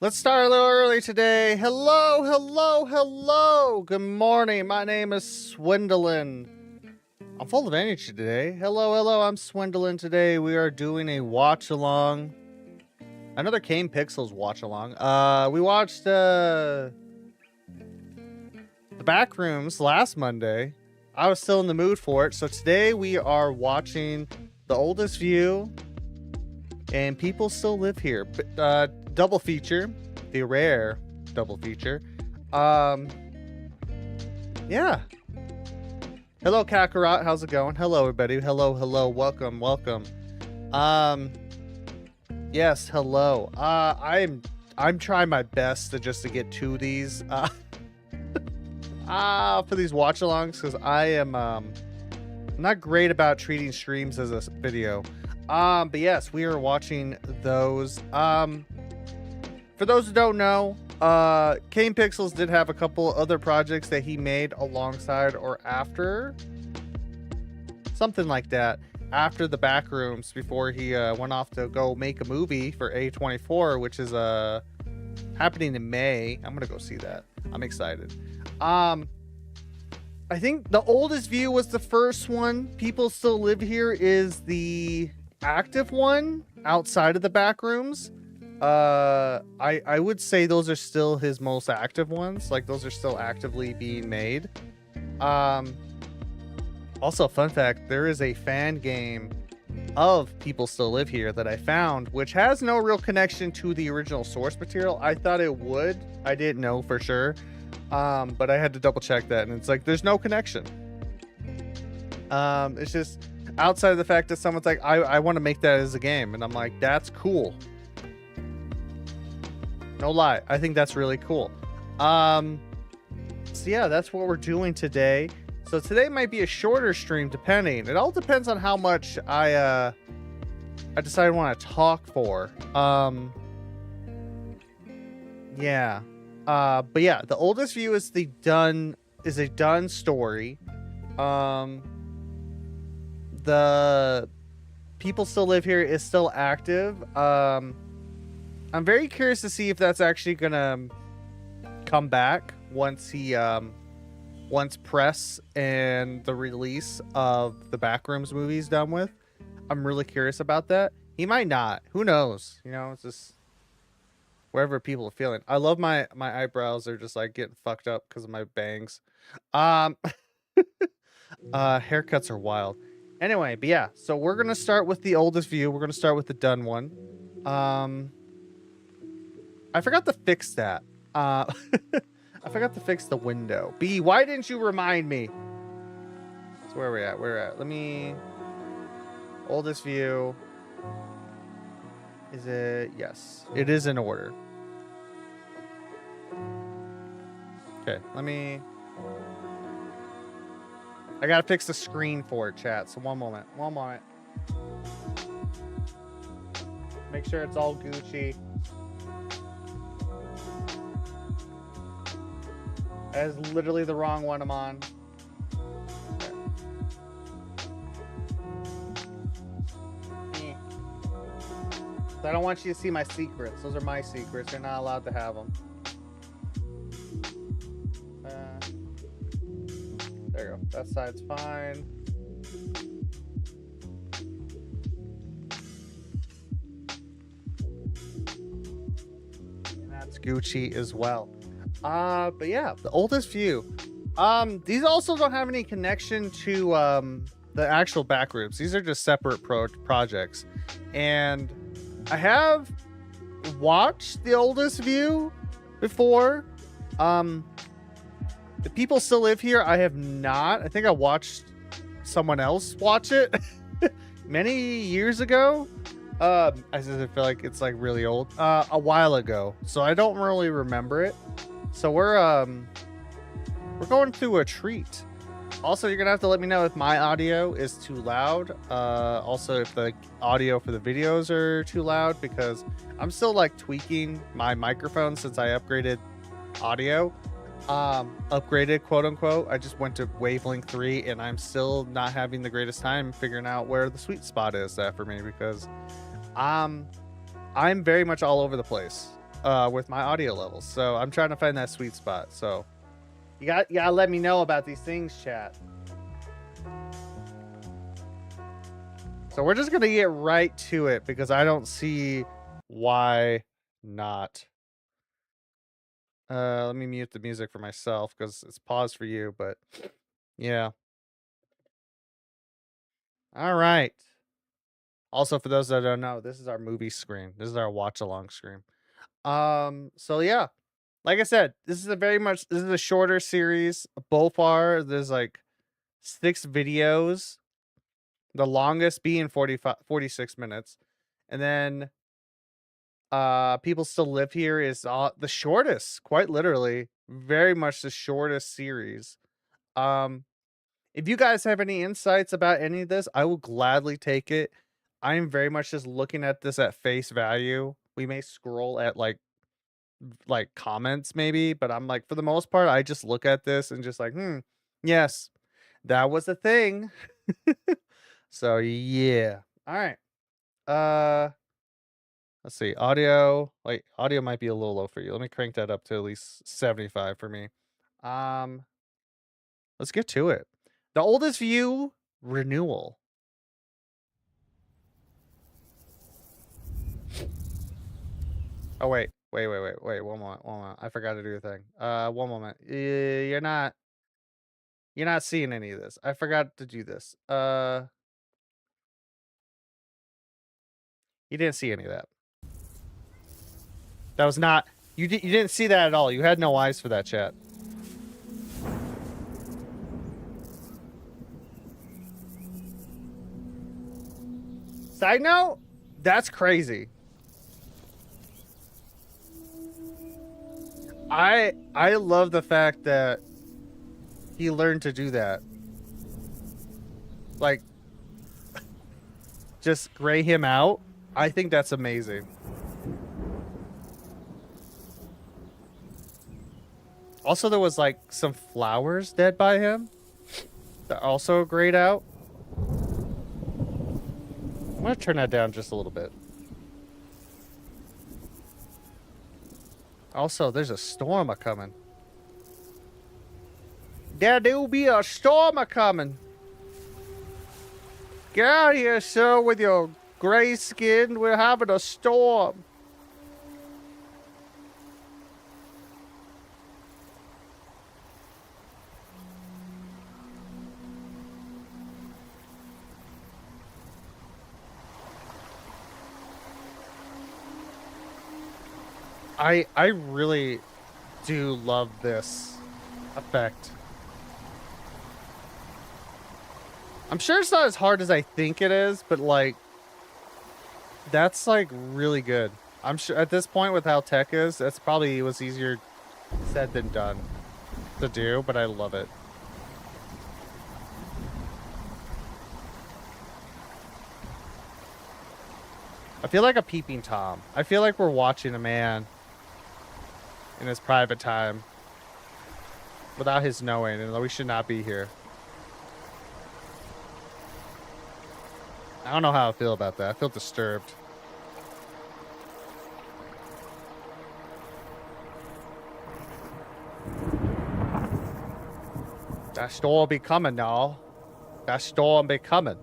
Let's start a little early today. Hello, hello, hello. Good morning. My name is Swindlin. I'm full of energy today. Hello, hello. I'm Swindlin. Today we are doing a watch along. Another Kane Pixels watch along. We watched the Backrooms last Monday. I was still in the mood for it. So today we are watching The Oldest View and People Still Live Here. Double feature, the rare double feature. Yeah. Hello, Kakarot. How's it going? Hello, everybody. Hello, hello. Welcome, welcome. Yes, hello. I'm trying my best to get to these for these watch-alongs because I am not great about treating streams as a video. But yes, we are watching those. For those who don't know, Kane Pixels did have a couple other projects that he made alongside or after, something like that, after the Backrooms, before he went off to go make a movie for A24, which is happening in May. I'm gonna go see that. I'm excited. I think The Oldest View was the first one. People Still Live Here is the active one outside of the Backrooms. I would say those are still his most active ones. Like, those are still actively being made. Also, fun fact, there is a fan game of People Still Live Here that I found, which has no real connection to the original source material. I thought it would. I didn't know for sure. But I had to double check that, and it's like, there's no connection. It's just outside of the fact that someone's like, I want to make that as a game. And I'm like, that's cool. No lie, I think that's really cool. So yeah, that's what we're doing today. So today might be a shorter stream, depending. It all depends on how much I decide I want to talk for. Yeah. But yeah, The Oldest View is a done story. The People Still Live Here is still active. I'm very curious to see if that's actually gonna come back once once press and the release of the Backrooms movie is done with. I'm really curious about that. He might not. Who knows? You know, it's just wherever people are feeling. I love my eyebrows are just like getting fucked up because of my bangs. Haircuts are wild. Anyway, but yeah, so we're gonna start with The Oldest View. We're gonna start with the done one. I forgot to fix that. I forgot to fix the window. B, why didn't you remind me? So where are we at? Where at? Let me... Oldest View. Is it... Yes. It is in order. Okay, let me... I gotta fix the screen for it, chat. So one moment. One moment. Make sure it's all Gucci. That is literally the wrong one I'm on. Okay. I don't want you to see my secrets. Those are my secrets. You're not allowed to have them. There you go. That side's fine. And that's Gucci as well. But yeah, The Oldest View. These also don't have any connection to the actual Backrooms. These are just separate projects. And I have watched The Oldest View before. The People Still Live Here, I have not. I think I watched someone else watch it many years ago. I just feel like it's like really old. A while ago. So I don't really remember it. So we're going through a treat. Also, you're gonna have to let me know if my audio is too loud. Also, if the audio for the videos are too loud, because I'm still like tweaking my microphone since I upgraded audio. upgraded, quote unquote. I just went to wavelength 3 and I'm still not having the greatest time figuring out where the sweet spot is for me, because um I'm very much all over the place with my audio levels. So I'm trying to find that sweet spot. So you gotta let me know about these things, chat. So we're just gonna get right to it because I don't see why not. Let me mute the music for myself because it's paused for you, but yeah. All right. Also, for those that don't know, this is our movie screen. This is our watch along screen. So yeah, like I said, this is a shorter series. Bofar, there's like 6 videos, the longest being 46 minutes. And then People Still Live Here is the shortest, quite literally, very much the shortest series. Um if you guys have any insights about any of this, I will gladly take it. I'm very much just looking at this at face value. We may scroll at like comments maybe, but I'm like, for the most part, I just look at this and just like, yes, that was a thing. So yeah. All right. Uh let's see. Audio might be a little low for you. Let me crank that up to at least 75 for me. Um let's get to it. The Oldest View renewal. Oh wait. One moment. I forgot to do a thing. One moment. You're not seeing any of this. I forgot to do this. You didn't see any of that. That was not you. You didn't see that at all. You had no eyes for that, chat. Side note, that's crazy. I love the fact that he learned to do that. Like, just gray him out. I think that's amazing. Also, there was like some flowers dead by him that also grayed out. I'm gonna turn that down just a little bit. Also, there's a storm a coming. There'll be a storm a coming. Get out here, sir, with your gray skin. We're having a storm. I really do love this effect. I'm sure it's not as hard as I think it is, but like that's like really good. I'm sure at this point with how tech is, that's probably was easier said than done to do, but I love it. I feel like a peeping Tom. I feel like we're watching a man in his private time without his knowing, and we should not be here. I don't know how I feel about that. I feel disturbed. That storm be coming now. That storm be coming.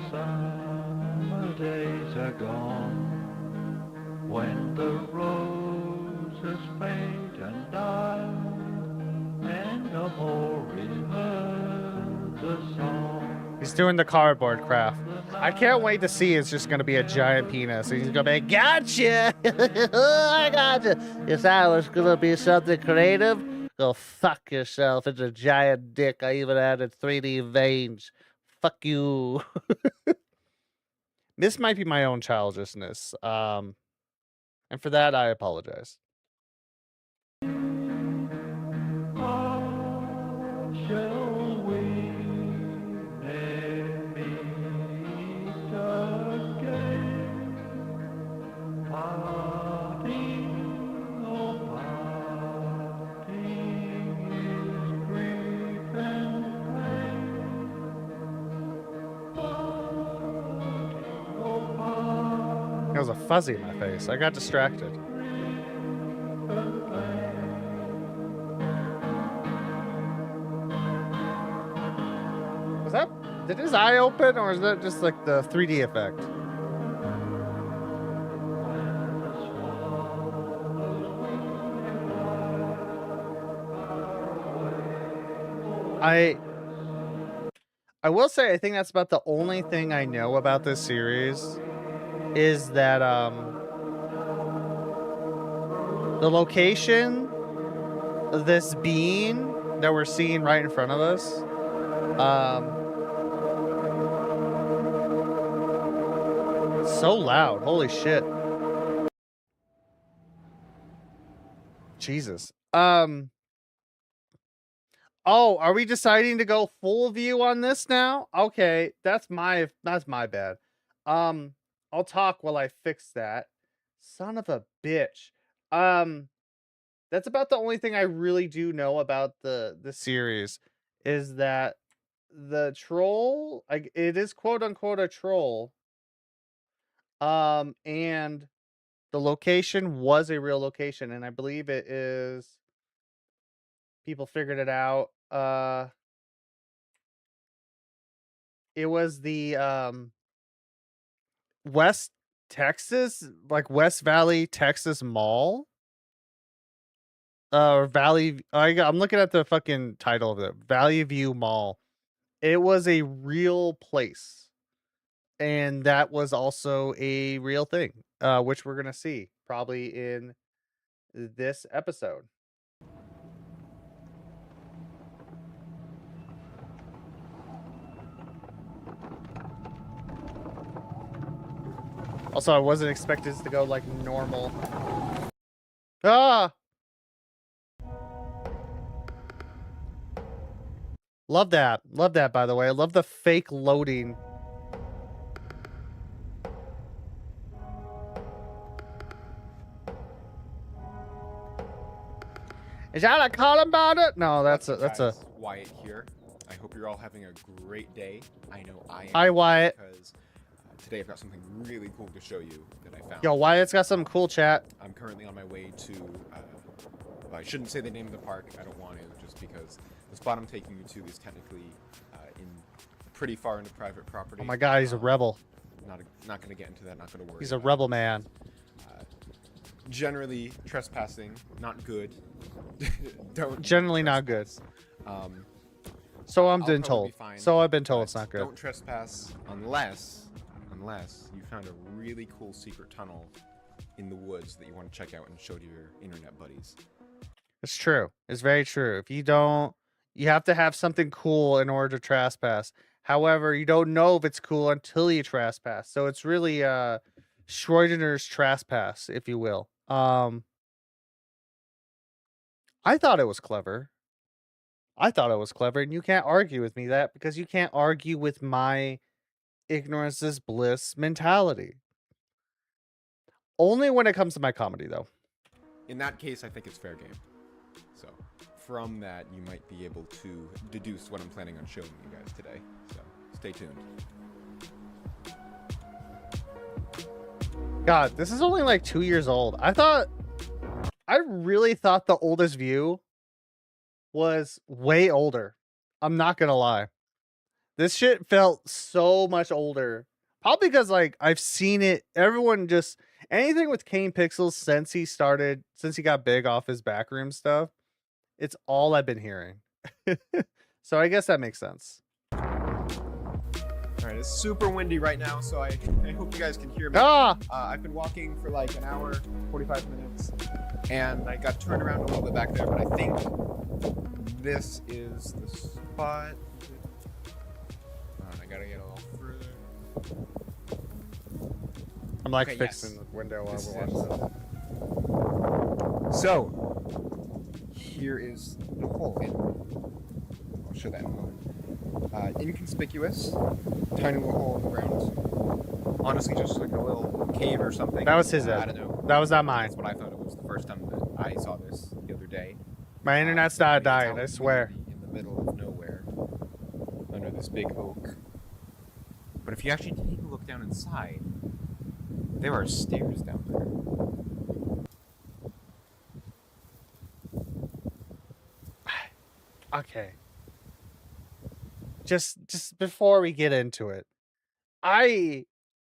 Summer days are gone, when the roses fade and die, and no more is heard the song. He's doing the cardboard craft. I can't wait to see it's just going to be a giant penis. He's going to be, gotcha! I gotcha! You thought it was going to be something creative? Go fuck yourself. It's a giant dick. I even added 3D veins. Fuck you. This might be my own childishness. And for that, I apologize. there was a fuzzy in my face. I got distracted. Was that... Did his eye open, or is that just like the 3D effect? I will say I think that's about the only thing I know about this series is that the location of this being that we're seeing right in front of us it's so loud. Holy shit. Jesus. Oh, are we deciding to go full view on this now? Okay, that's my bad. I'll talk while I fix that. Son of a bitch. That's about the only thing I really do know about the series is that the troll, like, it is quote unquote a troll. And the location was a real location, and I believe it is... People figured it out. It was the West Texas, like West Valley, Texas Mall. Valley. I'm looking at the fucking title of it. Valley View Mall. It was a real place, and that was also a real thing, which we're gonna see probably in this episode. Also, I wasn't expecting this to go like normal. Ah! Love that. Love that, by the way. I love the fake loading. Is that a Columbine? No, that's a Wyatt here. I hope you're all having a great day. I know I am. Hi, Wyatt. Because today I've got something really cool to show you that I found. Yo, Wyatt's got some cool chat. I'm currently on my way to... well, I shouldn't say the name of the park. I don't want to, just because the spot I'm taking you to is technically in pretty far into private property. Oh my god, he's a rebel. Not going to get into that. Not going to worry. He's a rebel man. Generally, trespassing, not good. Don't generally not good. So I've been told. So I've been told it's not good. Don't trespass unless you found a really cool secret tunnel in the woods that you want to check out and show to your internet buddies. It's true. It's very true. If you don't, you have to have something cool in order to trespass. However, you don't know if it's cool until you trespass. So it's really Schrodinger's trespass, if you will. I thought it was clever. And you can't argue with me that because you can't argue with my ignorance is bliss mentality. Only when it comes to my comedy, though. In that case, I think it's fair game. So, from that, you might be able to deduce what I'm planning on showing you guys today. So, stay tuned. God, this is only like 2 years old. I really thought the oldest view was way older. I'm not gonna lie. This shit felt so much older. Probably because like I've seen it. Everyone just anything with Kane Pixels since he got big off his backroom stuff. It's all I've been hearing. So I guess that makes sense. All right, it's super windy right now, so I hope you guys can hear me. I've been walking for like an hour, 45 minutes, and I got turned around a little bit back there, but I think this is the spot. I gotta get a little further. I'm like fixing the window while we're watching this. So, here is the hole. I'll show that in a moment. Inconspicuous, tiny little hole in the ground. Honestly, just like a little cave or something. That was his I don't know. That was not mine. That's what I thought it was the first time that I saw this the other day. My internet's not dying, I swear. In the middle of nowhere, under this big oak. But if you actually take a look down inside, There are stairs down there. Okay. Just before we get into it,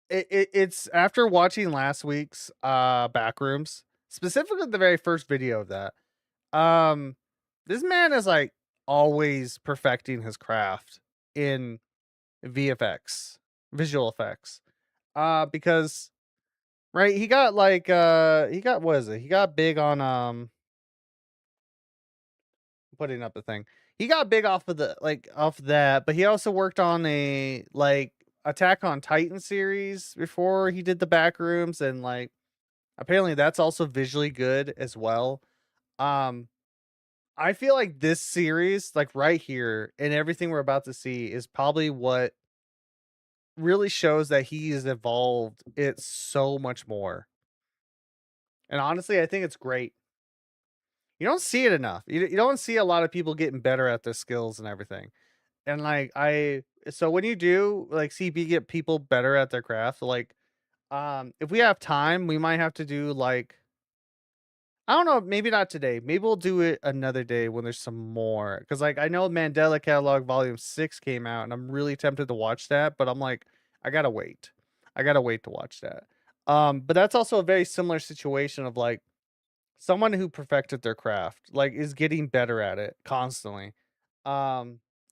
it's after watching last week's backrooms, specifically the very first video of that. This man is like always perfecting his craft in VFX, visual effects. Because right, he got like he got what is it? He got big on putting up the thing. He got big off of the off that, but he also worked on a like Attack on Titan series before he did the backrooms, and like apparently that's also visually good as well. Um I feel like this series, like right here, and everything we're about to see is probably what really shows that he's evolved it so much more. And honestly, I think it's great. You don't see it enough. You don't see a lot of people getting better at their skills and everything. And like so when you do like see get people better at their craft, like if we have time, we might have to do like I don't know, maybe not today. Maybe we'll do it another day when there's some more. Cause like I know Mandela Catalog Volume 6 came out and I'm really tempted to watch that, but I'm like, I gotta wait. I gotta wait to watch that. But that's also a very similar situation of like someone who perfected their craft, like is getting better at it constantly.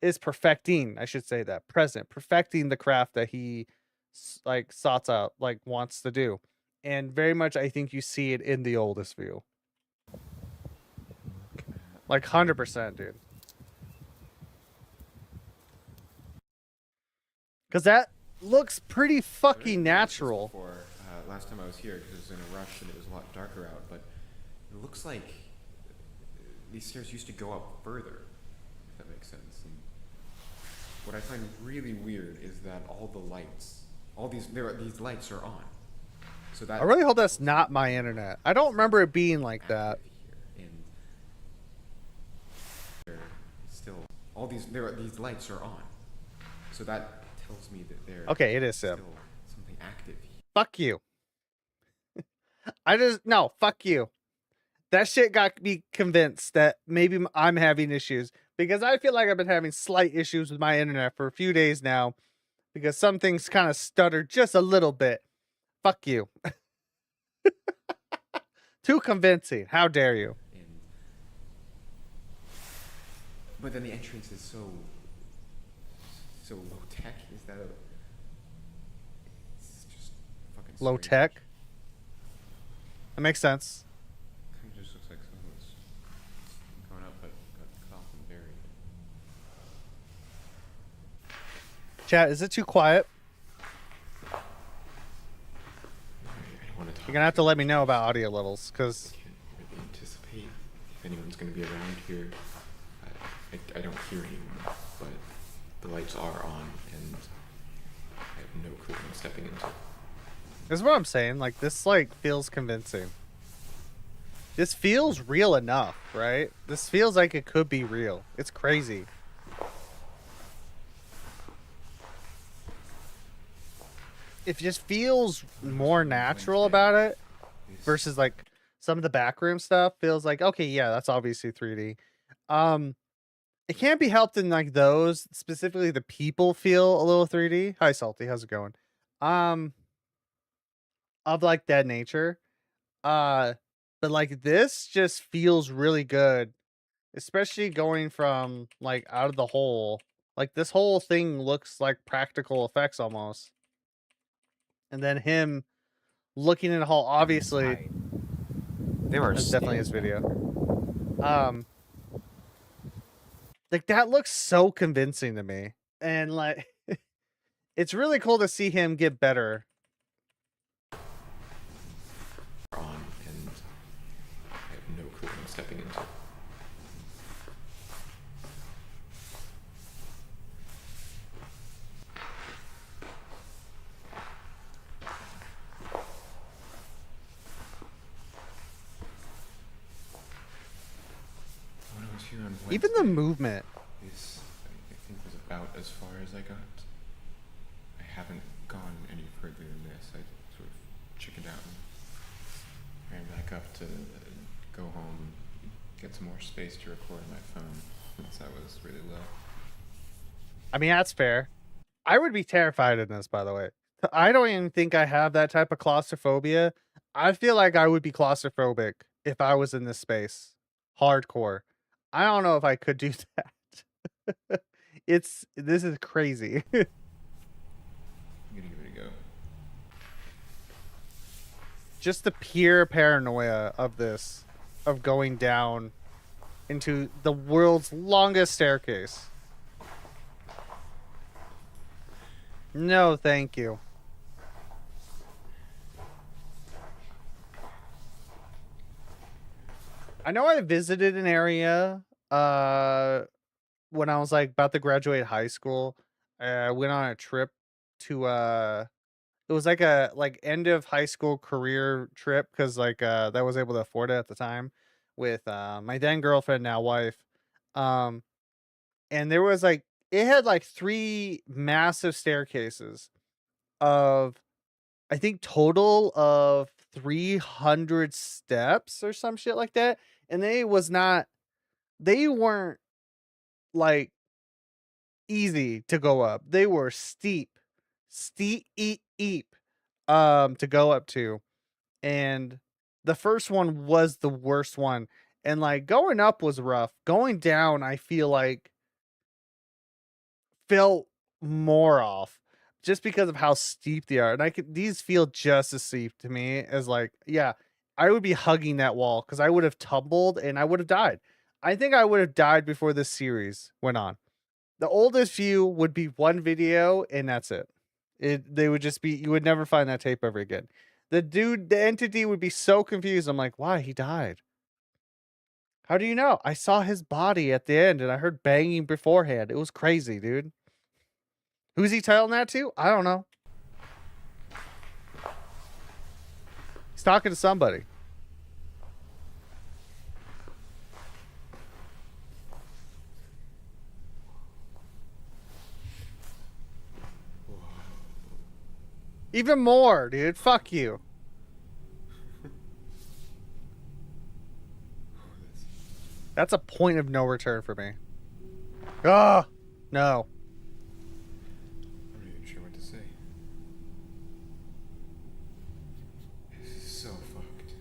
Is perfecting, I should say that, perfecting the craft that he like sought out, like wants to do. And very much I think you see it in the oldest view. Like 100%, dude. Cause that looks pretty fucking natural. Before, last time I was here, because it was in a rush and it was a lot darker out, but it looks like these stairs used to go up further, if that makes sense. And what I find really weird is that all the lights, these lights are on. So that I really hope that's not my internet. I don't remember it being like that. Here. And still, these lights are on. So that tells me that there's Okay, it is still Sim. something active here. Fuck you. Fuck you. That shit got me convinced that maybe I'm having issues because I feel like I've been having slight issues with my internet for a few days now because some things kind of stuttered just a little bit. Fuck you. Too convincing. How dare you? But then the entrance is so low tech. Is that it's just fucking Low strange. tech? That makes sense. Kind of just looks like someone's going up but got cut off and buried. Chat, is it too quiet? I don't want to talk. You're gonna have to let me know about audio levels, because I can't really anticipate if anyone's going to be around here. I don't hear anyone, but the lights are on, and I have no clue what I'm stepping into. this is what I'm saying. Like, this like feels convincing. This feels real enough, right? This feels like it could be real. It's crazy. It just feels more natural about it versus like some of the backroom stuff feels like, okay, yeah, that's obviously 3D. It can't be helped in like those, specifically the people feel a little 3D. Hi Salty, how's it going? Of like that nature. But like this just feels really good, especially going from like out of the hole. Like this whole thing looks like practical effects almost. And then him looking in the hole, obviously. There are That's definitely his stairs video. down Like that looks so convincing to me. And like it's really cool to see him get better. On, and I have no clue what I'm stepping into. When I was here on Wednesday, Even the movement. this, I think, was about as far as I got. I haven't gone any further than this. I sort of chickened out and ran back up to go home, get some more space to record my phone since I was really low. I mean, that's fair. I would be terrified in this, by the way. I don't even think I have that type of claustrophobia. I feel like I would be claustrophobic if I was in this space. Hardcore. I don't know if I could do that. This is crazy. I'm gonna give it a go. Just the pure paranoia of this, of going down into the world's longest staircase. No, thank you. I know I visited an area when I was like about to graduate high school. I went on a trip to it was like a end of high school career trip because that was able to afford it at the time with my then girlfriend, now wife. Um and there was like it had like 3 massive staircases of I think total of 300 steps or some shit like that. And they weren't like easy to go up. They were steep to go up to. And the first one was the worst one. And like going up was rough. Going down, I feel like felt more off just because of how steep they are. And these feel just as steep to me as like, yeah, I would be hugging that wall because I would have tumbled and I would have died. I think I would have died before this series went on. The oldest view would be one video and that's it. They would just be, you would never find that tape ever again. The entity would be so confused. I'm like, why? He died. How do you know? I saw his body at the end and I heard banging beforehand. It was crazy, dude. Who's he telling that to? I don't know. He's talking to somebody. Even more, dude. Fuck you. That's a point of no return for me. Ah, no. I'm not even sure what to say. This is so fucked.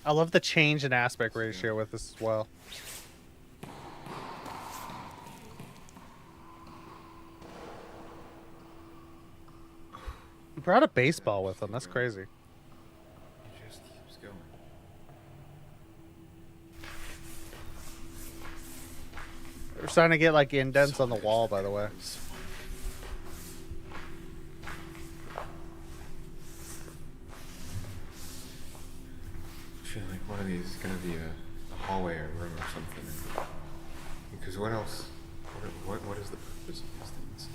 I love the change in aspect ratio with this as well. He brought a baseball with him. That's crazy. It just keeps going. We're starting to get like indents on the wall, by the way. I feel like one of these is gonna be a hallway or room or something. Because what else? What is the purpose of these things?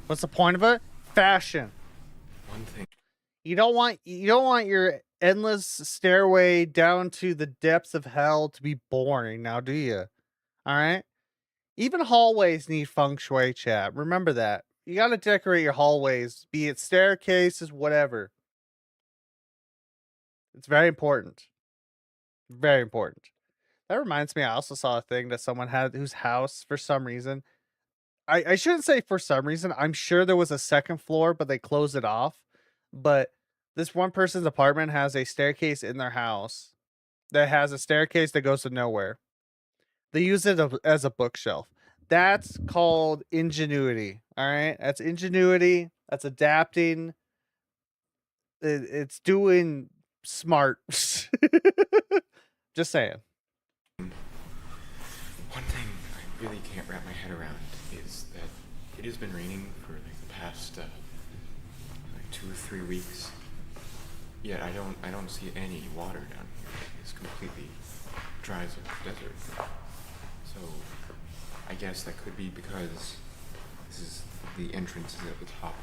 What's the point of it? Fashion. One thing. You don't want your endless stairway down to the depths of hell to be boring now, do you? All right? Even hallways need feng shui, chat. Remember that. You got to decorate your hallways, be it staircases, whatever. It's very important. Very important. That reminds me, I also saw a thing that someone had whose house, for some reason, I shouldn't say for some reason. I'm sure there was a second floor, but they closed it off. But this one person's apartment has a staircase in their house that has a staircase that goes to nowhere. They use it as a bookshelf. That's called ingenuity. All right. That's ingenuity. That's adapting. It's doing smart. Just saying. One thing I really can't wrap my head around is that it has been raining for like the past like 2 or 3 weeks. Yet I don't see any water down here. It's completely dry as a desert. So I guess that could be because this is the entrance is at the top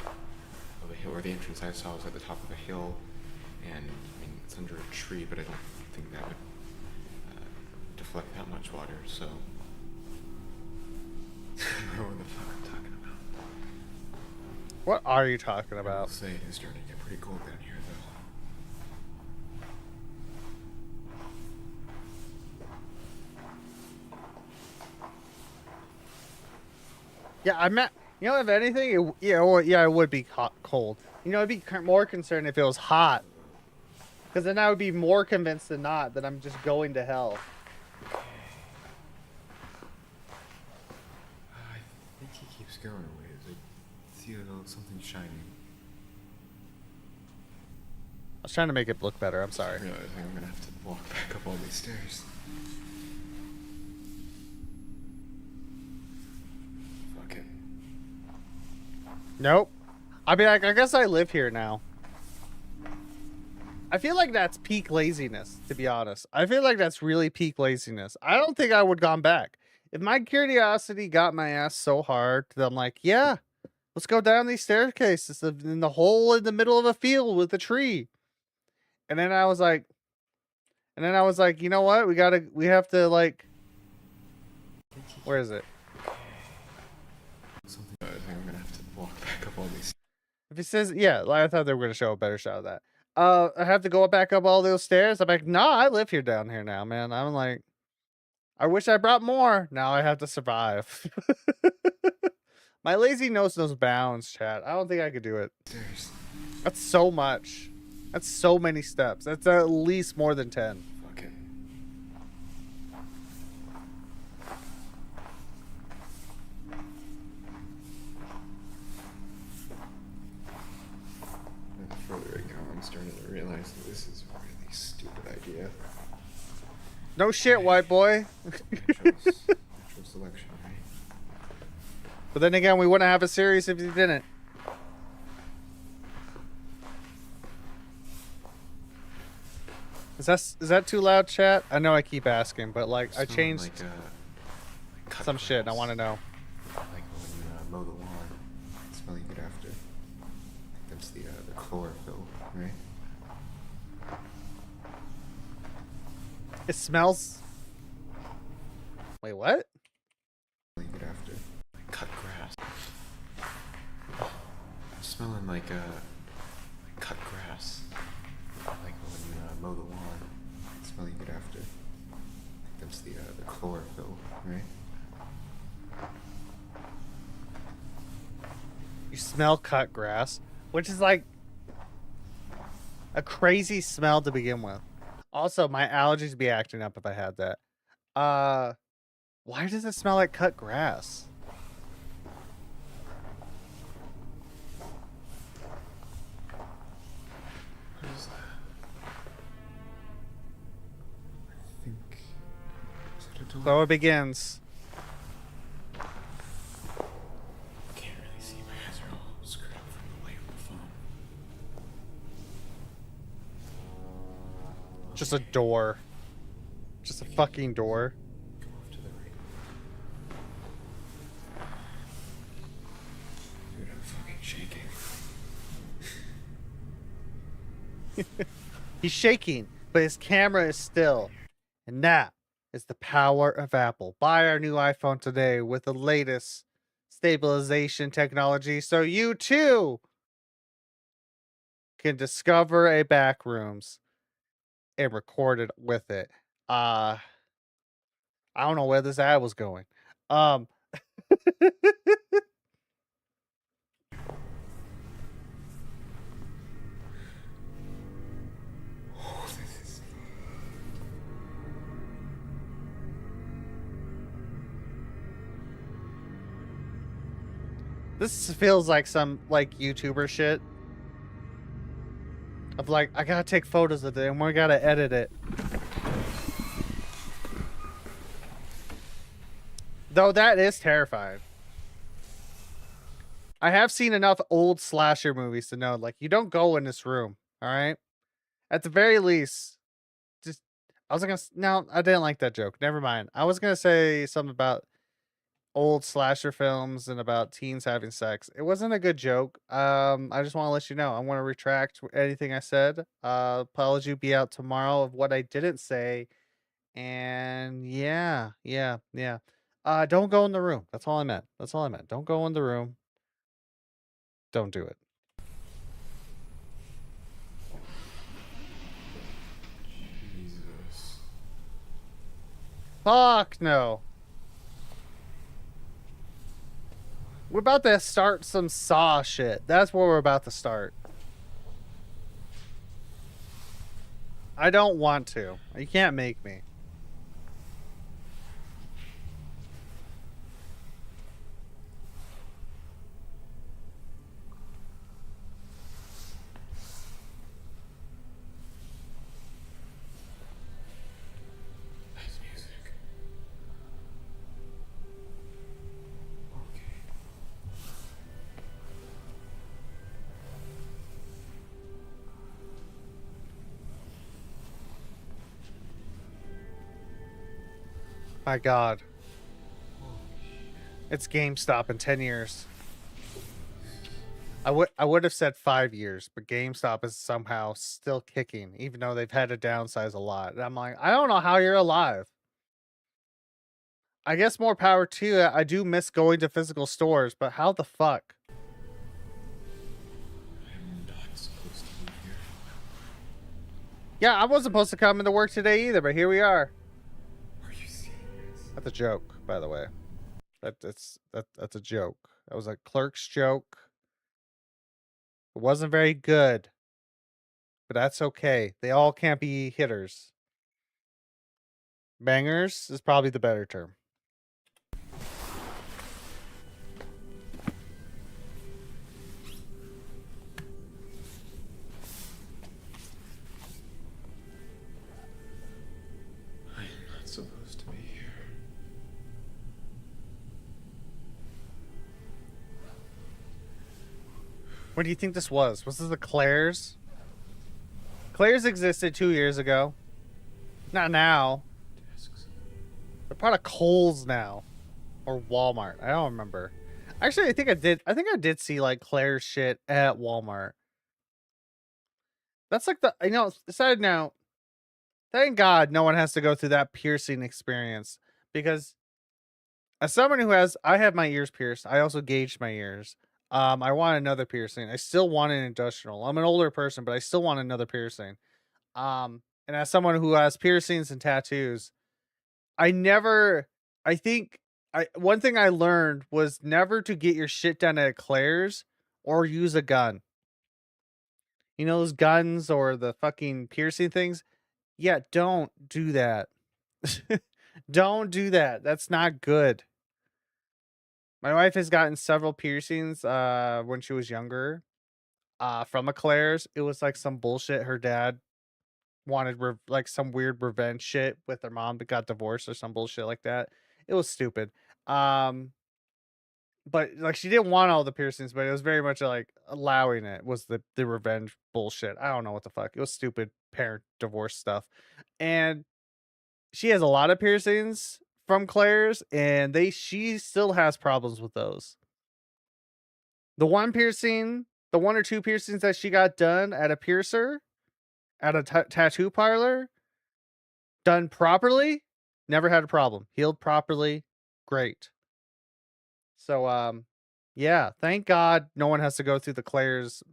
of a hill, or the entrance I saw was at the top of a hill, and I mean it's under a tree, but I don't think that would deflect that much water. So I don't know what the fuck I'm talking about. What are you talking I'll about? say it is starting to get pretty cold down here, though. Yeah, I meant, you know, if anything, it would be hot, cold. You know, I'd be more concerned if it was hot. Because then I would be more convinced than not that I'm just going to hell. I think he keeps going a ways. I see something shining. I was trying to make it look better. I'm sorry. I realize I'm gonna have to walk back up all these stairs. Fuck it. Nope. I mean, I guess I live here now. I feel like that's peak laziness, to be honest. I feel like that's really peak laziness. I don't think I would have gone back. If my curiosity got my ass so hard that I'm like, yeah, let's go down these staircases in the hole in the middle of a field with a tree. And then I was like, you know what? We have to like, where is it? Something. I think I'm gonna have to walk back up all these. If it says, yeah, I thought they were going to show a better shot of that. I have to go back up all those stairs. I'm like, nah, I live here down here now, man. I'm like, I wish I brought more. Now I have to survive. My lazy nose knows bounds, chat. I don't think I could do it. Stairs. That's so much. That's so many steps. That's at least more than 10. Fuck it. The further I go, I'm starting to realize that this is a really stupid idea. No shit, white boy. Natural selection, right? But then again, we wouldn't have a series if you didn't. Is that too loud, chat? I know I keep asking, but like I changed Like cut some shit and I grass. want to know. Like when you mow the lawn, it's smelling good after. That's the chlorophyll, right? It smells. Wait, what? Smelling good after. Like cut grass. I'm smelling like cut grass. Like when you mow the lawn, it's smelling good after. That's the chlorophyll, right? You smell cut grass, which is like a crazy smell to begin with. Also, my allergies be acting up if I had that. Why does it smell like cut grass? What is that? I think. Is that a door? So it begins. Can't really see. My eyes are all screwed up from the light on the phone. Just a door. Just a fucking door. Go off to the right. Dude, I'm fucking shaking. He's shaking, but his camera is still. And that is the power of Apple. Buy our new iPhone today with the latest stabilization technology so you too can discover a back rooms and record it with it. I don't know where this ad was going. Oh, this is. This feels like some like YouTuber shit. Of like, I gotta take photos of it and we gotta edit it. Though that is terrifying. I have seen enough old slasher movies to know, like, you don't go in this room, alright? At the very least, just, I was gonna, no, I didn't like that joke. Never mind. I was gonna say something about old slasher films and about teens having sex. It wasn't a good joke. I just want to let you know. I want to retract anything I said. Apology be out tomorrow of what I didn't say. And yeah. Don't go in the room. That's all I meant. That's all I meant. Don't go in the room. Don't do it. Jesus. Fuck no. We're about to start some Saw shit. That's where we're about to start. I don't want to. You can't make me. Nice music. Okay. My God. It's GameStop in 10 years. I would have said 5 years, but GameStop is somehow still kicking, even though they've had to downsize a lot. And I'm like, I don't know how you're alive. I guess more power to you. I do miss going to physical stores, but how the fuck? I'm not supposed to be here. Yeah, I wasn't supposed to come into work today either, but here we are. Are you serious? That's a joke, by the way. That's a joke. That was a clerk's joke. It wasn't very good, but that's okay. They all can't be hitters. Bangers is probably the better term. I am not supposed to be here. What do you think this was? Was this the Claire's? Claire's existed 2 years ago. Not now. Discs. They're part of Kohl's now. Or Walmart. I don't remember. Actually, I think I did see like Claire's shit at Walmart. That's like side note, thank God no one has to go through that piercing experience. Because as someone I have my ears pierced. I also gauged my ears. I want another piercing. I still want an industrial. I'm an older person, but I still want another piercing. And as someone who has piercings and tattoos, one thing I learned was never to get your shit done at Claire's or use a gun. You know those guns or the fucking piercing things? Yeah, don't do that. Don't do that. That's not good. My wife has gotten several piercings when she was younger from a Claire's. It was like some bullshit her dad wanted like some weird revenge shit with her mom that got divorced or some bullshit like that. It was stupid. But like she didn't want all the piercings, but it was very much like allowing it was the revenge bullshit. I don't know what the fuck. It was stupid parent divorce stuff. And she has a lot of piercings from Claire's and she still has problems with those. The one or two piercings that she got done at a piercer at a tattoo parlor, done properly, never had a problem. Healed properly, great. So yeah, thank God no one has to go through the Claire's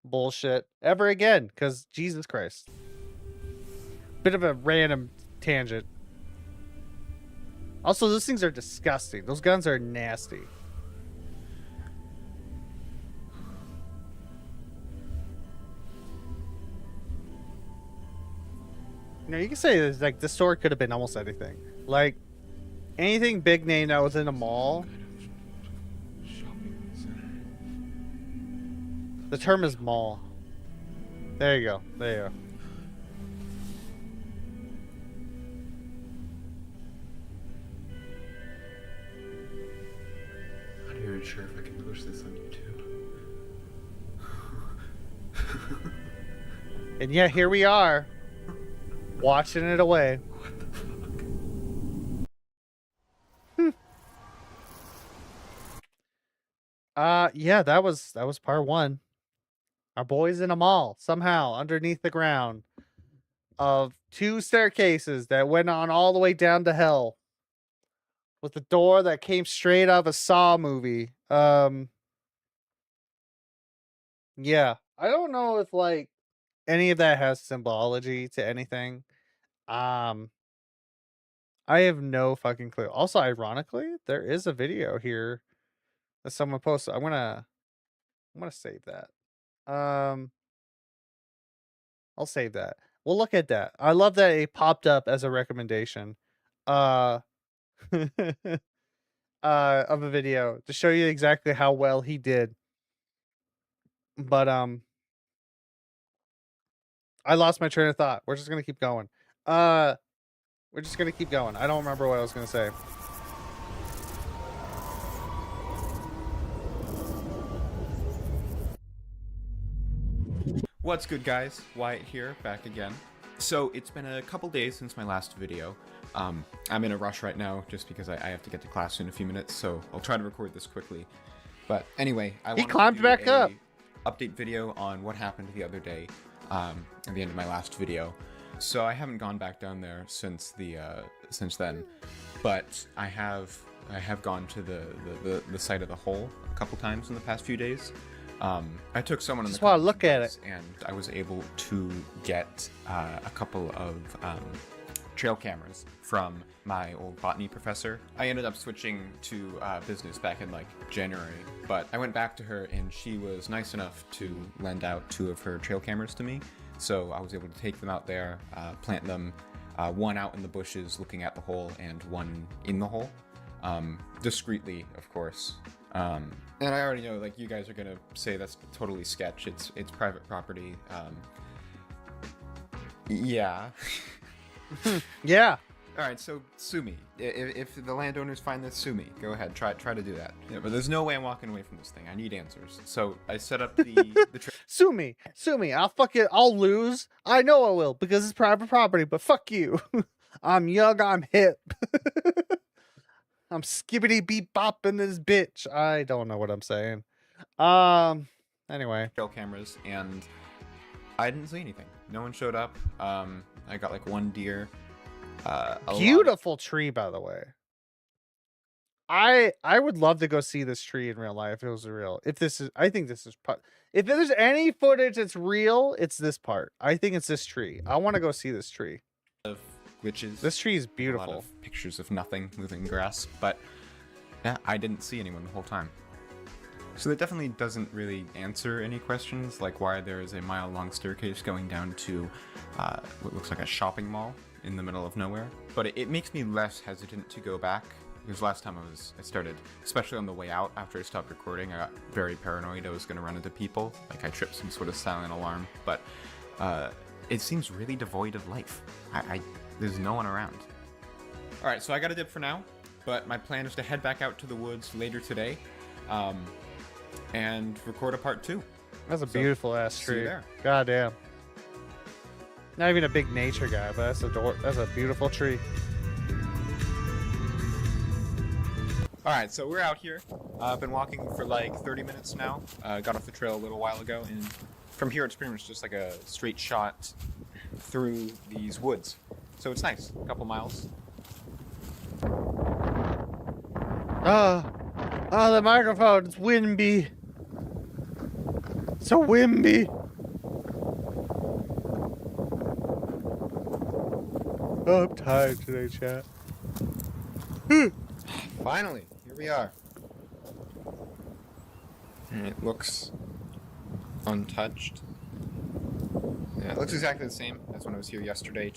bullshit ever again, because Jesus Christ. Bit of a random tangent. Also, those things are disgusting. Those guns are nasty. You know, you can say like the store could have been almost anything. Like anything big name that was in a mall. Shopping center. The term is mall. There you go. There you go. I'm not even sure if I can post this on YouTube. And yet here we are, watching it away. What the fuck? Yeah, that was part one. Our boys in a mall somehow underneath the ground of 2 staircases that went on all the way down to hell with a door that came straight out of a Saw movie. Yeah, I don't know if like any of that has symbology to anything. Um, I have no fucking clue. Also, ironically, there is a video here that someone posted. I'm gonna save that. I'll save that. We'll look at that. I love that it popped up as a recommendation. Uh of a video to show you exactly how well he did. But I lost my train of thought. We're just gonna keep going. We're just gonna keep going. I don't remember what I was gonna say. What's good, guys? Wyatt here, back again. So it's been a couple days since my last video. I'm in a rush right now just because I have to get to class in a few minutes, so I'll try to record this quickly. But anyway, He climbed back up. Update video on what happened the other day at the end of my last video. So I haven't gone back down there since then, but I have gone to the site of the hole a couple times in the past few days. I took someone in the Just want to look at it. and I was able to get a couple of trail cameras from my old botany professor. I ended up switching to business back in like January, but I went back to her and she was nice enough to lend out 2 of her trail cameras to me. So I was able to take them out there, plant them, one out in the bushes looking at the hole and one in the hole, discreetly, of course. And I already know, like, you guys are gonna say that's totally sketch. It's private property. Yeah. Yeah. All right, so sue me. If the landowners find this, sue me. Go ahead, try to do that. Yeah, but there's no way I'm walking away from this thing. I need answers. So I set up the Sue me. I'll lose. I know I will because it's private property, but fuck you. I'm young, I'm hip. I'm skibbity beep bopping this bitch. I don't know what I'm saying. Anyway. trail cameras, and I didn't see anything. No one showed up. I got like 1 deer. Beautiful tree, by the way. I would love to go see this tree in real life if it was real. I think this is if there's any footage that's real, it's this part. I think it's this tree. I want to go see this tree. Of glitches. This tree is A lot beautiful. of pictures of nothing moving grass, but yeah, I didn't see anyone the whole time. So that definitely doesn't really answer any questions, like why there is a mile-long staircase going down to what looks like a shopping mall in the middle of nowhere. But it makes me less hesitant to go back, because last time I started, especially on the way out after I stopped recording, I got very paranoid I was going to run into people, like I tripped some sort of silent alarm. But it seems really devoid of life. There's no one around. All right, so I got a dip for now, but my plan is to head back out to the woods later today and record a part 2. That's a beautiful ass see you tree. there. God damn. Not even a big nature guy, but that's a beautiful tree. All right, so we're out here. I've been walking for like 30 minutes now. Got off the trail a little while ago, and from here it's pretty much just like a straight shot through these woods. So it's nice, a couple miles. The microphone, it's wimpy. So wimpy. Oh, I'm tired today, chat. Finally, here we are. And it looks untouched. Yeah, it looks exactly the same as when I was here yesterday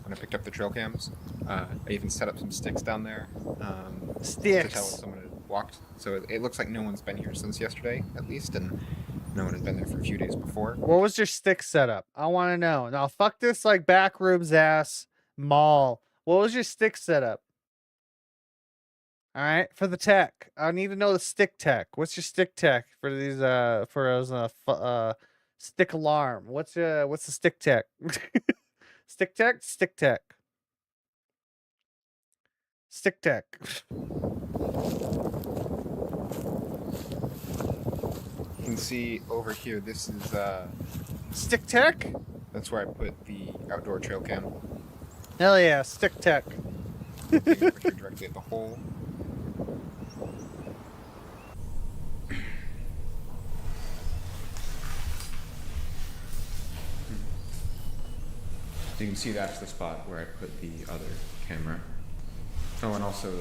when I picked up the trail cams. I even set up some sticks down there to tell if Sticks. someone had walked. So it looks like no one's been here since yesterday, at least, and no one had been there for a few days before. What was your stick setup? I want to know. Now, fuck this like backrooms ass mall. What was your stick setup? All right, for the tech, I need to know the stick tech. What's your stick tech for these? Stick alarm. What's the stick tech? Stick tech. Stick tech. Stick tech. can see over here, this is Stick tech? that's where I put the outdoor trail cam. Hell yeah, stick tech. Looking over here directly at the hole. You can see that's the spot where I put the other camera. Oh, and also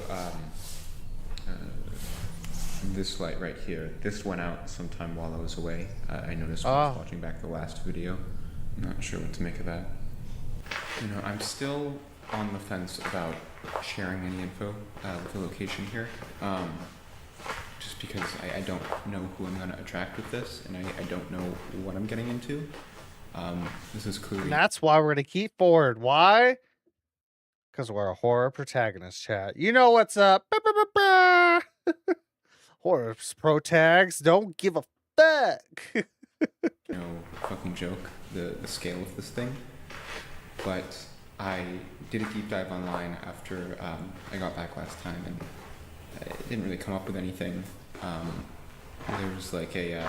this light right here. This went out sometime while I was away. I noticed when I was watching back the last video. I'm not sure what to make of that. You know, I'm still on the fence about sharing any info with the location here. Just because I don't know who I'm going to attract with this, and I don't know what I'm getting into. This is clearly... And that's why we're going to keep forward. Why? Because we're a horror protagonist, chat. You know what's up. Horror pro tags don't give a fuck. No fucking joke, the scale of this thing. But I did a deep dive online after I got back last time, and I didn't really come up with anything. There was like a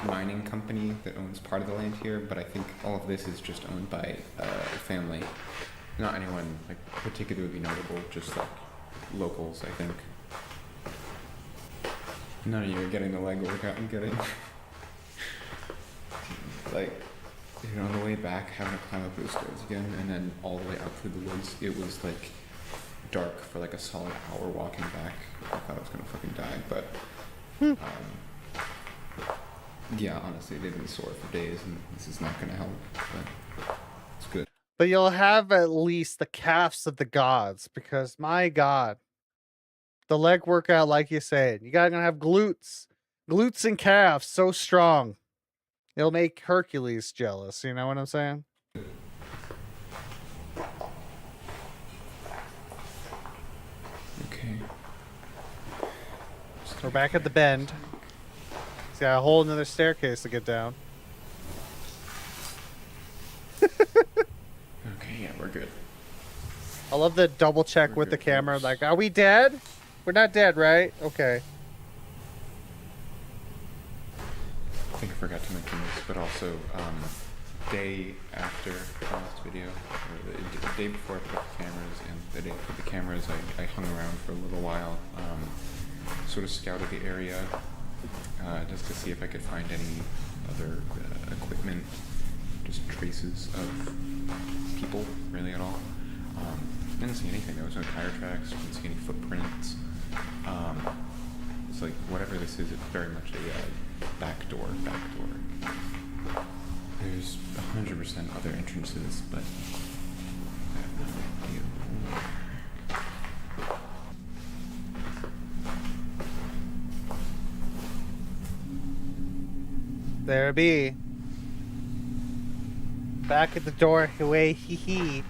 mining company that owns part of the land here, but I think all of this is just owned by a family. Not anyone like particularly notable, just like locals, I think. None of you are getting the leg workout I'm getting. Like, you know, on the way back, having to climb up those stairs again, and then all the way out through the woods, it was like dark for like a solid hour walking back. I thought I was gonna fucking die, but yeah, honestly, they've been sore for days, and this is not gonna help, but it's good. But you'll have at least the calves of the gods, because my god, the leg workout, like you said, you gotta have glutes and calves so strong. It'll make Hercules jealous. You know what I'm saying? Okay. We're back at the bend. It's got a whole another staircase to get down. Okay, yeah, we're good. I love the double check We're with the good, camera. folks. Like, are we dead? We're not dead, right? Okay. I think I forgot to mention this, but also, day after the last video, or the day before I put up the cameras, and the day I put the cameras, I hung around for a little while, sort of scouted the area, just to see if I could find any other equipment, just traces of people, really at all. Didn't see anything. There was no tire tracks, didn't see any footprints. It's like, whatever this is, it's very much a back door. There's 100% other entrances, but I have no idea. There it be. Back at the door, away, hee hee.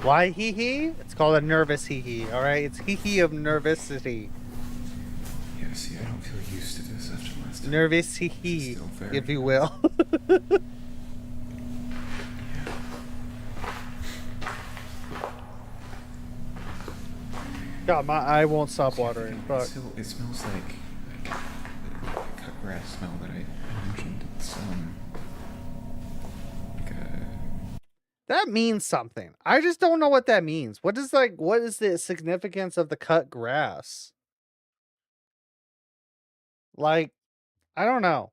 Why hee hee? It's called a nervous hee hee, alright? It's hee hee of nervosity. Yeah, see, I don't feel used to this after last time. Nervous hee hee, Still very if you will. God, my eye won't stop watering. Fuck. It smells like the cut grass smell that I mentioned. It's like a... That means something. I just don't know what that means. What is the significance of the cut grass? Like, I don't know.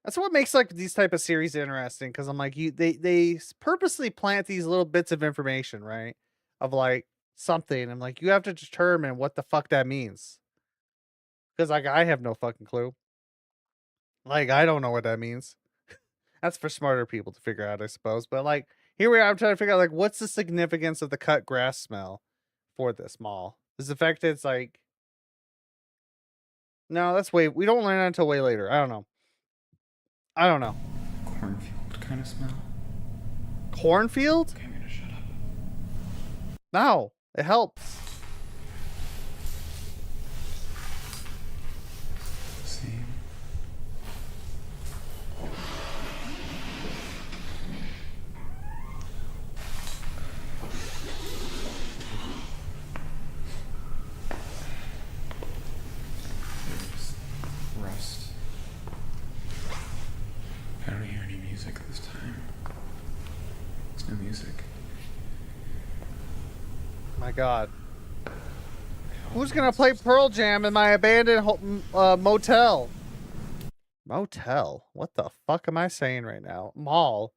That's what makes like these type of series interesting, because I'm like, they purposely plant these little bits of information, right? Of like something. I'm like, you have to determine what the fuck that means. Because like I have no fucking clue. Like, I don't know what that means. That's for smarter people to figure out, I suppose. But like, here we are. I'm trying to figure out like, what's the significance of the cut grass smell for this mall? Is the fact that it's like, no, we don't learn that until way later. I don't know. cornfield kind of smell. Cornfield? Okay, I'm gonna shut up. No, it helps. Same. There's my god. Who's gonna play Pearl Jam in my abandoned motel? Motel? What the fuck am I saying right now? Mall.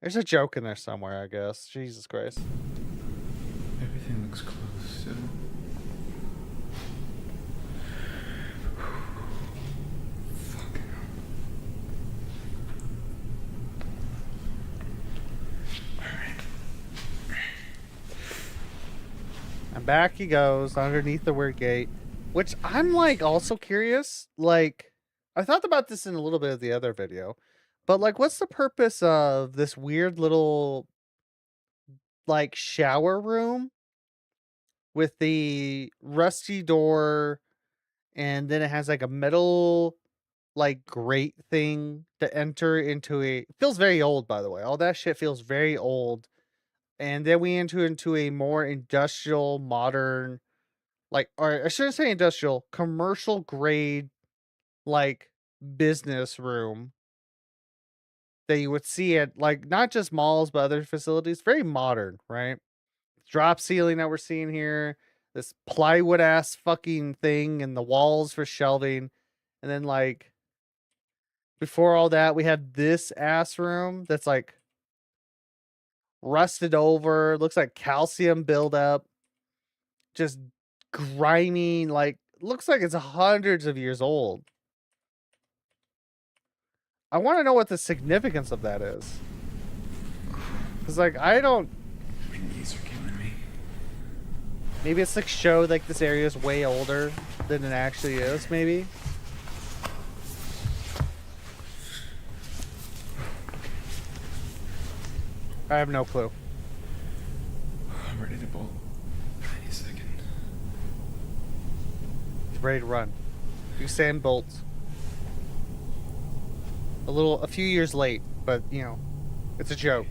There's a joke in there somewhere, I guess. Jesus Christ. Everything looks close, so... Fucking hell. Alright. And back he goes underneath the weird gate. Which I'm like also curious. Like, I thought about this in a little bit of the other video. But like, what's the purpose of this weird little like shower room with the rusty door, and then it has like a metal like grate thing to enter into a... It feels very old, by the way. All that shit feels very old. And then we enter into a more industrial, modern, like, or I shouldn't say industrial, commercial grade, like, business room that you would see at, like, not just malls, but other facilities. Very modern, right? Drop ceiling that we're seeing here, this plywood ass fucking thing, and the walls for shelving. And then, like, before all that, we have this ass room that's, like, rusted over, looks like calcium buildup, just grimy, like, looks like it's hundreds of years old. I want to know what the significance of that is. Because, like, I don't... My knees are killing me. Maybe it's like show, like, this area is way older than it actually is, maybe? I have no clue. I'm ready to bolt any second. He's ready to run. Do sand bolts. A few years late, but, you know, it's a joke,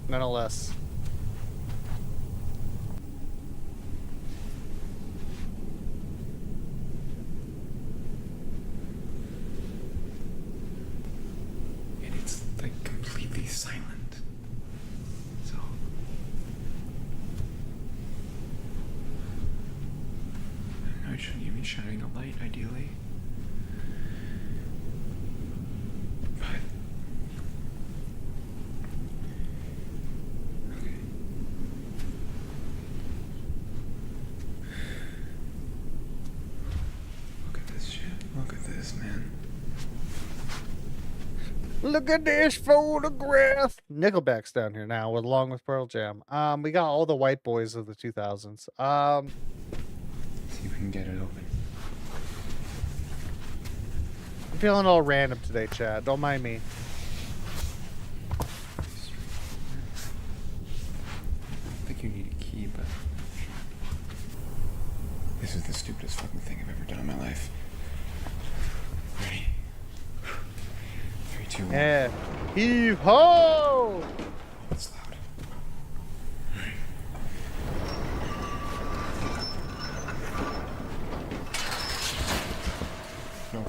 nonetheless. And it's, like, completely silent. So... I know I shouldn't even be shining a light, ideally. But... Okay. Look at this shit. Look at this, man. Look at this photograph. Nickelback's down here now, along with Pearl Jam. We got all the white boys of the 2000s. See if we can get it open. I'm feeling all random today, Chad. Don't mind me. I think you need a key, but... This is the stupidest fucking thing I've ever done in my life. Ready? 3, 2, 1. Yeah. Heave ho! It's loud. Alright. No.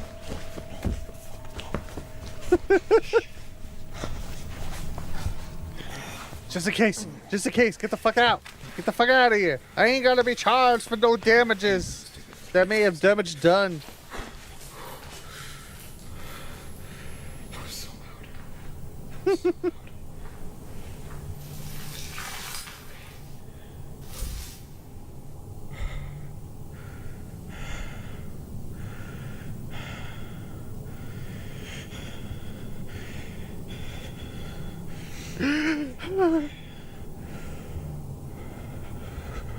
Just in case. Just in case. Get the fuck out. Get the fuck out of here. I ain't gonna be charged for no damages that may have damage done. That was so loud. So loud.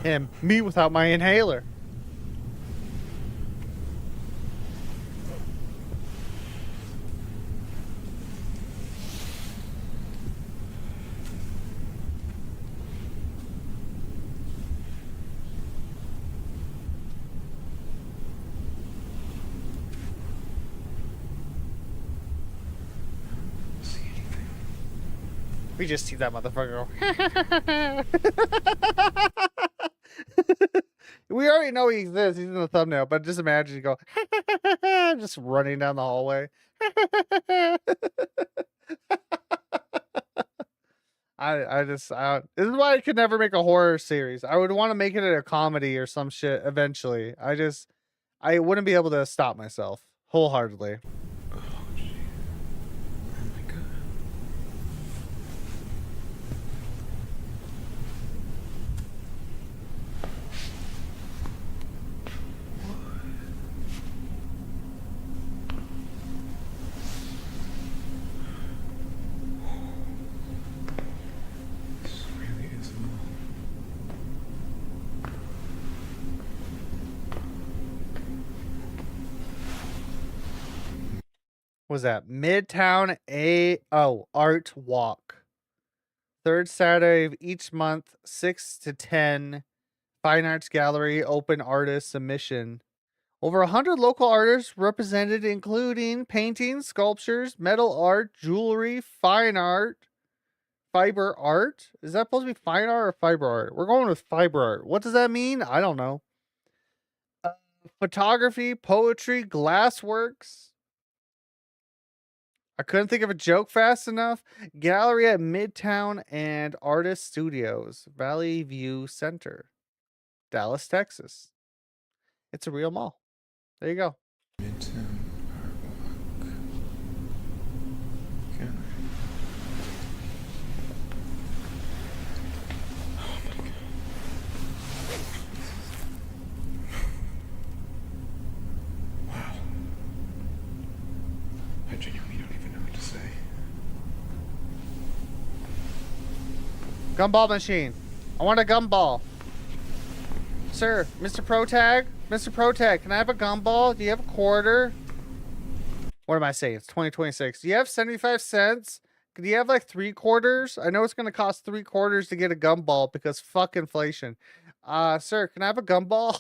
And me without my inhaler. See anything? We just see that motherfucker go. We already know he exists. He's in the thumbnail, but just imagine you go just running down the hallway. This is why I could never make a horror series. I would want to make it a comedy or some shit eventually. I wouldn't be able to stop myself wholeheartedly. Oh, jeez. Oh my god. This really is a mall. Was that Midtown Art Walk? Third Saturday of each month, 6 to 10. Fine Arts Gallery, open artist submission. Over 100 local artists represented, including paintings, sculptures, metal art, jewelry, fine art, fiber art. Is that supposed to be fine art or fiber art? We're going with fiber art. What does that mean? I don't know. Photography, poetry, glassworks. I couldn't think of a joke fast enough. Gallery at Midtown and Artist Studios, Valley View Center, Dallas, Texas. It's a real mall. There you go. Midtown Art Walk. Gallery. Oh my god. Wow. I genuinely don't even know what to say. Gumball machine. I want a gumball. Sir, Mr. Protag? Mr. Protag, can I have a gumball? Do you have a quarter? What am I saying? It's 2026. Do you have 75 cents? Do you have like 3 quarters? I know it's going to cost 3 quarters to get a gumball because fuck inflation. Sir, can I have a gumball?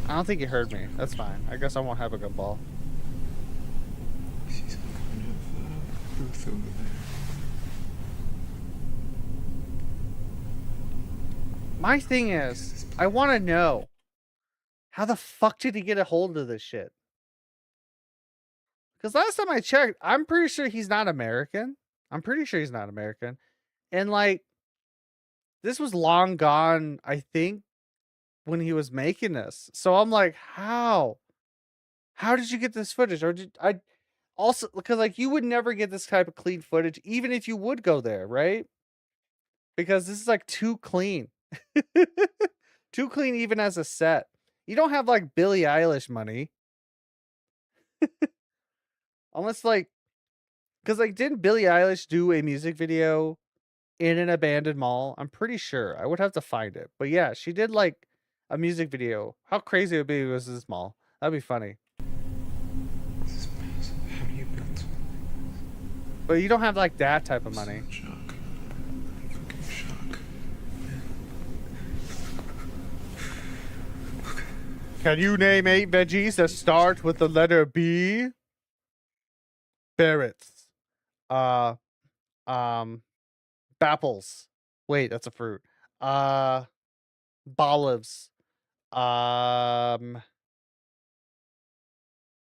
I don't think you heard me. That's fine. I guess I won't have a gumball. I see some kind of booth over there. My thing is, I want to know, how the fuck did he get a hold of this shit? Because last time I checked, I'm pretty sure he's not American. And like, this was long gone, I think, when he was making this. So I'm like, how? How did you get this footage? Or did I also, because like you would never get this type of clean footage, even if you would go there, right? Because this is like too clean. Too clean even as a set. You don't have like Billie Eilish money. Unless like, because like didn't Billie Eilish do a music video in an abandoned mall? I'm pretty sure. I would have to find it. But yeah, she did like a music video. How crazy would it be if it was this mall? That'd be funny. This is massive. How do you build something like But you don't have like that type of this? money. I'm in shock. I'm fucking shock. Can you name 8 veggies that start with the letter B? Barrett's. Bapples. Wait, that's a fruit. Bolives.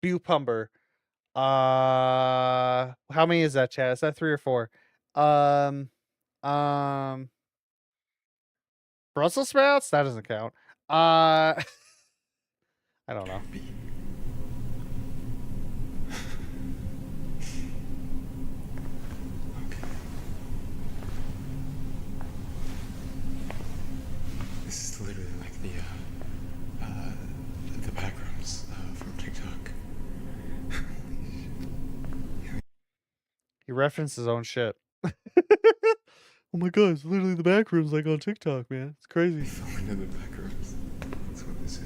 Cucumber. How many is that, Chad? Is that 3 or 4? Brussels sprouts? That doesn't count. I don't know. This is literally like the backrooms from TikTok. He referenced his own shit. Oh my god, it's literally the backrooms like on TikTok, man. It's crazy. Filming in the backrooms. That's what this is.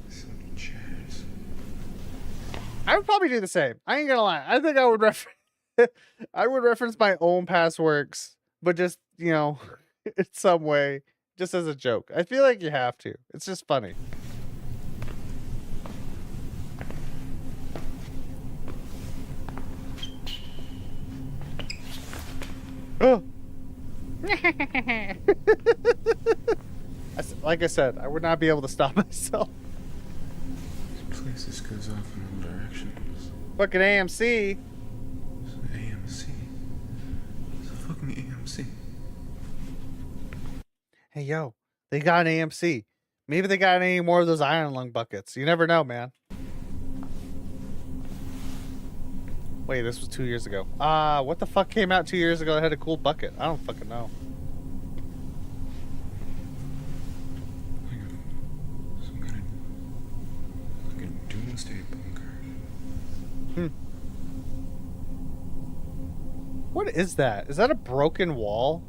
So many chairs. I would probably do the same. I ain't gonna lie. I think I would I would reference my own past works, but just, you know, in some way, just as a joke. I feel like you have to. It's just funny. Oh. Like I said, I would not be able to stop myself. This place just goes off in all directions. Fucking AMC. It's an AMC. It's a fucking AMC. Hey, yo, they got an AMC. Maybe they got any more of those iron lung buckets. You never know, man. Wait, this was 2 years ago. What the fuck came out 2 years ago that had a cool bucket? I don't fucking know. Some kind of like a doomsday bunker. What is that? Is that a broken wall?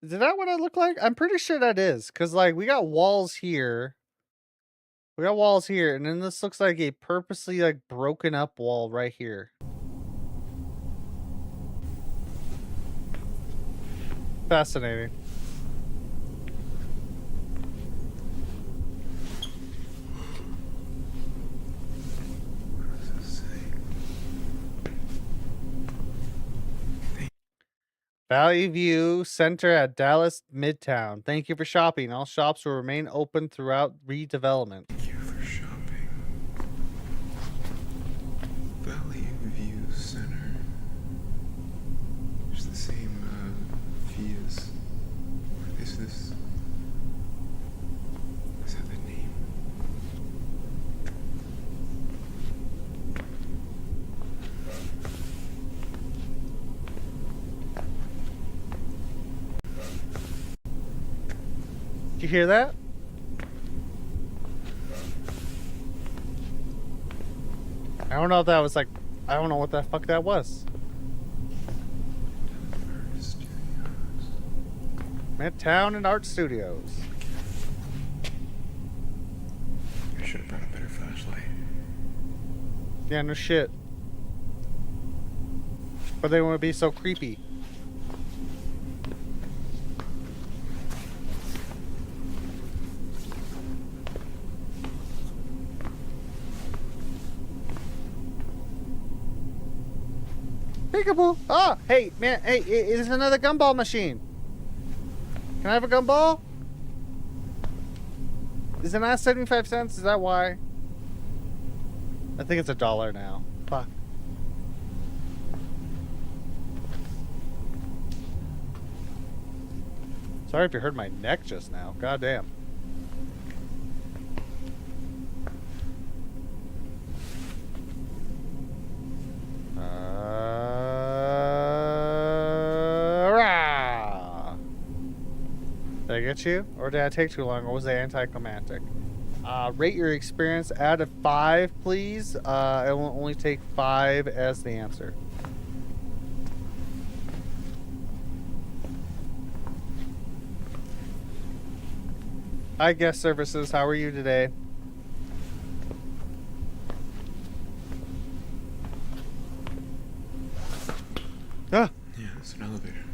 Is that what I look like? I'm pretty sure that is. Because, like, we got walls here. We got walls here. And then this looks like a purposely, like, broken up wall right here. Fascinating. What does this say? Valley View Center at Dallas Midtown. Thank you for shopping. All shops will remain open throughout redevelopment. Thank you for shopping. Valley View Center. It's the same fee as. Is this? Is that the name? Did you hear that? I don't know if that was like, I don't know what the fuck that was. Midtown and Art Studios. I should have brought a better flashlight. Yeah, no shit. But they want to be so creepy. Peekaboo! Oh, hey, man, hey, it's another gumball machine. Can I have a gumball? Is it not 75 cents? Is that why? I think it's $1 now. Fuck. Sorry if you heard my neck just now. God damn. Did I get you? Or did I take too long? Or was it anticlimactic? Rate your experience out of 5, please. I will only take 5 as the answer. Hi, guest services. How are you today? Ah. Yeah, it's an elevator.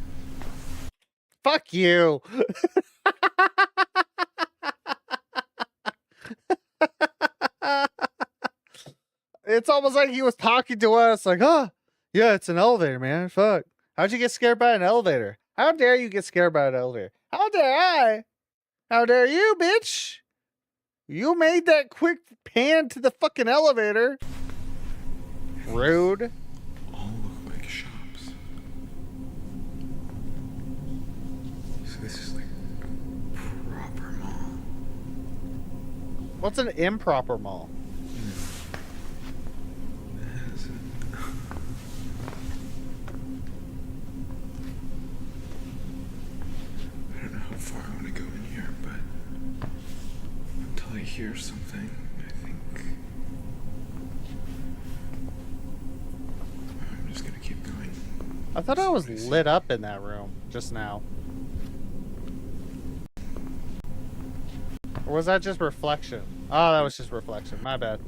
Fuck you. It's almost like he was talking to us like, oh, yeah, it's an elevator, man. Fuck. How'd you get scared by an elevator? How dare you get scared by an elevator? How dare I? How dare you, bitch? You made that quick pan to the fucking elevator. Rude. All look like shops. So this is like a proper mall. What's an improper mall? I don't know how far I want to go in here, but until I hear something, I think I'm just gonna keep going. I thought I was lit up in that room just now. Or was that just reflection? Oh, that was just reflection. My bad.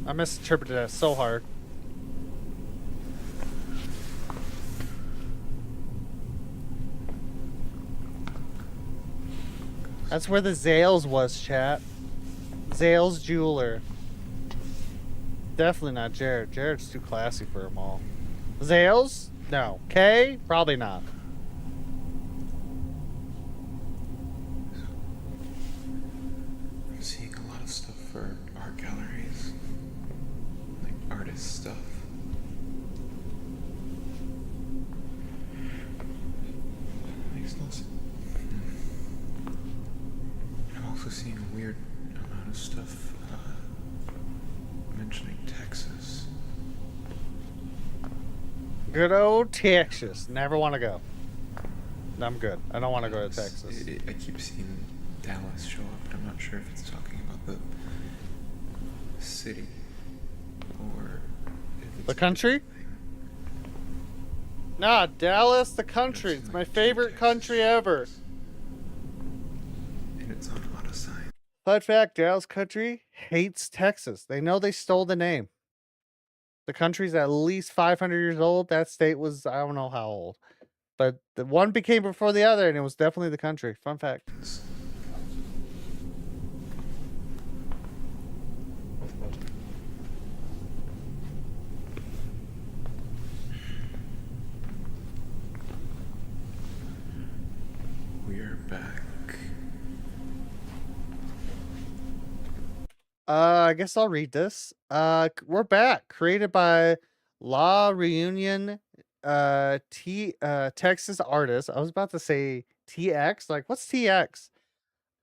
I misinterpreted that so hard. That's where the Zales was, chat. Zales Jeweler. Definitely not Jared. Jared's too classy for a mall. Zales? No. K? Probably not. artist stuff. Makes no sense. I'm also seeing a weird amount of stuff mentioning Texas. Good old Texas. Never want to go. I'm good. I don't want to go to Texas. I keep seeing Dallas show up, but I'm not sure if it's talking about the city or if it's The country? Nah, Dallas, the country. It's my favorite country ever. And it's on auto sign. Fun fact, Dallas country hates Texas. They know they stole the name. The country's at least 500 years old. That state was, I don't know how old. But the one became before the other, and it was definitely the country. Fun fact. We're back. I guess I'll read this. We're back. Created by La Reunion Texas artists. I was about to say TX. Like, what's TX?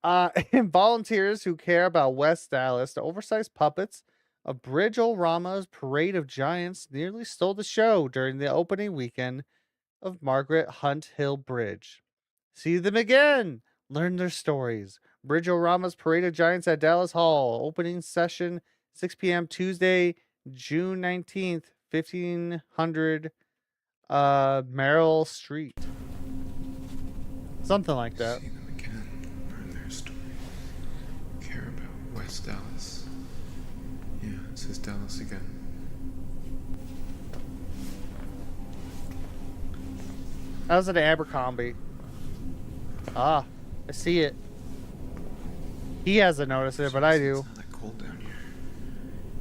And volunteers who care about West Dallas. The oversized puppets of Bridge-O-Rama's Parade of Giants nearly stole the show during the opening weekend of Margaret Hunt Hill Bridge. See them again. Learn their stories. Bridge-O-Rama's Parade of Giants at Dallas Hall. Opening session 6 p.m. Tuesday, June 19th, 1500 Merrill Street. Something like that. See them again. Learn their story. Care about West Dallas. Yeah, it says Dallas again. How's it Abercrombie? Ah, I see it. He hasn't noticed it, but I do. It's not that cold down here.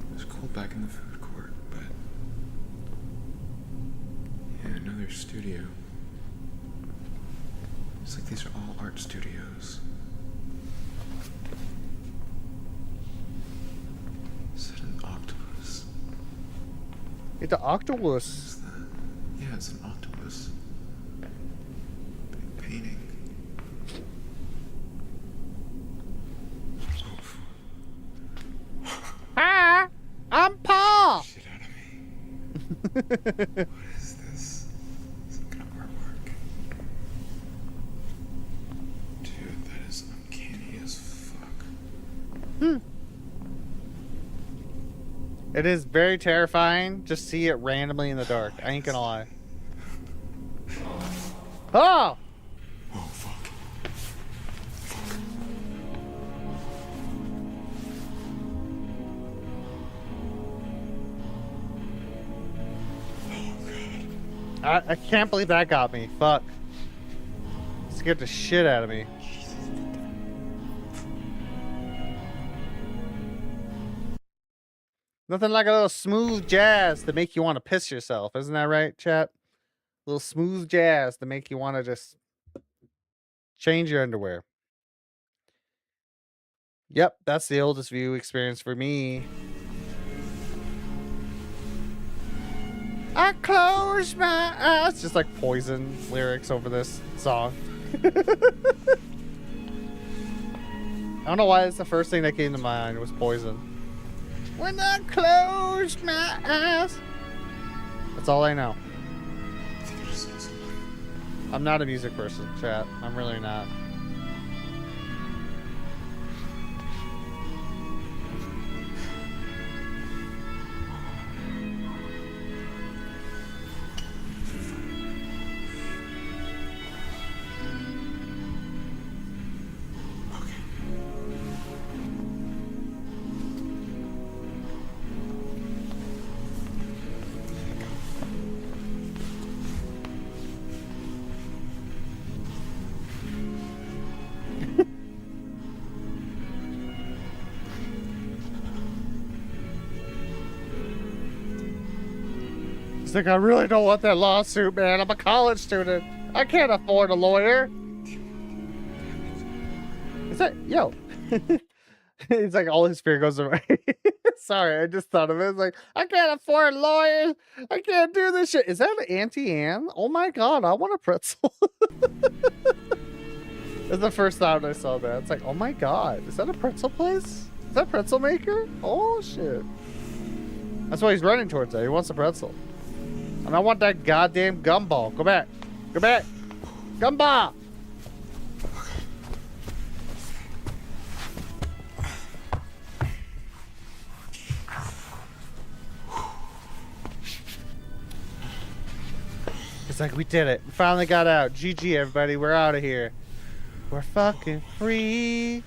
It was cold back in the food court, but yeah, another studio. It's like these are all art studios. Is that an octopus? It's an What octopus. is that? Yeah, it's an octopus. Big painting. Hi, I'm Paul. Shit out of me. What is this? Some kind of artwork. Dude, that is uncanny as fuck. It is very terrifying. Just see it randomly in the dark. I ain't gonna lie. Oh! Oh, fuck. I can't believe that got me. Fuck. Scared the shit out of me. Nothing like a little smooth jazz to make you want to piss yourself. Isn't that right, chat? A little smooth jazz to make you want to just change your underwear. Yep, that's the oldest view experience for me. I close my eyes. Just like Poison lyrics over this song. I don't know why it's the first thing that came to mind was Poison. When I close my eyes. That's all I know. I think I just saw something. I'm not a music person, chat. I'm really not. He's like, I really don't want that lawsuit, man. I'm a college student. I can't afford a lawyer. Is that, yo. It's like all his fear goes away. Sorry, I just thought of it. It's like, I can't afford lawyers. I can't do this shit. Is that an Auntie Anne? Oh my god, I want a pretzel. That's the first thought I saw that. It's like, oh my god, is that a pretzel place? Is that a pretzel maker? Oh shit. That's why he's running towards that. He wants a pretzel. And I want that goddamn gumball. Go back. Go back. Gumball! It's like, we did it. We finally got out. GG, everybody. We're out of here. We're fucking free.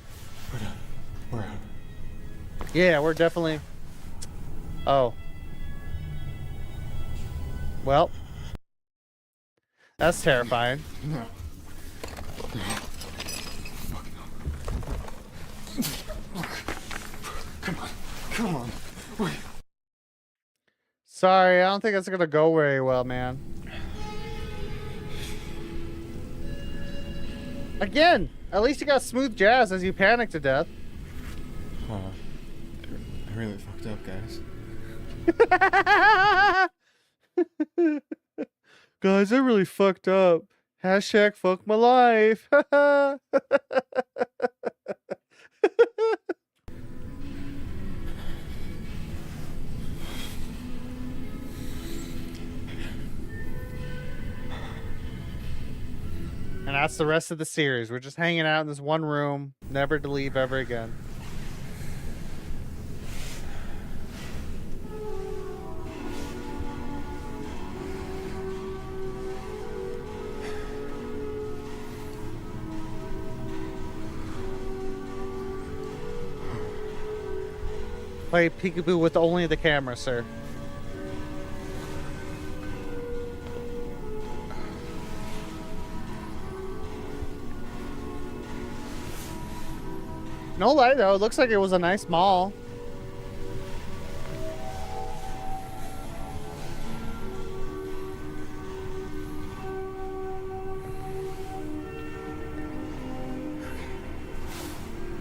We're out. Yeah, we're definitely... Oh. Well. That's terrifying. Come on. Wait. Sorry, I don't think that's gonna go very well, man. Again, at least you got smooth jazz as you panic to death. I really fucked up, guys. Guys, I really fucked up. Hashtag fuck my life. And that's the rest of the series. We're just hanging out in this one room, never to leave ever again. Play peekaboo with only the camera, sir. No lie though, it looks like it was a nice mall.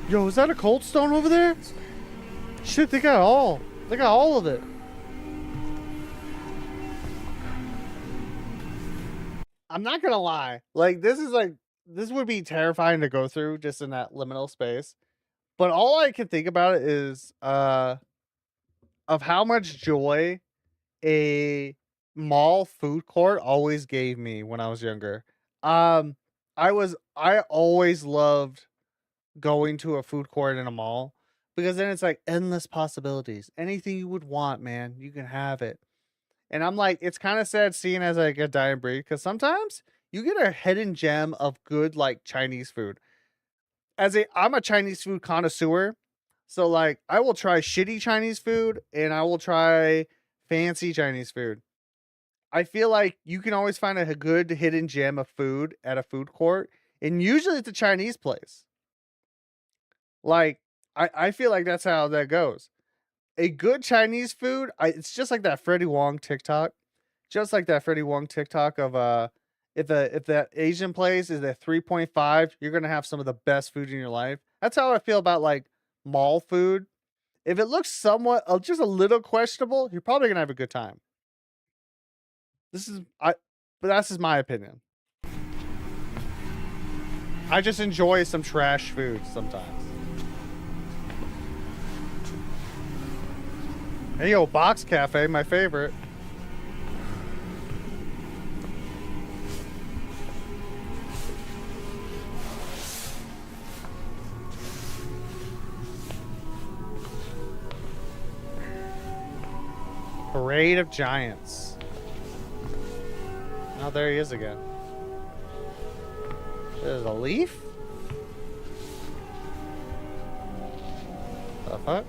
Yo, is that a Cold Stone over there? Shit, they got all of it. I'm not gonna lie. Like, this would be terrifying to go through just in that liminal space. But all I can think about it is of how much joy a mall food court always gave me when I was younger. I always loved going to a food court in a mall because then it's like endless possibilities. Anything you would want, man, you can have it. And I'm like, it's kind of sad seeing as like a dying breed because sometimes you get a hidden gem of good like Chinese food. I'm a Chinese food connoisseur, so like I will try shitty Chinese food and I will try fancy Chinese food. I feel like you can always find a good hidden gem of food at a food court, and usually it's a Chinese place. Like I feel like that's how that goes. A good Chinese food, it's just like that Freddie Wong TikTok. Just like that Freddie Wong TikTok of if that Asian place is at 3.5, you're gonna have some of the best food in your life. That's how I feel about like mall food. If it looks somewhat just a little questionable, you're probably gonna have a good time. But that's just my opinion. I just enjoy some trash food sometimes. Hey yo, Box Cafe, my favorite. Parade of Giants. Oh, there he is again. There's a leaf? The fuck?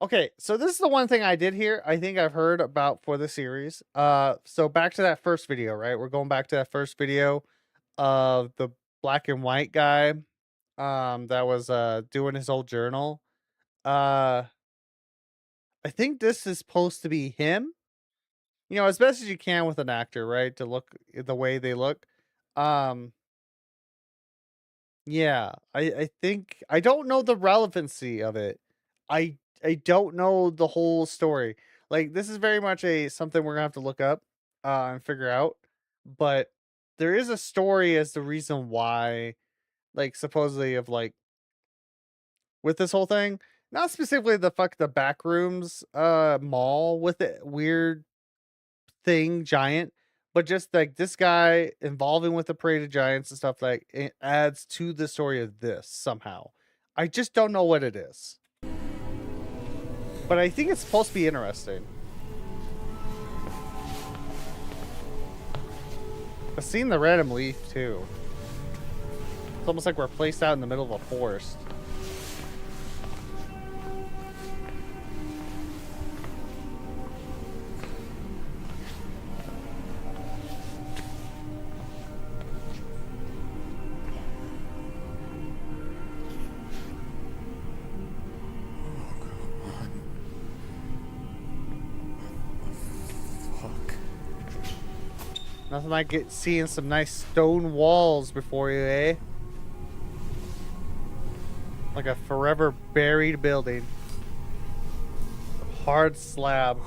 Okay, so this is the one thing I did here. I think I've heard about for the series. So back to that first video, right? We're going back to that first video of the black and white guy that was doing his old journal. I think this is supposed to be him. You know, as best as you can with an actor, right? To look the way they look. Yeah, I think I don't know the relevancy of it. I don't know the whole story. Like this is very much a something we're gonna have to look up and figure out. But there is a story as the reason why, like supposedly of like with this whole thing. Not specifically the back rooms mall with it weird thing giant, but just like this guy involving with the parade of giants and stuff like it adds to the story of this somehow. I just don't know what it is, but I think it's supposed to be interesting. I've seen the random leaf too. It's almost like we're placed out in the middle of a forest. Nothing like seeing some nice stone walls before you, eh? Like a forever buried building. Hard slab.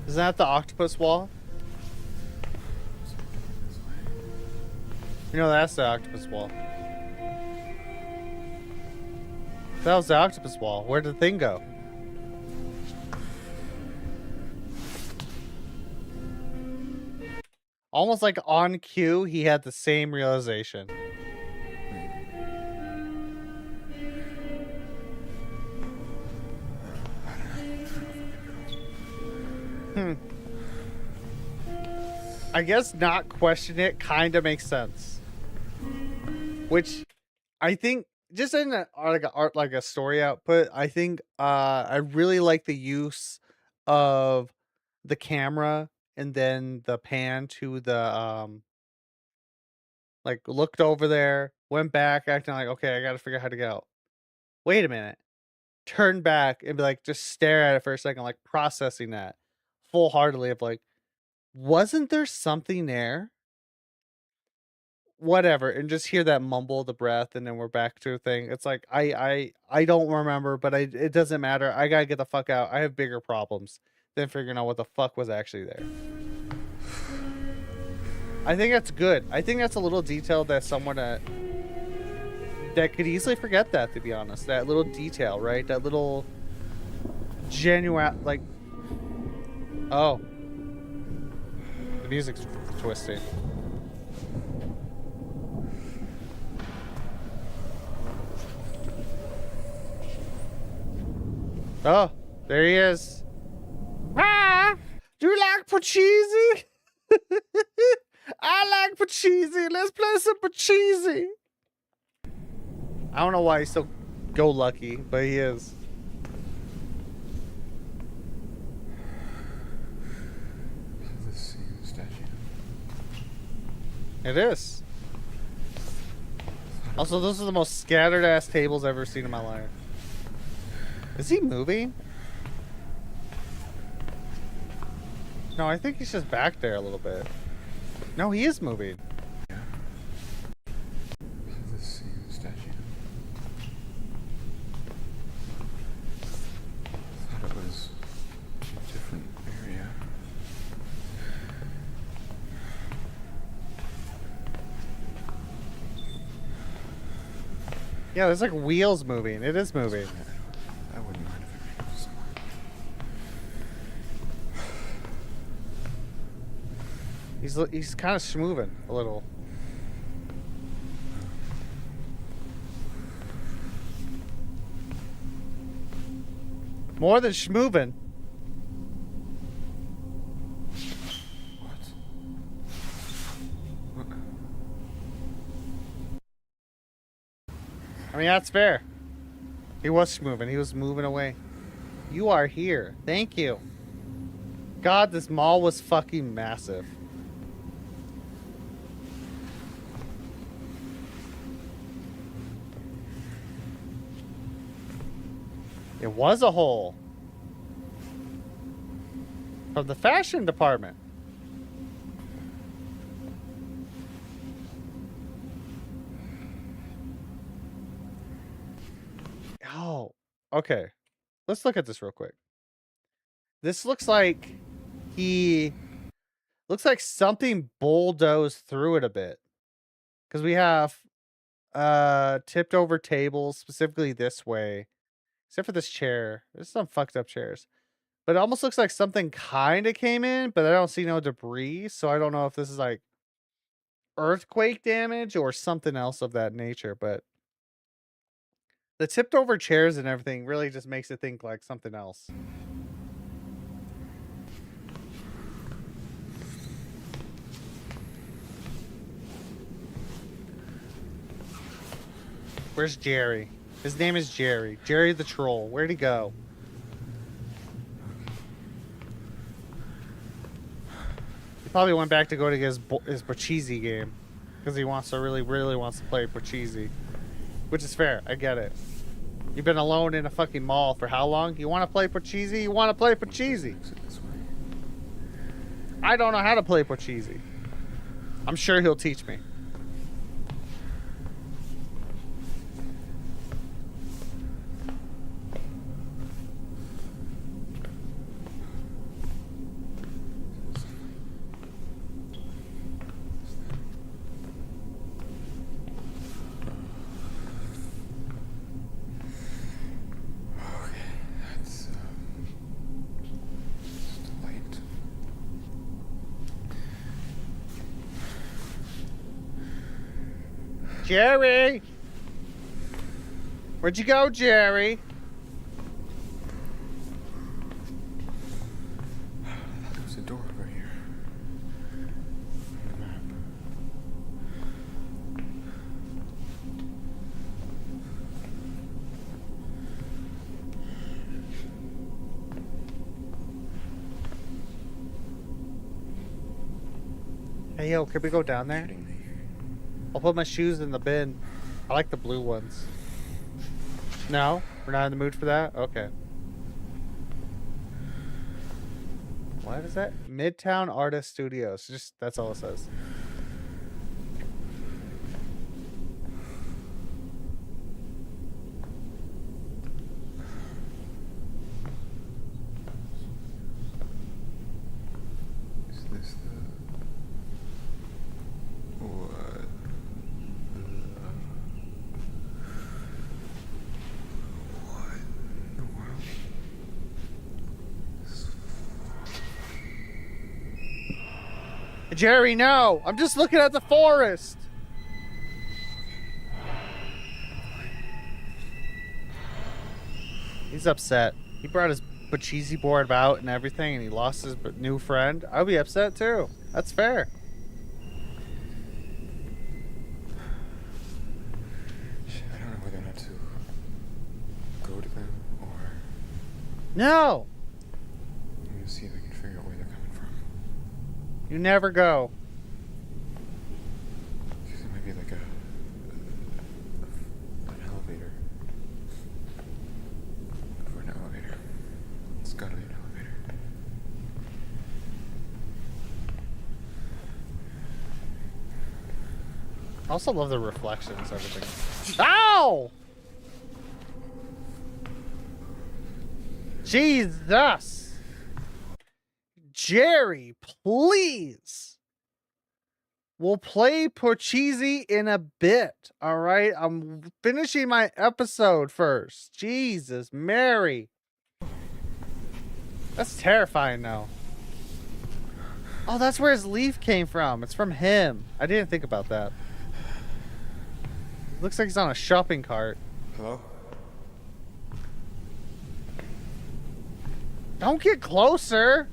Is that the octopus wall? You know, that's the octopus wall. That was the octopus wall. Where did the thing go? Almost like on cue, he had the same realization. I guess not question it kind of makes sense. Which I think just in like a story output, I think I really like the use of the camera and then the pan to the like looked over there, went back, acting like, okay, I gotta figure out how to get out. Wait a minute. Turn back and be like, just stare at it for a second, like processing that full heartedly of like, wasn't there something there? Whatever, and just hear that mumble the breath, and then we're back to a thing. It's like I don't remember, but it doesn't matter. I gotta get the fuck out. I have bigger problems than figuring out what the fuck was actually there. I think that's good. I think that's a little detail that someone that could easily forget that, to be honest. That little detail, right? That little genuine, like, oh, the music's twisting. Oh, there he is. Ah, do you like Pachisi? I like Pachisi. Let's play some Pachisi. I don't know why he's so go lucky, but he is. The same statue. It is. Also, those are the most scattered ass tables I've ever seen in my life. Is he moving? No, I think he's just back there a little bit. No, he is moving. Yeah. The same statue. I thought it was a different area. Yeah, there's like wheels moving. It is moving. I wouldn't mind if it ran somewhere. He's kind of schmoving a little. More than schmoving. What? I mean, that's fair. He was moving. He was moving away. You are here. Thank you. God, this mall was fucking massive. It was a hole. From the fashion department. Oh, okay. Let's look at this real quick. This looks like looks like something bulldozed through it a bit. Because we have tipped over tables, specifically this way. Except for this chair. There's some fucked up chairs. But it almost looks like something kind of came in, but I don't see no debris. So I don't know if this is like earthquake damage or something else of that nature. But the tipped over chairs and everything really just makes it think like something else. Where's Jerry? His name is Jerry. Jerry the troll. Where'd he go? He probably went back to go to his Pachisi game. Because he wants to really wants to play Pachisi. Which is fair. I get it. You've been alone in a fucking mall for how long? You want to play Pachisi? You want to play Pachisi? I don't know how to play Pachisi. I'm sure he'll teach me. Jerry! Where'd you go, Jerry? There's a door over here. On the map. Hey, yo, can we go down there? I'll put my shoes in the bin. I like the blue ones. No? We're not in the mood for that? Okay. What is that? Midtown Artist Studios. Just, that's all it says. Is this the... What? What in the world? Jerry, no! I'm just looking at the forest! He's upset. He brought his Pachisi board out and everything, and he lost his new friend. I'll be upset too. That's fair. Shit, I don't know whether or not to go to them or... No! I'm gonna see if I can figure out where they're coming from. You never go. Because it might be like an elevator. For an elevator. It's gotta be an elevator. I also love the reflections, everything. Ow! Jesus! Jerry, please! We'll play Pachisi in a bit, alright? I'm finishing my episode first. Jesus, Mary. That's terrifying now. Oh, that's where his leaf came from. It's from him. I didn't think about that. Looks like he's on a shopping cart. Hello? Don't get closer.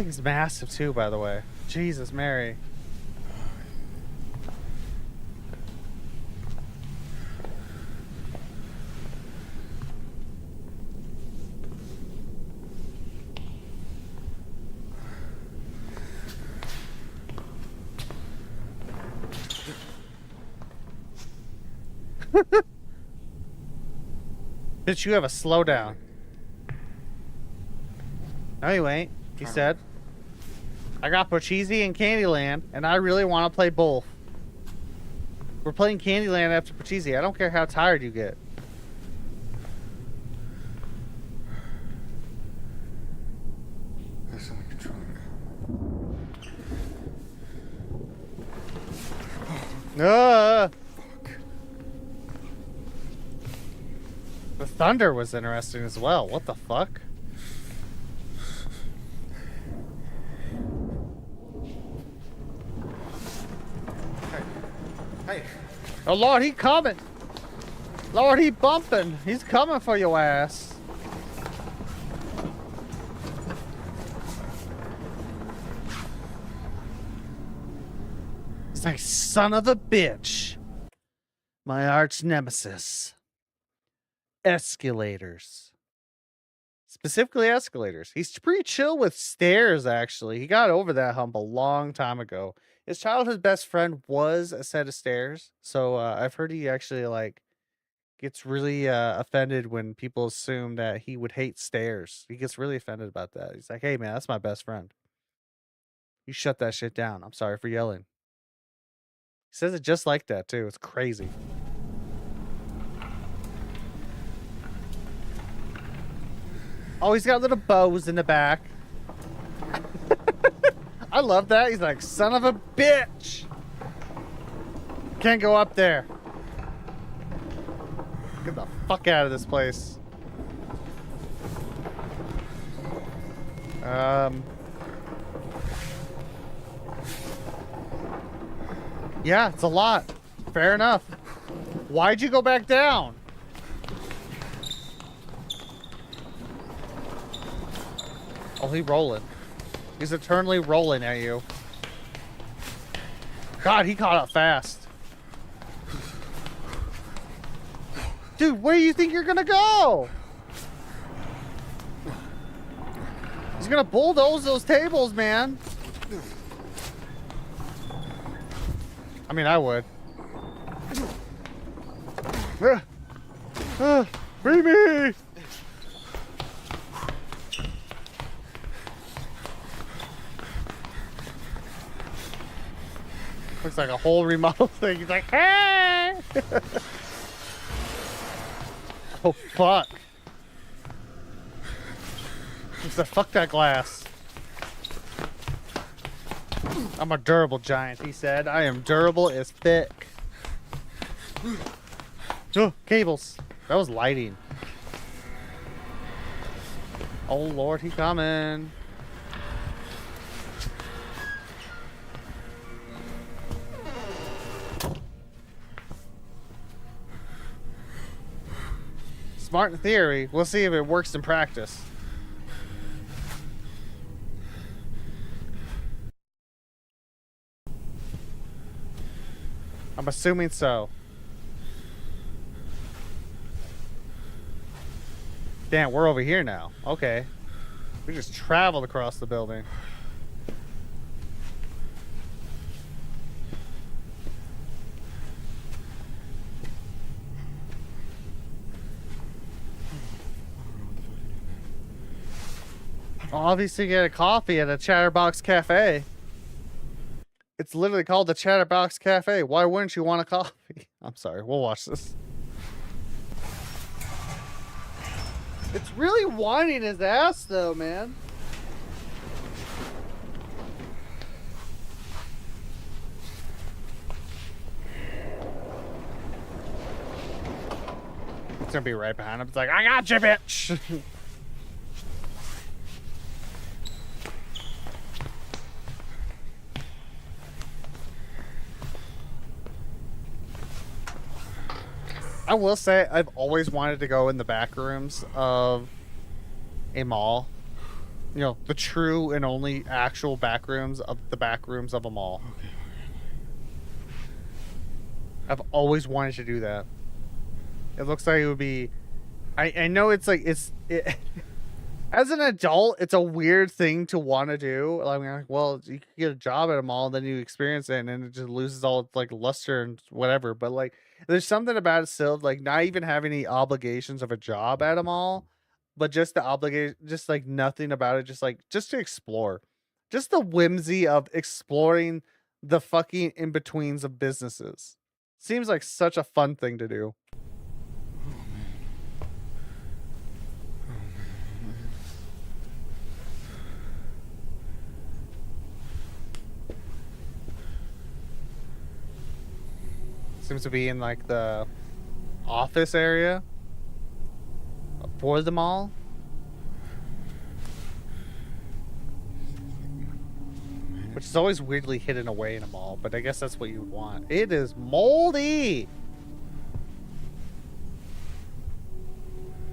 thing's massive too, by the way. Jesus Mary. Bitch, you have a slowdown. No, you ain't. He said. I got Pachisi and Candyland, and I really want to play both. We're playing Candyland after Pachisi. I don't care how tired you get. There's someone controlling it. Fuck. The thunder was interesting as well. What the fuck? Hey. Oh Lord, he coming. Lord, he bumping. He's coming for your ass. It's like, son of a bitch. My arch nemesis. Escalators. Specifically escalators. He's pretty chill with stairs, actually. He got over that hump a long time ago. His childhood best friend was a set of stairs. So I've heard he actually like gets really offended when people assume that he would hate stairs. He gets really offended about that. He's like, hey man, that's my best friend. You shut that shit down. I'm sorry for yelling. He says it just like that too. It's crazy. Oh, he's got little bows in the back. I love that. He's like, son of a bitch. Can't go up there. Get the fuck out of this place. Yeah, it's a lot. Fair enough. Why'd you go back down? Oh, he's rolling. He's eternally rolling at you. God, he caught up fast. Dude, where do you think you're gonna go? He's gonna bulldoze those tables, man. I mean, I would. Free me! Looks like a whole remodel thing. He's like, hey! Oh, fuck. He said, fuck that glass. I'm a durable giant, he said. I am durable as thick. Oh, cables. That was lighting. Oh, Lord, he coming. Smart in theory. We'll see if it works in practice. I'm assuming so. Damn, we're over here now. Okay. We just traveled across the building. Obviously get a coffee at a Chatterbox Cafe. It's literally called the Chatterbox Cafe. Why wouldn't you want a coffee? I'm sorry, we'll watch this. It's really whining his ass though, man. It's gonna be right behind him. It's like, I got you, bitch. I will say I've always wanted to go in the back rooms of a mall You know, the true and only actual back rooms of the back rooms of a mall. Okay. I've always wanted to do that. It looks like it would be. I know it's like as an adult, it's a weird thing to want to do. I mean, like, well, you could get a job at a mall, and then you experience it, and then it just loses all its like luster and whatever. But like, there's something about it still, like not even having any obligations of a job at a mall, but just the obligation, just like nothing about it, just to explore, just the whimsy of exploring the fucking in betweens of businesses. Seems like such a fun thing to do. Seems to be in like the office area for the mall. Which is always weirdly hidden away in a mall, but I guess that's what you would want. It is moldy.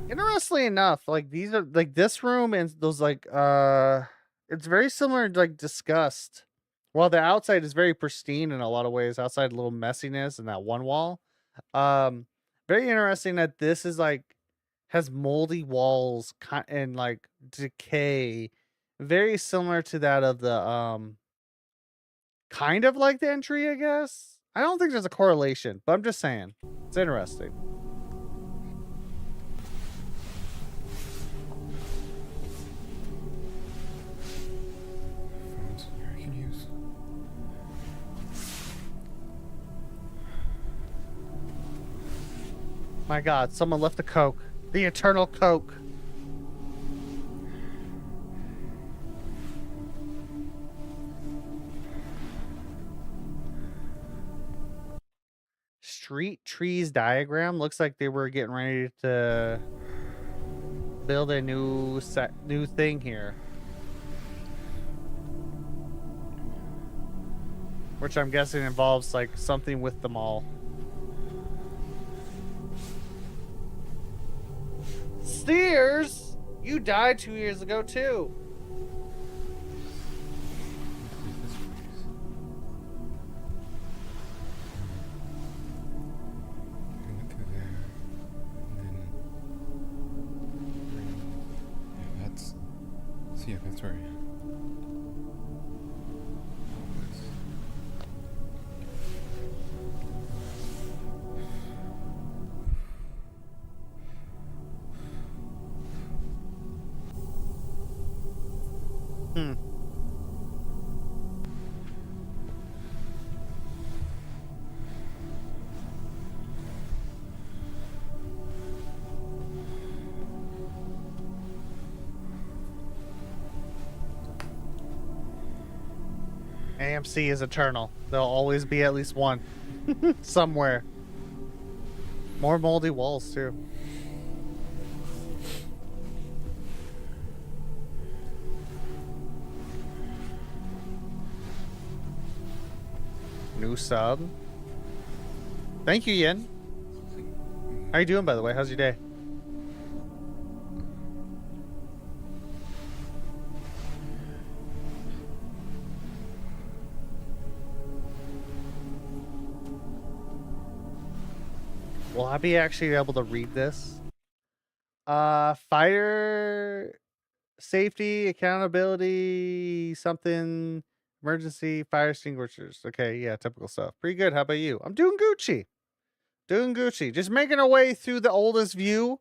Interestingly enough, like these are like this room and those like it's very similar to like Disgust. While the outside is very pristine in a lot of ways, outside a little messiness in that one wall. Very interesting that this is like has moldy walls and like decay, very similar to that of the kind of like the entry, I guess. I don't think there's a correlation, but I'm just saying it's interesting. Phones here I can use. My God, someone left the Coke. The eternal Coke. Street trees diagram. Looks like they were getting ready to build a new thing here. Which I'm guessing involves like something with the mall. Steers, you died 2 years ago too. This place. I went through there, and then. Yeah, that's. See, yeah, that's where I am. Hmm. AMC is eternal. There'll always be at least one somewhere. More moldy walls too. New sub. Thank you, Yin. How you doing, by the way? How's your day? Will I be actually able to read this? Fire safety, accountability, something, emergency, fire extinguishers. Okay, yeah, typical stuff. Pretty good. How about you? I'm doing Gucci. Doing Gucci. Just making our way through the oldest view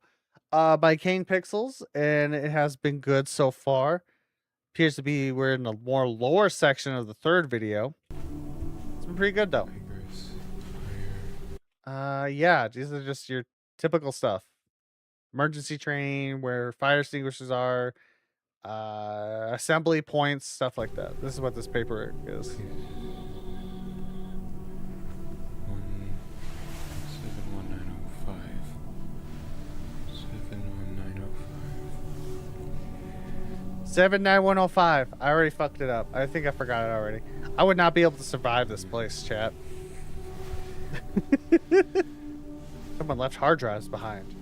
by Kane Pixels, and it has been good so far. Appears to be we're in the more lower section of the third video. It's been pretty good though. Yeah, these are just your typical stuff. Emergency train, where fire extinguishers are, assembly points, stuff like that. This is what this paper is. 71905. 71905. 79105. I already fucked it up. I think I forgot it already. I would not be able to survive this place, chat. Someone left hard drives behind.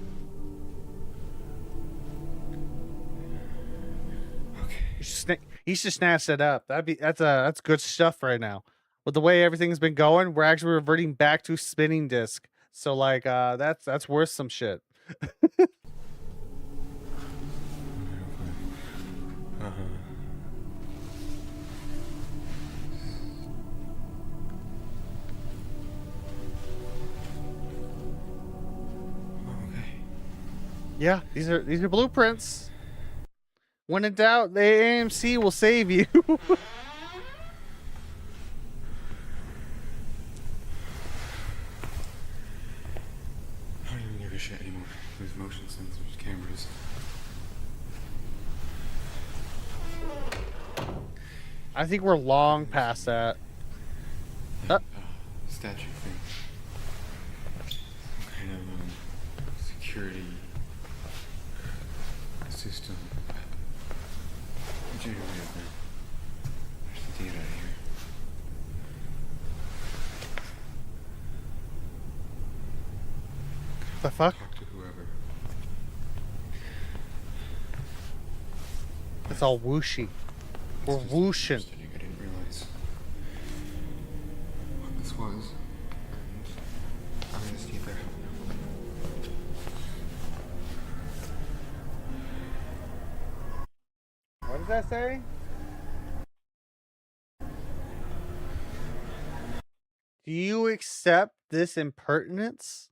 Okay. He should snatch it up. That's good stuff right now. With the way everything's been going, we're actually reverting back to spinning disc. So like that's worth some shit. Yeah, these are blueprints. When in doubt, the AMC will save you. I don't even give a shit anymore. There's motion sensors, cameras. I think we're long past that. Statue thing. Some kind of security system. Generator. There's the data out of here. The fuck? Talk to whoever. It's all whooshy. We're whooshing. I didn't realize what this was. And I'm gonna stay there. What does that say? Do you accept this impertinence?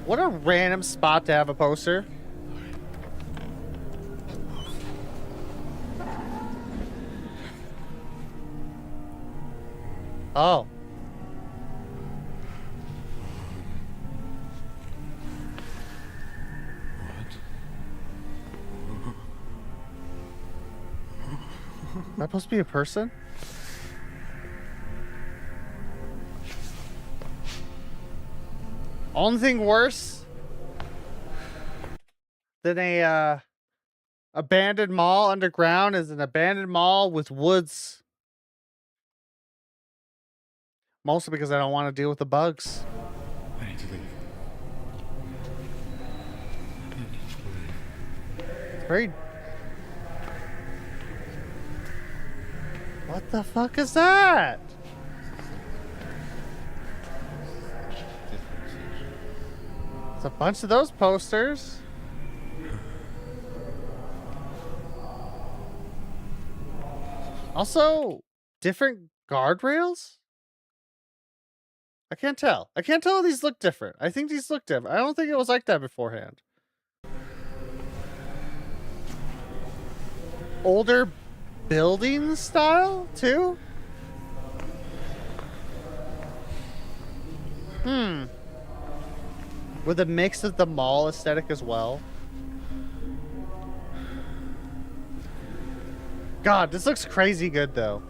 What a random spot to have a poster. Oh. Am I supposed to be a person? Only thing worse than a abandoned mall underground is an abandoned mall with woods. Mostly because I don't want to deal with the bugs. I need to leave. It's very... What the fuck is that? It's a bunch of those posters. Also, different guardrails? I can't tell. I can't tell if these look different. I think these look different. I don't think it was like that beforehand. Older building style, too? With a mix of the mall aesthetic as well. God, this looks crazy good, though.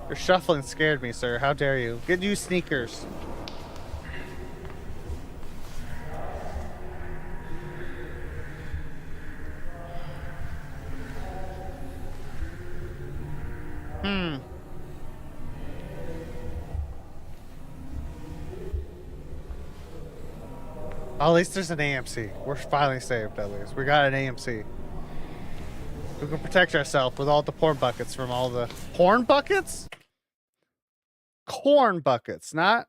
Your shuffling scared me, sir. How dare you? Get new sneakers. Oh, at least there's an AMC. We're finally saved, at least. We got an AMC. We can protect ourselves with all the porn buckets from all the... Porn buckets? Corn buckets, not...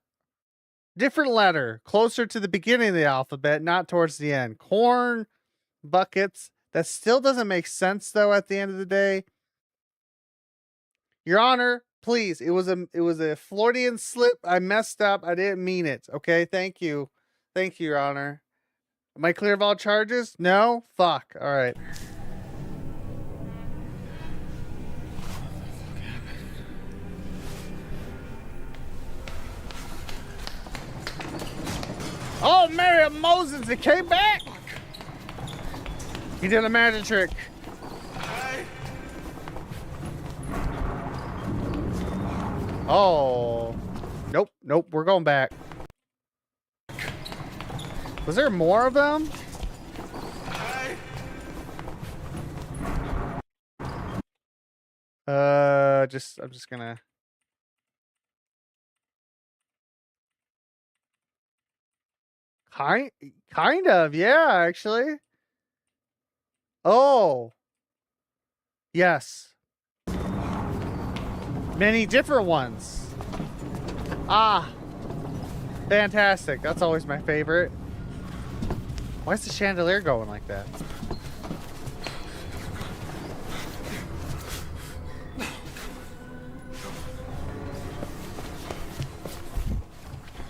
Different letter. Closer to the beginning of the alphabet, not towards the end. Corn buckets. That still doesn't make sense, though, at the end of the day. Your Honor, please. It was a Freudian slip. I messed up. I didn't mean it. Okay, thank you. Thank you, Your Honor. Am I clear of all charges? No? Fuck. All right. Oh, Mary Moses, it came back! He did a magic trick. Oh. Nope, nope, we're going back. Was there more of them? I'm just gonna... Kind of, yeah, actually. Oh. Yes. Many different ones. Ah. Fantastic. That's always my favorite. Why is the chandelier going like that?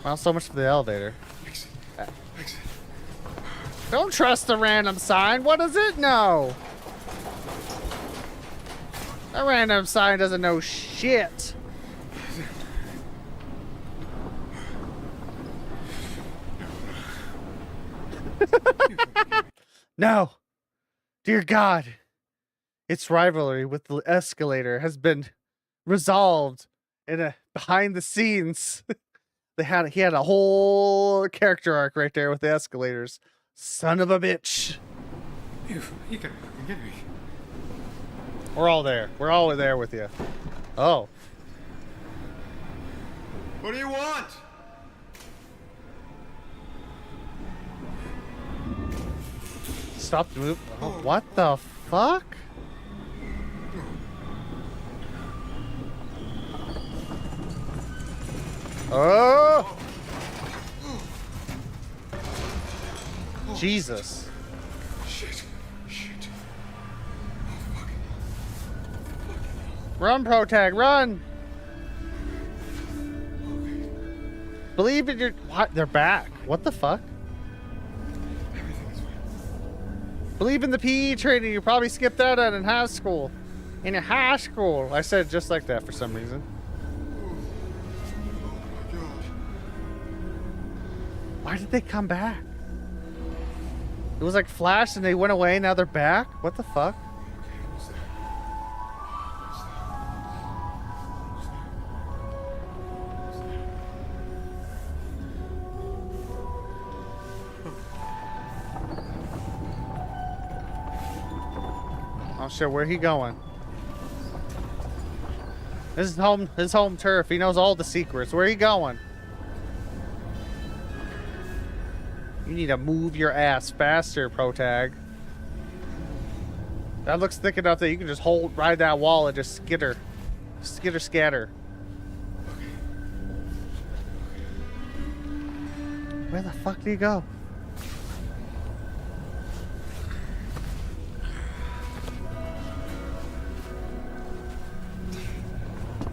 Well, so much for the elevator. Don't trust the random sign. What does it know? That random sign doesn't know shit. No. Dear God. Its rivalry with the escalator has been resolved in a behind the scenes. He had a whole character arc right there with the escalators. Son of a bitch. You can get me. We're all there. We're all there with you. Oh. What do you want? Stop the move. Oh, what the fuck? Oh! Jesus. Shit. Run, Protag, run! Believe in your... What? They're back. What the fuck? Believe in the PE training. You probably skipped out on in high school. In your high school. I said it just like that for some reason. Why did they come back? It was like Flash and they went away. Now they're back? What the fuck? Oh shit, where he going? This is his home turf. He knows all the secrets. Where he going? You need to move your ass faster, Protag. That looks thick enough that you can just ride that wall and just skitter. Skitter scatter. Where the fuck do you go?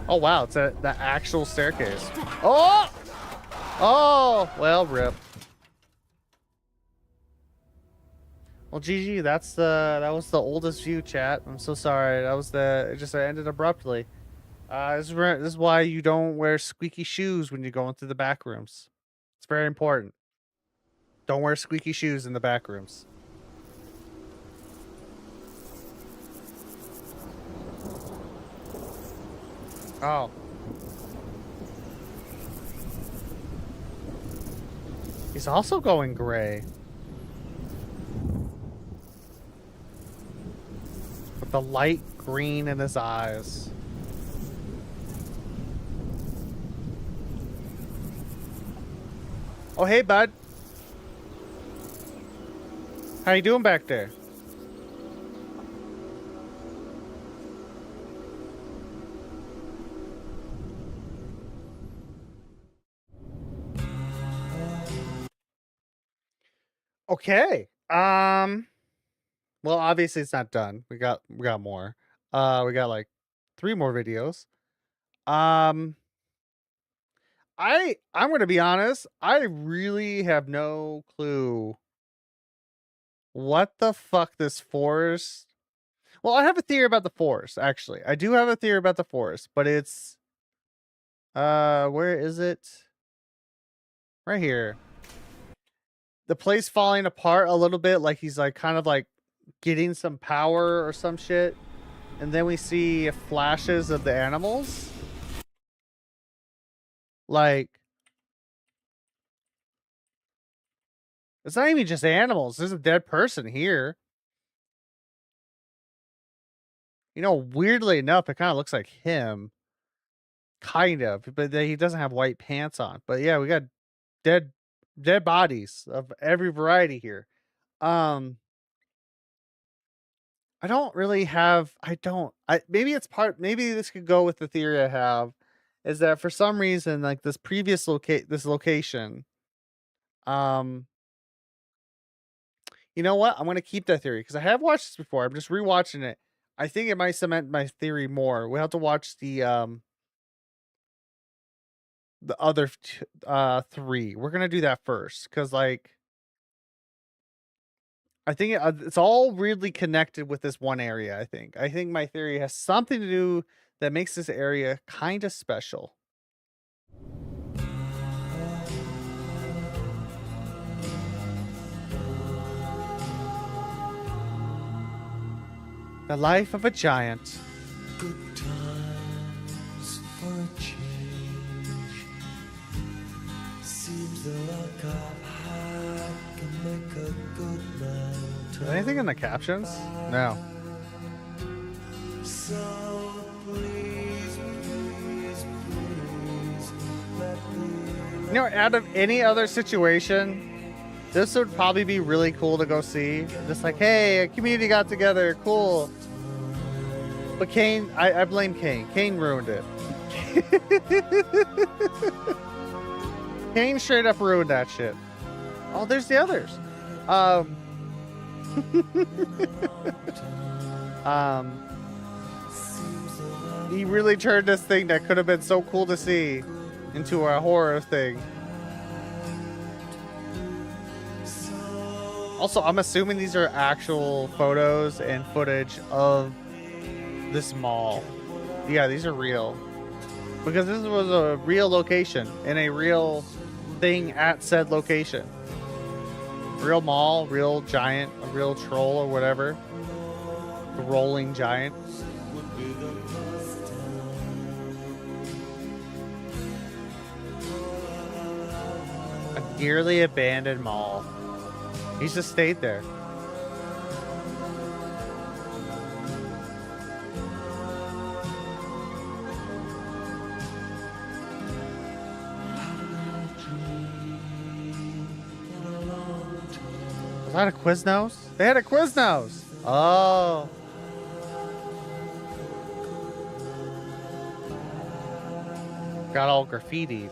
Oh wow, it's the actual staircase. Oh! Oh! Well, rip. Well, GG, that was the oldest view, chat. I'm so sorry. It just ended abruptly. This is why you don't wear squeaky shoes when you're going through the back rooms. It's very important. Don't wear squeaky shoes in the back rooms. Oh. He's also going gray. With the light green in his eyes. Oh, hey, bud. How you doing back there? Okay. Well, obviously it's not done. We got more. We got like 3 more videos. I'm going to be honest. I really have no clue what the fuck this forest. Well, I have a theory about the forest, actually. I do have a theory about the forest, but it's where is it? Right here. The place falling apart a little bit, like he's like kind of like getting some power or some shit. And then we see flashes of the animals. Like, it's not even just animals. There's a dead person here. You know, weirdly enough, it kind of looks like him. Kind of, but he doesn't have white pants on. But yeah, we got dead bodies of every variety here. I don't really have. Maybe it's part. Maybe this could go with the theory I have, is that for some reason, like this previous location, um, you know what? I'm gonna keep that theory because I have watched this before. I'm just rewatching it. I think it might cement my theory more. We have to watch the other 3. We're gonna do that first because like I think it's all really connected with this one area. I think my theory has something to do that makes this area kind of special. The life of a giant. Good times for a change. Seems the luck I've had can make a good man Is there anything in the captions? No. So please, please, please let me. You know, out of any other situation, this would probably be really cool to go see. Just like, hey, a community got together, cool. But Kane, I blame Kane. Kane ruined it. Kane straight up ruined that shit. Oh, there's the others. He really turned this thing that could have been so cool to see into a horror thing. Also, I'm assuming these are actual photos and footage of this mall. Yeah, these are real. Because this was a real location and a real thing at said location. Real mall, real giant, a real troll or whatever. A rolling giant. A dearly abandoned mall. He's just stayed there. Was that a Quiznos? They had a Quiznos! Oh. Got all graffitied.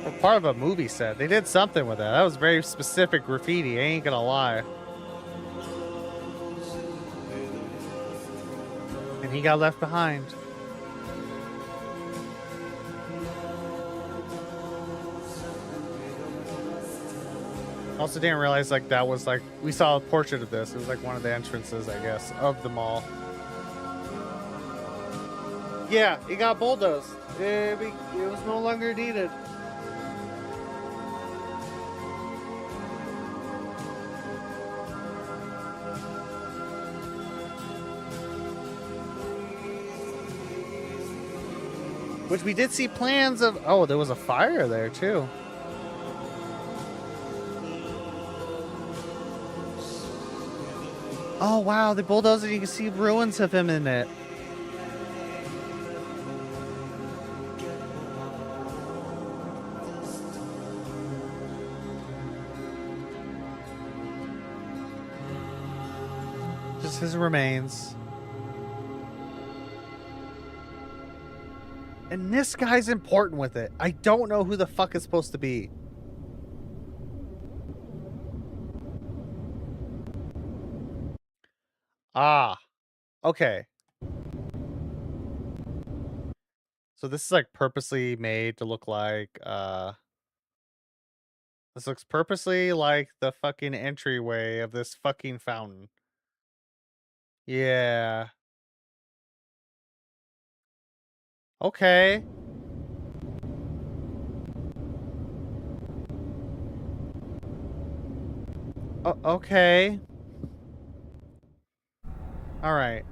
Or part of a movie set. They did something with that. That was very specific graffiti, I ain't gonna lie. And he got left behind. Also didn't realize like that was like, we saw a portrait of this. It was like one of the entrances, I guess, of the mall. Yeah, it got bulldozed. It was no longer needed. Which we did see plans of. Oh, there was a fire there too. Oh wow, the bulldozer, you can see ruins of him in it. Just his remains. And this guy's important with it. I don't know who the fuck it's supposed to be. Ah, okay. So this is like purposely made to look like, this looks purposely like the fucking entryway of this fucking fountain. Yeah. Okay. Okay. All right.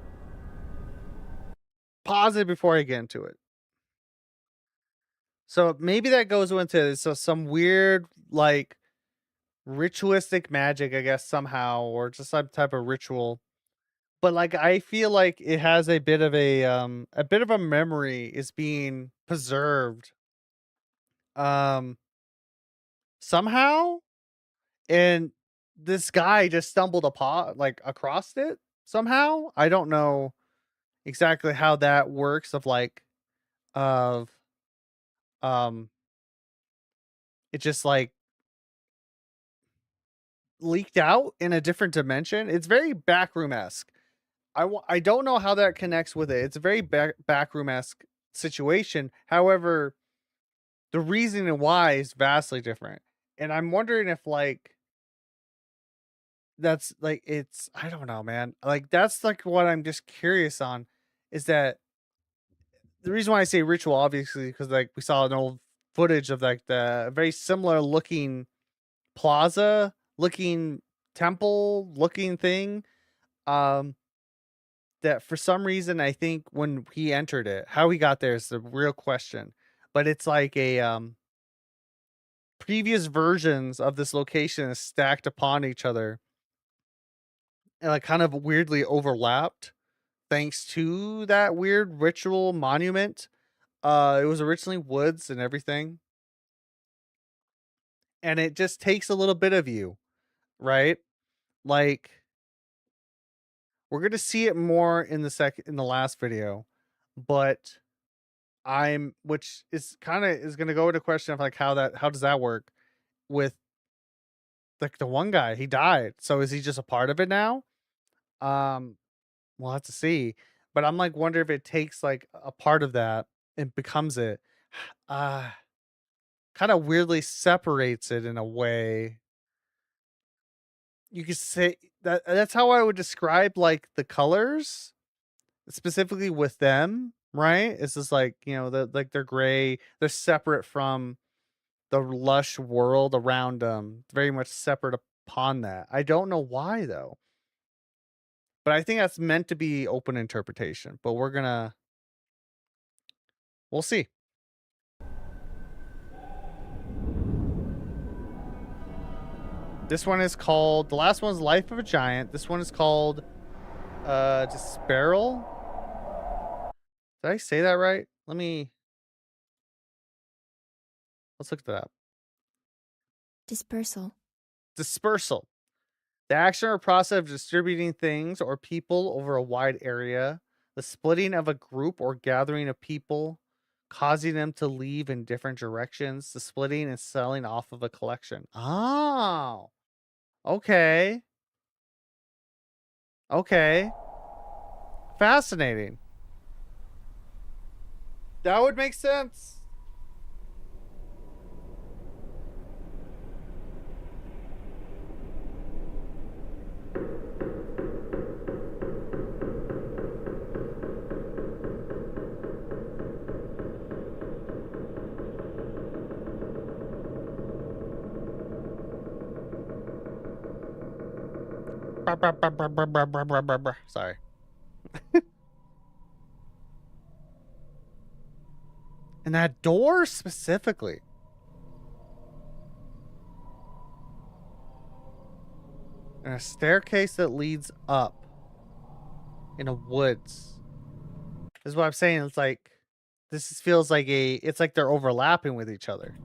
Pause it before I get into it. So maybe that goes into some weird like ritualistic magic, I guess somehow, or just some type of ritual. But like I feel like it has a bit of a memory is being preserved. Somehow. and this guy just stumbled upon across it somehow. I don't know exactly how that works of um it just leaked out in a different dimension. It's very backroom-esque. I don't know how that connects with it. It's a very backroom-esque situation. However, the reason why is vastly different. And I'm wondering if that's it's I don't know, man. That's what I'm just curious on is that the reason why I say ritual obviously because we saw an old footage of the very similar looking plaza looking temple looking thing um that for some reason I think when he entered it, how he got there is the real question. But it's like a previous versions of this location is stacked upon each other and kind of weirdly overlapped thanks to that weird ritual monument. It was originally woods and everything. And it just takes a little bit of you, right? Like we're gonna see it more in the last video, but which is kind of is gonna go into question of how does that work with the one guy he died. So is he just a part of it now? Um, we'll have to see. But I'm wonder if it takes a part of that and becomes it. Uh kind of weirdly separates it in a way. You could say that's how I would describe the colors specifically with them, right? It's just they're gray, they're separate from the lush world around them, very much separate upon that. I don't know why though. But I think that's meant to be open interpretation, but we'll see. This one is called, the last one's Life of a Giant. This one is called Disparal. Did I say that right? Let's look that up. Dispersal. Dispersal. The action or process of distributing things or people over a wide area. The splitting of a group or gathering of people, causing them to leave in different directions. The splitting and selling off of a collection. Oh. Okay. Okay. Fascinating. That would make sense. Sorry. And that door specifically. And a staircase that leads up in a woods. This is what I'm saying. It's feels it's like they're overlapping with each other.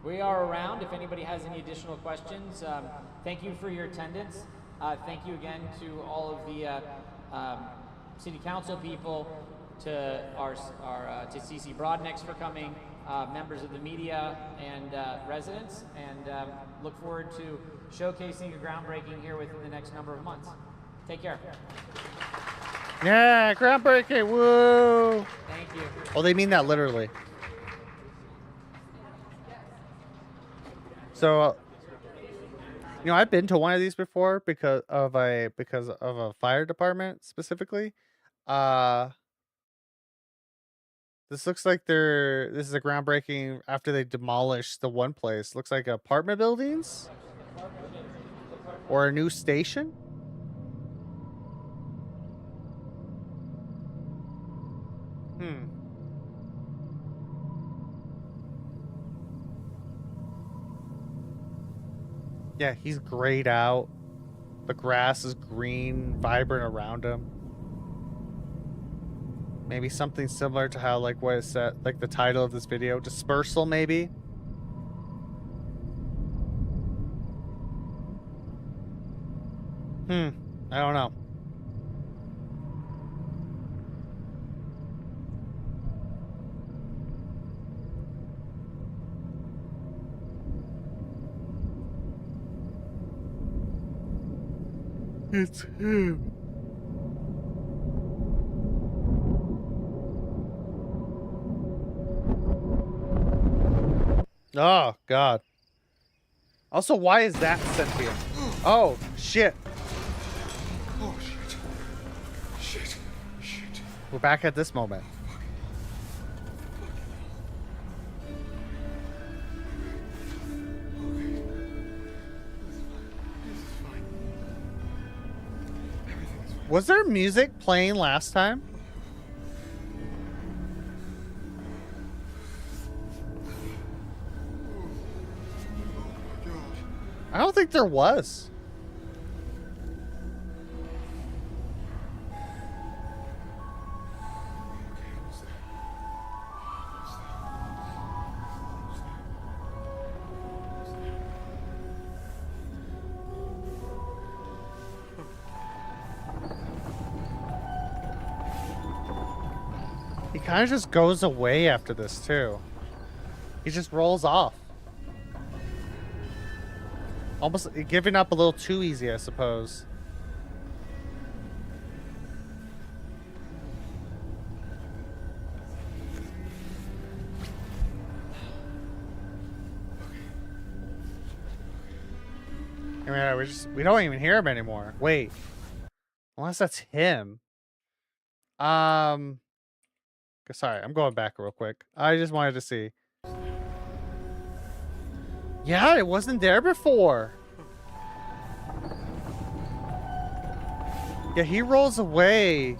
We are around if anybody has any additional questions. Thank you for your attendance. Thank you again to all of the city council people, to to CC Broadnex for coming, members of the media and residents, and look forward to showcasing a groundbreaking here within the next number of months. Take care. Yeah, groundbreaking. Woo. Thank you. Oh, they mean that literally. So, I've been to one of these before because of a fire department specifically. This looks like this is a groundbreaking after they demolished the one place. Looks like apartment buildings or a new station. Yeah, he's grayed out. The grass is green, vibrant around him. Maybe something similar to how what is set, the title of this video, Dispersal maybe. I don't know. It's him. Oh, God. Also, why is that sentient? Oh, shit. Oh, shit. Shit. Shit. We're back at this moment. Was there music playing last time? I don't think there was. He kind of just goes away after this, too. He just rolls off. Almost giving up a little too easy, I suppose. I mean, we don't even hear him anymore. Wait. Unless that's him. Sorry, I'm going back real quick. I just wanted to see. Yeah, it wasn't there before. Yeah, he rolls away.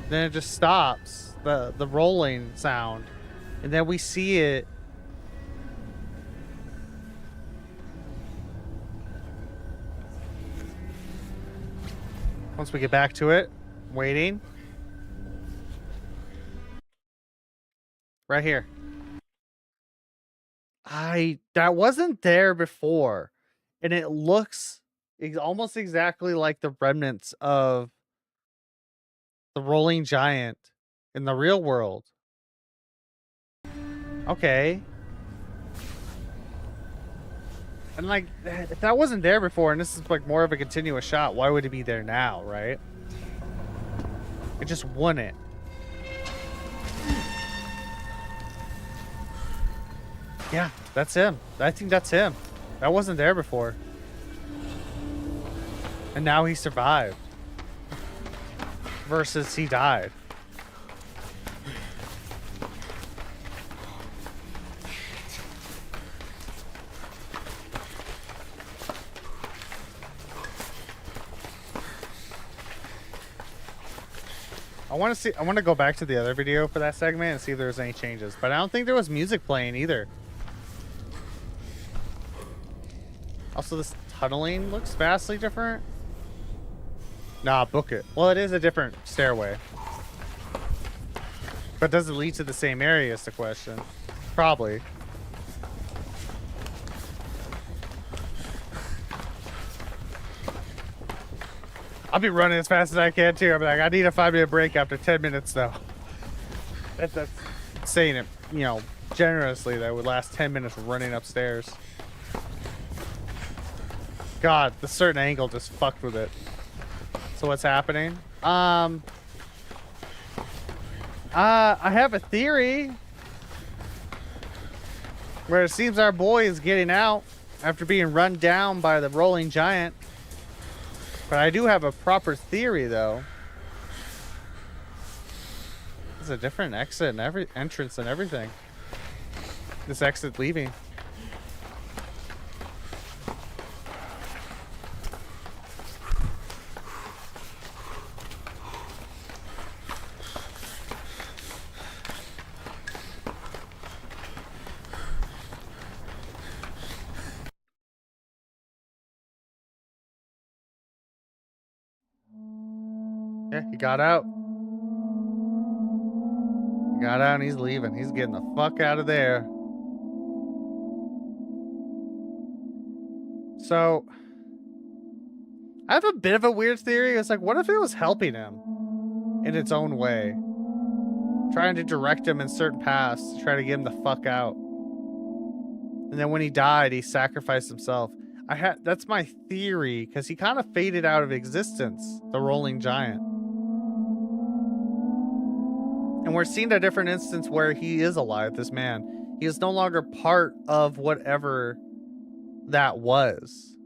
Then it just stops. The rolling sound. And then we see it. Once we get back to it, waiting. Right here. That wasn't there before. And it looks almost exactly like the remnants of the rolling giant in the real world. Okay. And like, if that wasn't there before, and this is like more of a continuous shot, why would it be there now, right? It just wouldn't. Yeah, that's him. I think that's him. That wasn't there before. And now he survived. Versus he died. I want to go back to the other video for that segment and see if there's any changes, but I don't think there was music playing either. Also, this tunneling looks vastly different. Nah, book it. Well, it is a different stairway. But does it lead to the same area is the question. Probably. I'll be running as fast as I can too. I'm like, I need a 5-minute break after 10 minutes though. That's saying it, you know, generously. That would last 10 minutes running upstairs. God, the certain angle just fucked with it. So what's happening? I have a theory where it seems our boy is getting out after being run down by the rolling giant. But I do have a proper theory though. There's a different exit and every entrance and everything. This exit leaving. Yeah, he got out. He got out and he's leaving. He's getting the fuck out of there. So I have a bit of a weird theory. It's like, what if it was helping him in its own way? Trying to direct him in certain paths to try to get him the fuck out. And then when he died, he sacrificed himself. That's my theory, because he kind of faded out of existence, the rolling giant. And we're seeing a different instance where he is alive, this man. He is no longer part of whatever that was,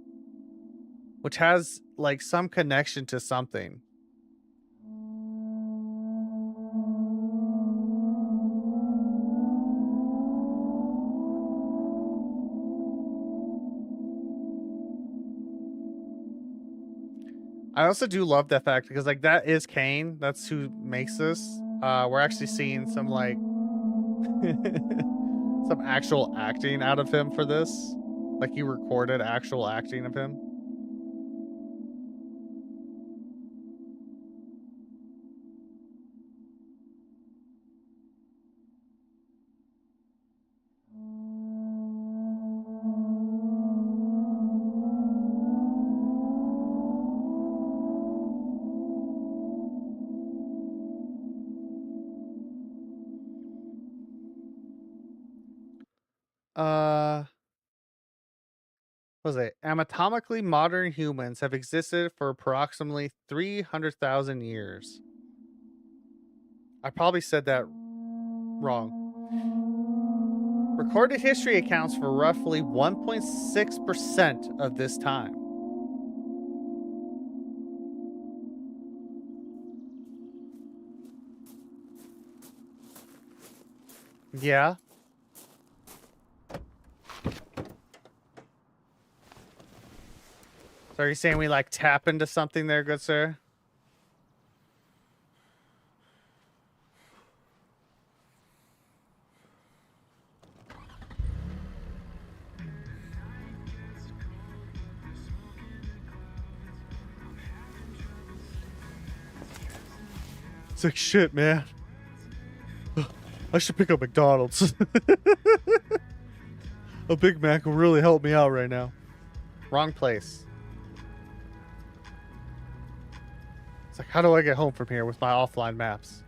which has like some connection to something. I also do love that fact because like that is Kane. That's who makes this. We're actually seeing some like some actual acting out of him for this. Like he recorded actual acting of him. What was it? Anatomically modern humans have existed for approximately 300,000 years. I probably said that wrong. Recorded history accounts for roughly 1.6% of this time. Yeah. So are you saying we like tap into something there, good sir? It's like shit, man. I should pick up McDonald's. A Big Mac will really help me out right now. Wrong place. It's like, how do I get home from here with my offline maps?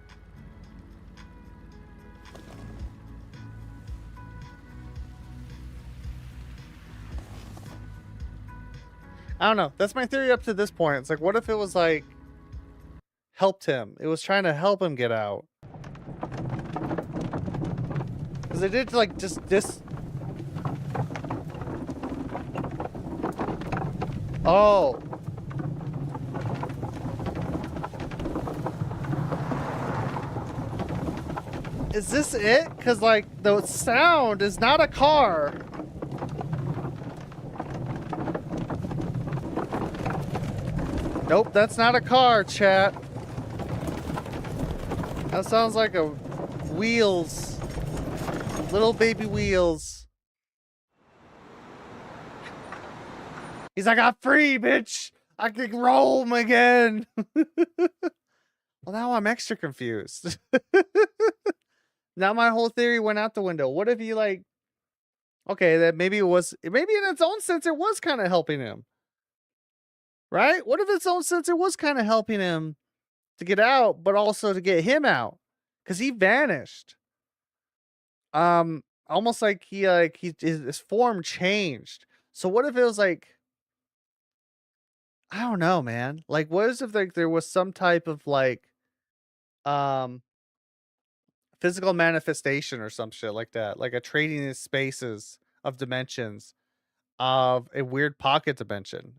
I don't know. That's my theory up to this point. It's like, what if it was like helped him? It was trying to help him get out. Because it did like just this. Oh. Is this it? Because like the sound is not a car. Nope, that's not a car, chat. That sounds like a wheels. Little baby wheels. He's like, I'm free, bitch. I can roam again. Well, now I'm extra confused. Now my whole theory went out the window. What if you like, okay, that maybe in its own sense, it was kind of helping him. Right? What if its own sense, it was kind of helping him to get out, but also to get him out? Because he vanished. Almost like his form changed. So what if it was like, I don't know, man. Like, what if like there was some type of like, physical manifestation or some shit like that, like a trading in spaces of dimensions of a weird pocket dimension.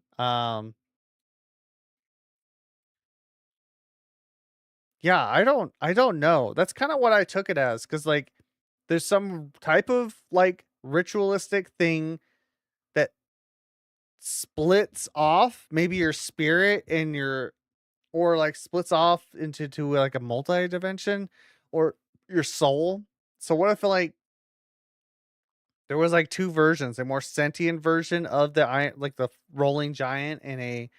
Yeah, I don't know. That's kind of what I took it as, because like there's some type of like ritualistic thing that splits off maybe your spirit and your, or like splits off into like a multi-dimension, or your soul. So what if like there was like two versions, a more sentient version of the iron, like the rolling giant, and a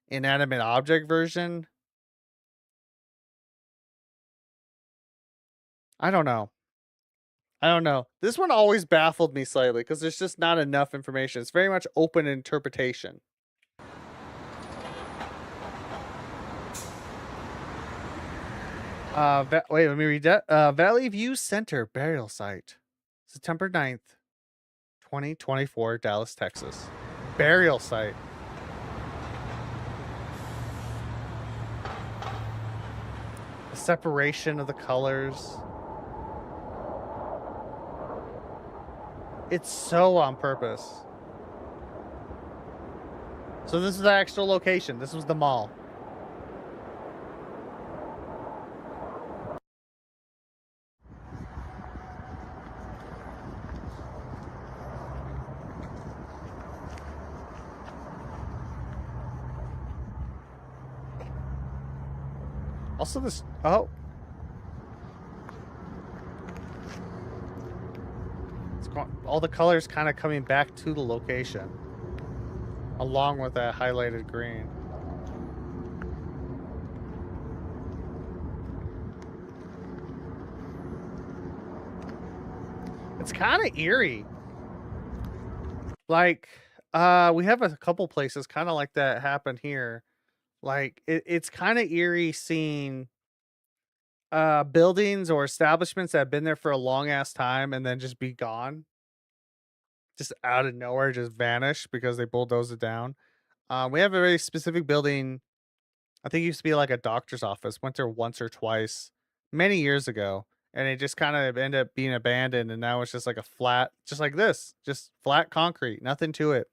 inanimate object version? I don't know. I don't know. This one always baffled me slightly because there's just not enough information. It's very much open interpretation. Wait, let me read that. Valley View Center Burial Site. September 9th, 2024, Dallas, Texas. Burial site. The separation of the colors. It's so on purpose. So this is the actual location. This was the mall. Also this, oh. It's all the colors kind of coming back to the location. Along with that highlighted green. It's kind of eerie. Like, we have a couple places kind of like that happen here. Like, it's kind of eerie seeing buildings or establishments that have been there for a long ass time and then just be gone. Just out of nowhere, just vanish because they bulldozed it down. We have a very specific building. I think it used to be like a doctor's office. Went there once or twice many years ago. And it just kind of ended up being abandoned. And now it's just like a flat, just like this, just flat concrete, nothing to it.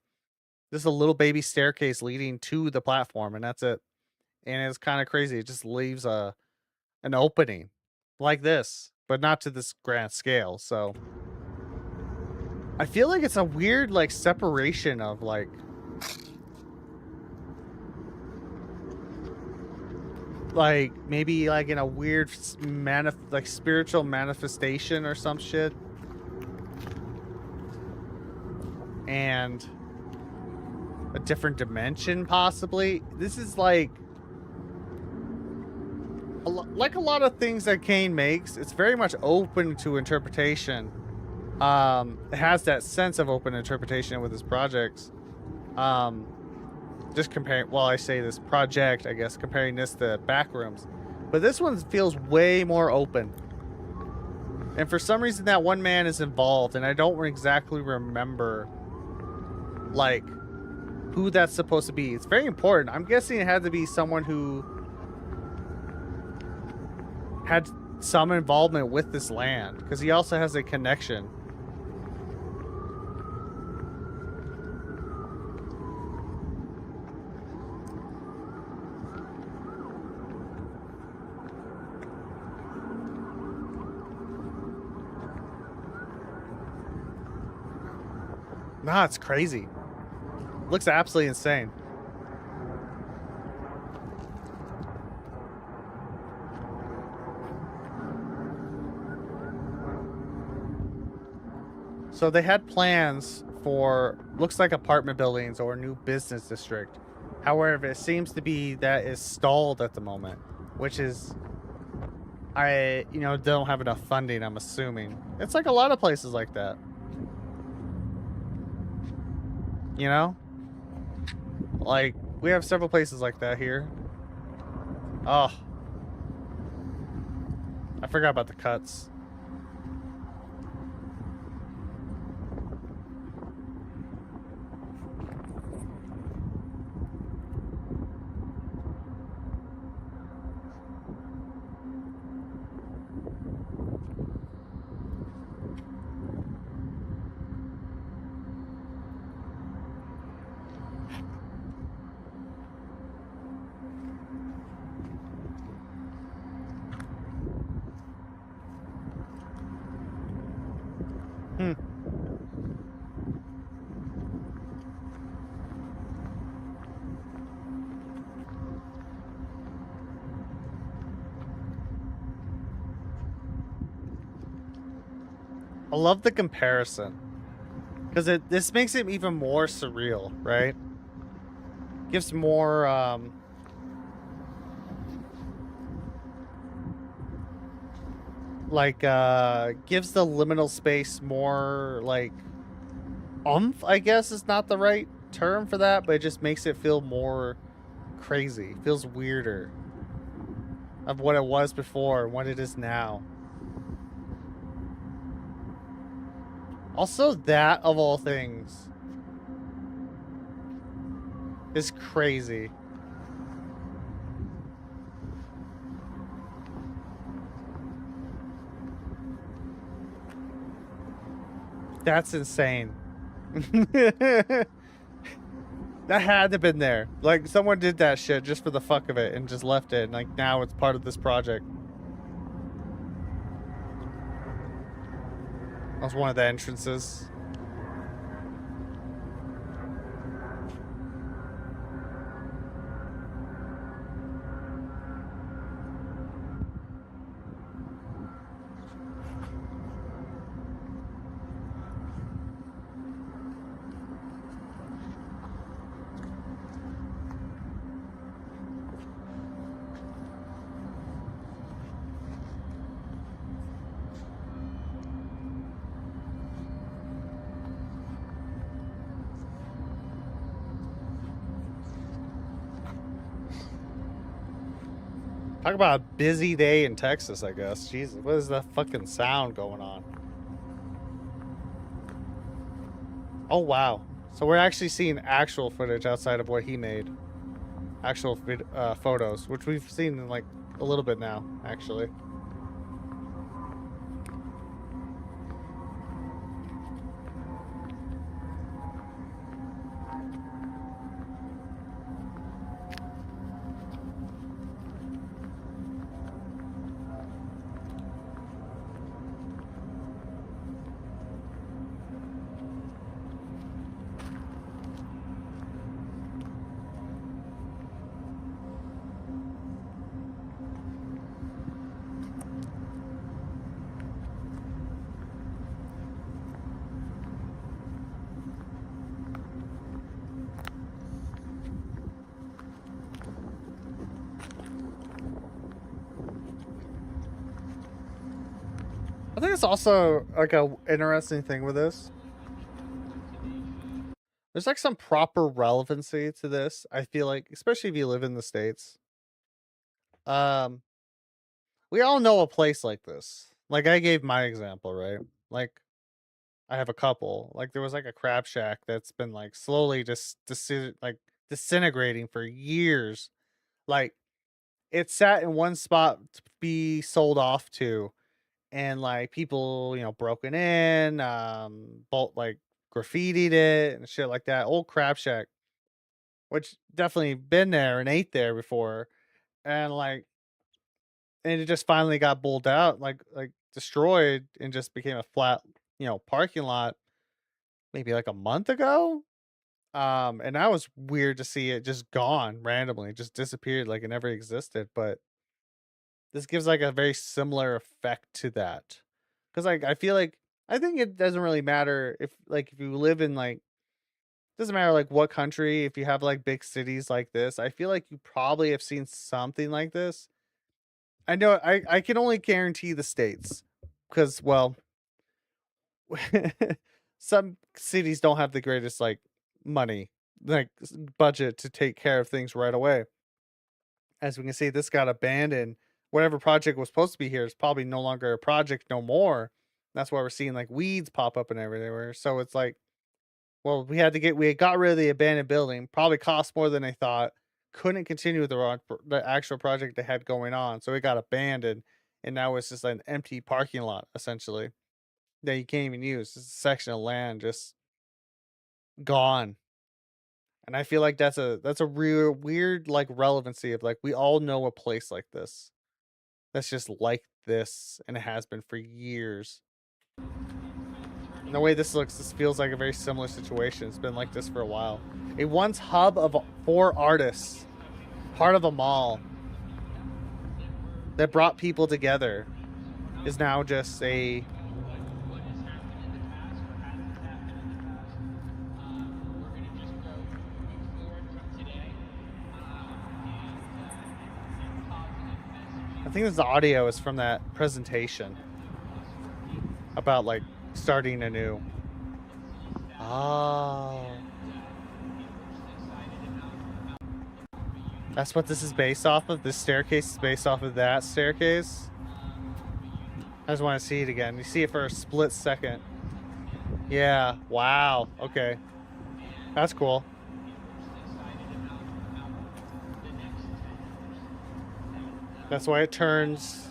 Just a little baby staircase leading to the platform. And that's it. And it's kind of crazy. It just leaves an opening like this, but not to this grand scale. So I feel like it's a weird like separation of like maybe like in a weird like spiritual manifestation or some shit. And a different dimension possibly. This is like a lot of things that Kane makes, it's very much open to interpretation. It has that sense of open interpretation with his projects. Just comparing, well, I say this project, I guess, comparing this to Backrooms. But this one feels way more open. And for some reason, that one man is involved, and I don't exactly remember, like, who that's supposed to be. It's very important. I'm guessing it had to be someone who had some involvement with this land, because he also has a connection. Nah, it's crazy. Looks absolutely insane. So they had plans for, looks like apartment buildings or a new business district. However, it seems to be that is stalled at the moment, which is, don't have enough funding, I'm assuming. It's like a lot of places like that. You know? Like, we have several places like that here. Oh. I forgot about the cuts. I love the comparison, because this makes it even more surreal, right? Gives more like gives the liminal space more like oomph, I guess is not the right term for that, but it just makes it feel more crazy. Feels weirder of what it was before and what it is now. Also, that of all things is crazy. That's insane. That had to have been there. Like, someone did that shit just for the fuck of it and just left it. And, like, now it's part of this project. That was one of the entrances. Talk about a busy day in Texas, I guess. Jesus, what is that fucking sound going on? Oh, wow. So we're actually seeing actual footage outside of what he made. Actual photos, which we've seen in, like, a little bit now, actually. I think it's also like a interesting thing with this. There's like some proper relevancy to this. I feel like, especially if you live in the States. We all know a place like this. Like I gave my example, right? Like I have a couple. Like there was like a crab shack that's been like slowly just disintegrating for years. Like it sat in one spot to be sold off to, and like people, broken in, bolt like graffitied it and shit like that. Old crab shack, which definitely been there and ate there before, and like, and it just finally got bowled out, like destroyed, and just became a flat, parking lot, maybe like a month ago. And that was weird to see it just gone randomly, just disappeared like it never existed. But this gives like a very similar effect to that. Because like I feel like I think it doesn't really matter if you live in like doesn't matter like what country, if you have like big cities like this, I feel like you probably have seen something like this. I know I can only guarantee the States. Because well some cities don't have the greatest like money, like budget to take care of things right away. As we can see, this got abandoned. Whatever project was supposed to be here is probably no longer a project no more. That's why we're seeing like weeds pop up and everywhere. So it's like, well, we had got rid of the abandoned building. Probably cost more than they thought. Couldn't continue with the actual project they had going on, so it got abandoned, and now it's just an empty parking lot essentially that you can't even use. It's a section of land just gone. And I feel like that's a real weird like relevancy of like we all know a place like this that's just like this, and it has been for years. And the way this looks, this feels like a very similar situation. It's been like this for a while. A once hub of 4 artists, part of a mall that brought people together, is now just a I think this audio is from that presentation. about like starting anew. Oh. That's what this is based off of? This staircase is based off of that staircase? I just want to see it again. You see it for a split second. Yeah. Wow. Okay. That's cool. That's why it turns.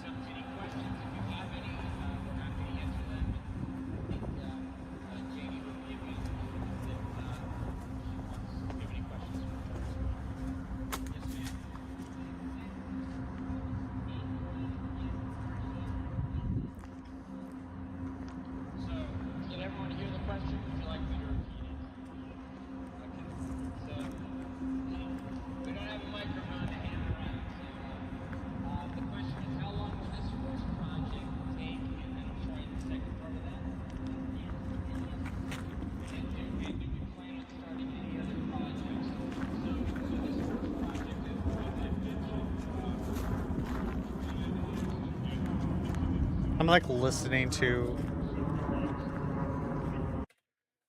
I'm like listening to.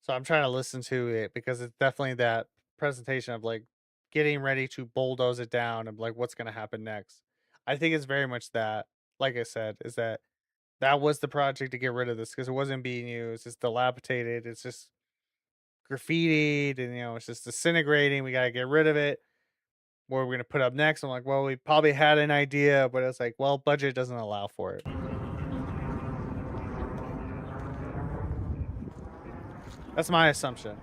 So I'm trying to listen to it because it's definitely that presentation of like getting ready to bulldoze it down and like what's going to happen next. I think it's very much that, like I said, is that that was the project to get rid of this because it wasn't being used. It's dilapidated. It's just graffitied and, it's just disintegrating. We got to get rid of it. What are we going to put up next? I'm like, well, we probably had an idea, but it's like, well, budget doesn't allow for it. That's my assumption.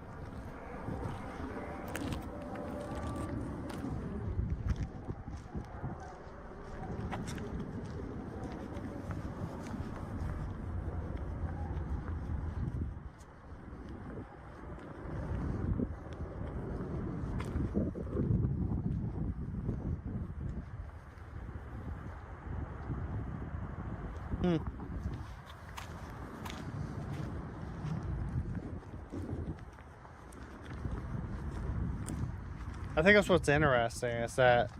I think that's what's interesting is that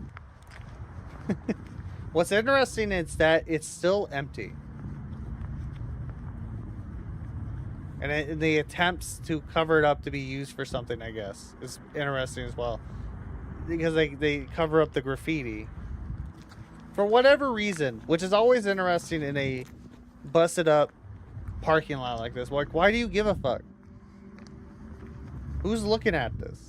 what's interesting is that it's still empty. And the attempts to cover it up to be used for something, I guess, is interesting as well. Because they cover up the graffiti. For whatever reason, which is always interesting in a busted up parking lot like this. Like, why do you give a fuck? Who's looking at this?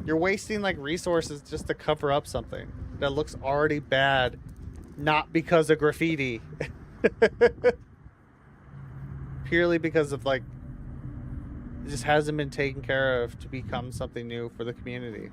You're wasting like resources just to cover up something that looks already bad, not because of graffiti. Purely because of like it just hasn't been taken care of to become something new for the community.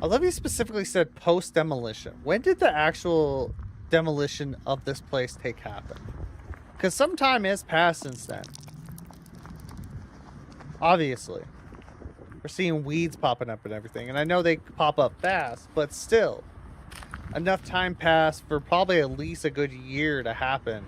I love you specifically said post-demolition. When did the actual demolition of this place happen? Because some time has passed since then. Obviously. We're seeing weeds popping up and everything. And I know they pop up fast, but still. Enough time passed for probably at least a good year to happen.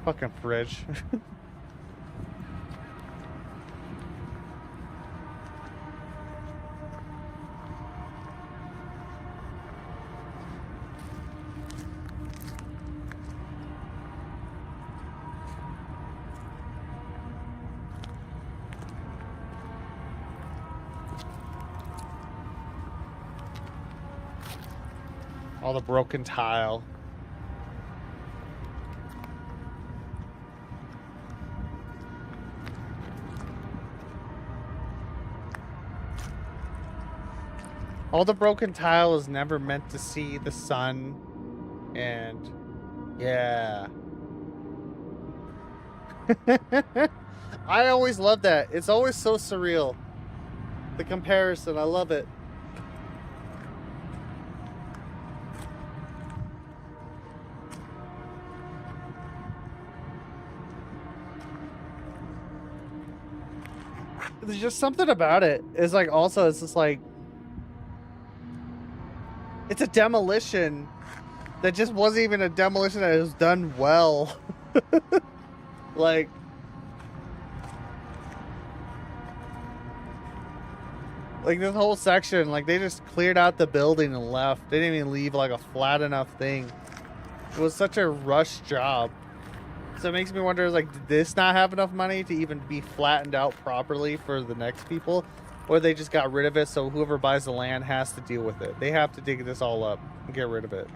Fucking fridge. All the broken tile. All the broken tile is never meant to see the sun. And yeah. I always love that. It's always so surreal. The comparison, I love it. There's just something about it. It's like, also, it's just like, it's a demolition that just wasn't even a demolition that was done well. Like, this whole section, like, they just cleared out the building and left. They didn't even leave like a flat enough thing. It was such a rush job. So it makes me wonder, like, did this not have enough money to even be flattened out properly for the next people? Or they just got rid of it, so whoever buys the land has to deal with it. They have to dig this all up and get rid of it.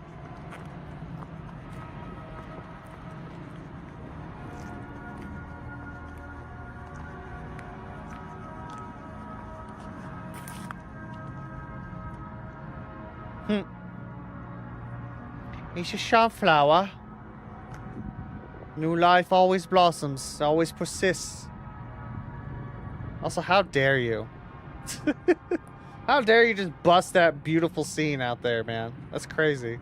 It's a sunflower. New life always blossoms, always persists. Also, how dare you? How dare you just bust that beautiful scene out there, man? That's crazy.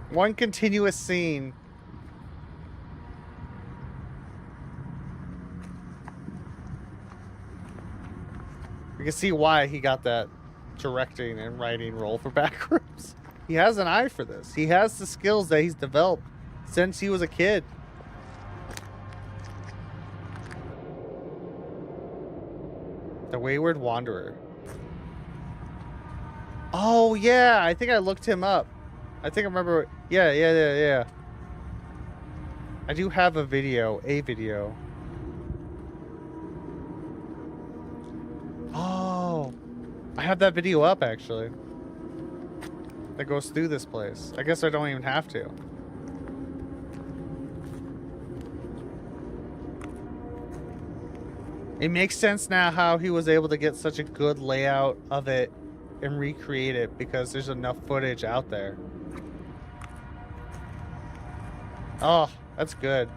One continuous scene. You can see why he got that directing and writing role for Backrooms. He has an eye for this. He has the skills that he's developed since he was a kid. The Wayward Wanderer. Oh, yeah. I think I looked him up. I think I remember. Yeah. I do have a video. Oh. I have that video up, actually. That goes through this place. I guess I don't even have to. It makes sense now how he was able to get such a good layout of it and recreate it, because there's enough footage out there. Oh, that's good.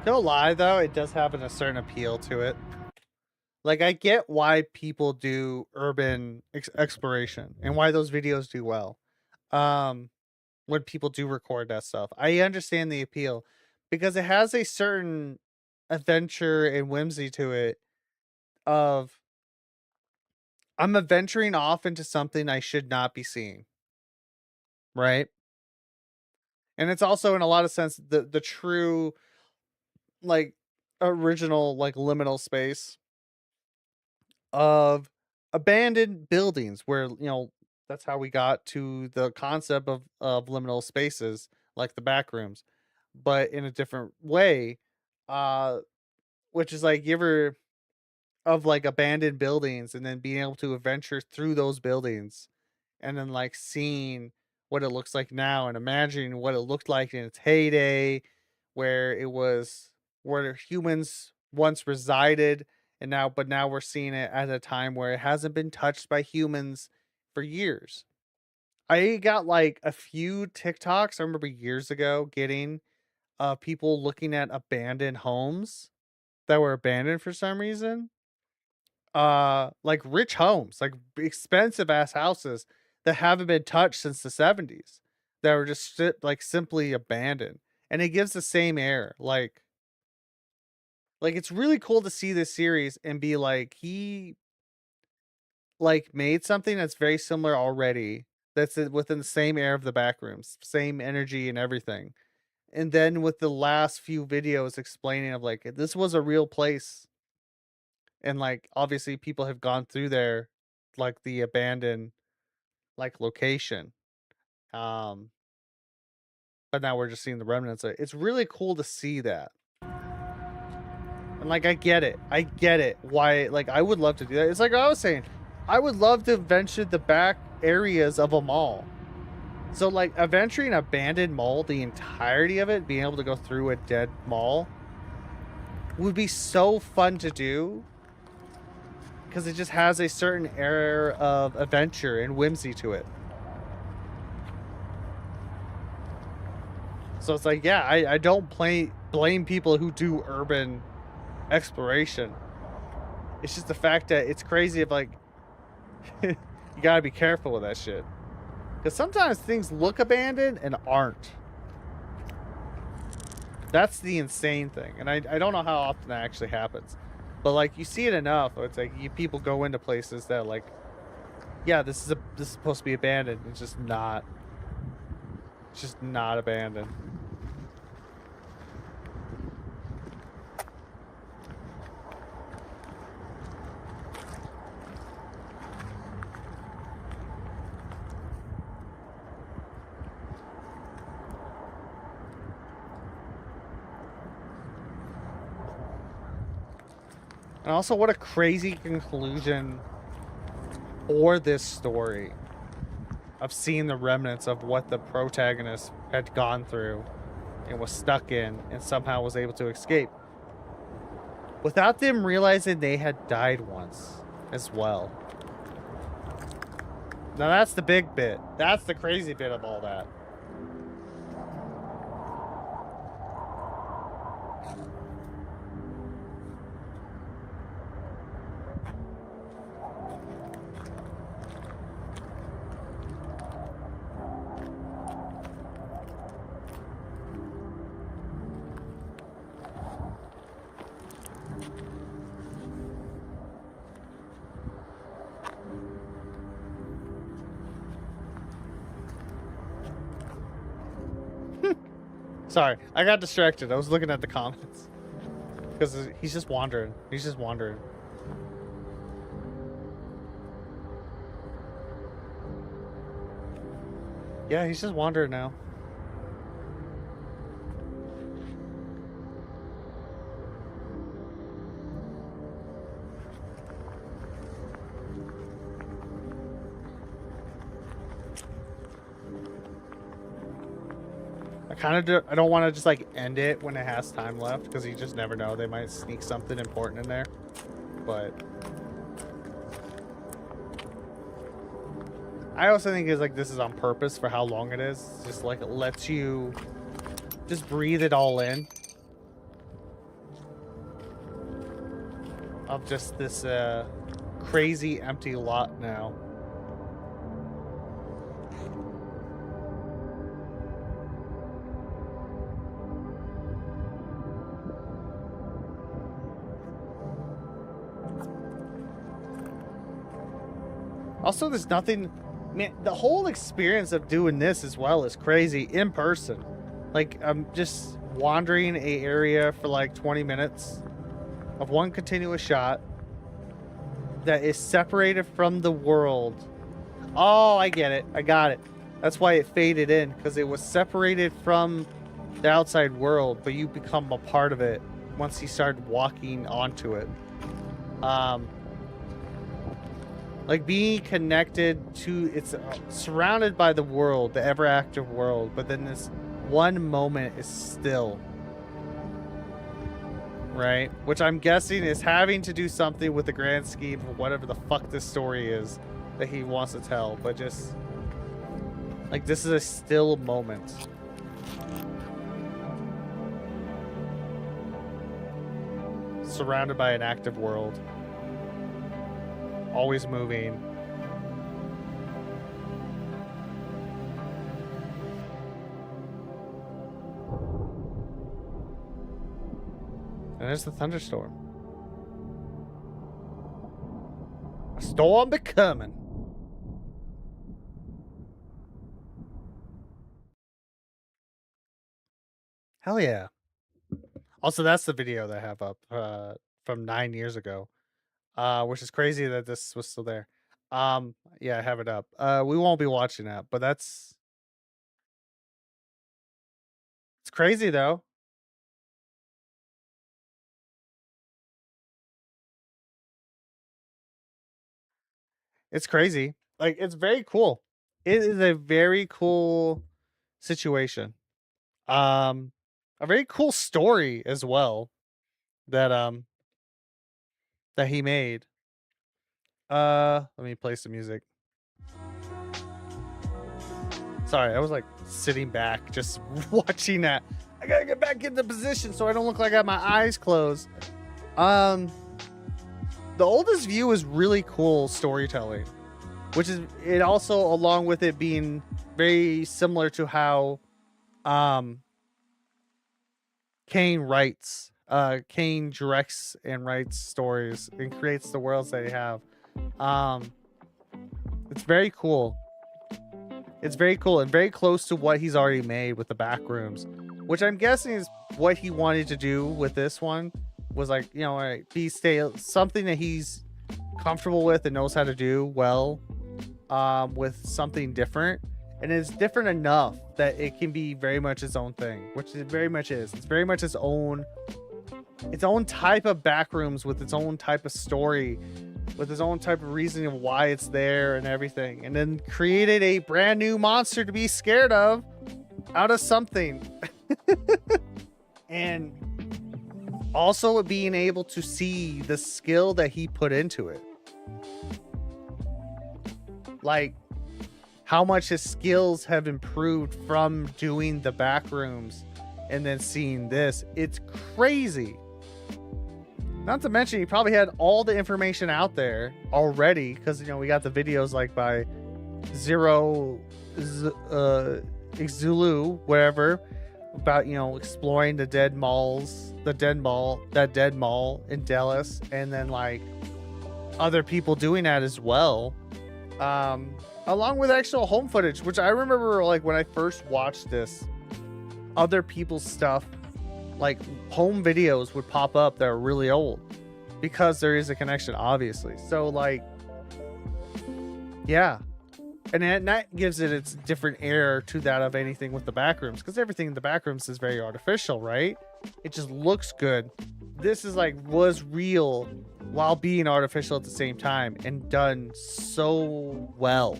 Don't lie, though, it does have a certain appeal to it. Like, I get why people do urban exploration and why those videos do well. When people do record that stuff, I understand the appeal because it has a certain adventure and whimsy to it. Of, I'm adventuring off into something I should not be seeing, right? And it's also, in a lot of sense, the true, like, original, like, liminal space of abandoned buildings where, that's how we got to the concept of liminal spaces, like the back rooms, but in a different way. uh which is like, you ever, of like abandoned buildings and then being able to adventure through those buildings and then like seeing what it looks like now and imagining what it looked like in its heyday, where it was, where humans once resided, and now we're seeing it at a time where it hasn't been touched by humans for years. I got like a few TikToks I remember years ago getting, people looking at abandoned homes that were abandoned for some reason. Like rich homes, like expensive ass houses that haven't been touched since the 70s, that were just like simply abandoned. And it gives the same air. Like it's really cool to see this series and be like, he like made something that's very similar already, that's within the same air of the back rooms, same energy and everything. And then with the last few videos explaining of like this was a real place, and like obviously people have gone through there, like the abandoned like location. Um, but now we're just seeing the remnants. It's really cool to see that. And like I get it. Why, like, I would love to do that. It's like I was saying, I would love to venture the back areas of a mall. So like adventuring an abandoned mall, the entirety of it, being able to go through a dead mall would be so fun to do, because it just has a certain air of adventure and whimsy to it. So it's like, yeah, I don't blame people who do urban exploration. It's just the fact that it's crazy if like you gotta be careful with that shit, because sometimes things look abandoned and aren't. That's the insane thing, and I don't know how often that actually happens, but like you see it enough. It's like people go into places that like, yeah, this is supposed to be abandoned. It's just not. It's just not abandoned. And also, what a crazy conclusion for this story of seeing the remnants of what the protagonist had gone through and was stuck in and somehow was able to escape without them realizing they had died once as well. Now that's the big bit. That's the crazy bit of all that. Sorry, I got distracted. I was looking at the comments. Because he's just wandering. He's just wandering. Yeah, he's just wandering now. I don't want to just like end it when it has time left, because you just never know. They might sneak something important in there. But I also think it's like this is on purpose for how long it is. It's just like it lets you just breathe it all in. Of just this crazy empty lot now. Also, there's nothing, man, the whole experience of doing this as well is crazy in person. Like, I'm just wandering a area for like 20 minutes of one continuous shot that is separated from the world. Oh, I get it. I got it. That's why it faded in, because it was separated from the outside world, but you become a part of it once you start walking onto it. Like being connected to, it's surrounded by the world, the ever active world, but then this one moment is still, right? Which I'm guessing is having to do something with the grand scheme of whatever the fuck this story is that he wants to tell, but just like this is a still moment. Surrounded by an active world. Always moving. And there's the thunderstorm. A storm becoming. Hell yeah. Also, that's the video that I have up from 9 years ago. Which is crazy that this was still there. Yeah, I have it up. We won't be watching that, but it's crazy though. It's crazy. Like it's very cool. It is a very cool situation. Um a very cool story as well that that he made. Let me play some music. Sorry, I was like sitting back just watching that. I gotta get back into position so I don't look like I have my eyes closed. Um the oldest view is really cool storytelling, which is it also along with it being very similar to how um Kane writes. Kane directs and writes stories and creates the worlds that he have. Um, it's very cool. It's very cool and very close to what he's already made with the back rooms, which I'm guessing is what he wanted to do with this one. Was like, you know, all right, be something that he's comfortable with and knows how to do well, with something different. And it's different enough that it can be very much its own thing, which it very much is. It's very much its own type of backrooms with its own type of story, with its own type of reasoning of why it's there and everything. And then created a brand new monster to be scared of out of something. And also being able to see the skill that he put into it. Like how much his skills have improved from doing the back rooms and then seeing this. It's crazy. Not to mention he probably had all the information out there already, because you know we got the videos like by Xulu, wherever, about, you know, exploring the dead malls, that dead mall in Dallas, and then like other people doing that as well. Along with actual home footage, which I remember like when I first watched this, other people's stuff, like home videos would pop up that are really old because there is a connection, obviously. So like, yeah. And that gives it its different air to that of anything with the backrooms, because everything in the backrooms is very artificial, right? It just looks good. This is like was real while being artificial at the same time, and done so well.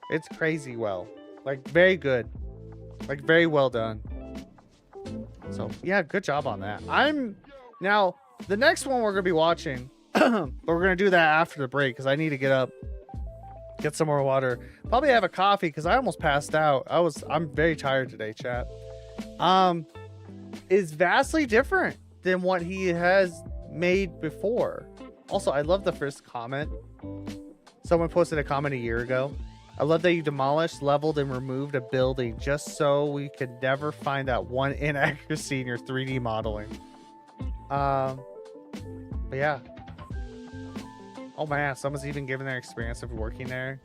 It's crazy well. Like very good. Like very well done. So yeah, good job on that. Now the next one we're gonna be watching, but we're gonna do that after the break because I need to get up, get some more water, probably have a coffee because I almost passed out. I'm very tired today, chat. Is vastly different than what he has made before. Also, I love the first comment. Someone posted a comment a year ago. I love that you demolished, leveled, and removed a building just so we could never find that one inaccuracy in your 3D modeling. But yeah. Oh man, someone's even given their experience of working there.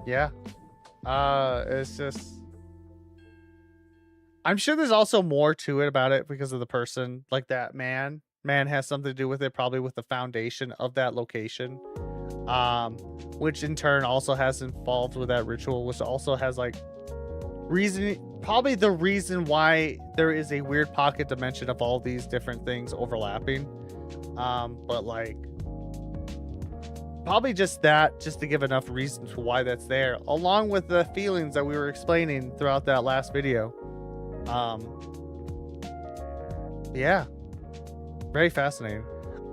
Yeah. It's just... I'm sure there's also more to it about it because of the person, like that man. Man has something to do with it, probably with the foundation of that location. Which in turn also has involved with that ritual, which also has like reason, probably the reason why there is a weird pocket dimension of all these different things overlapping. But like probably just that, just to give enough reason to why that's there, along with the feelings that we were explaining throughout that last video. Yeah, very fascinating.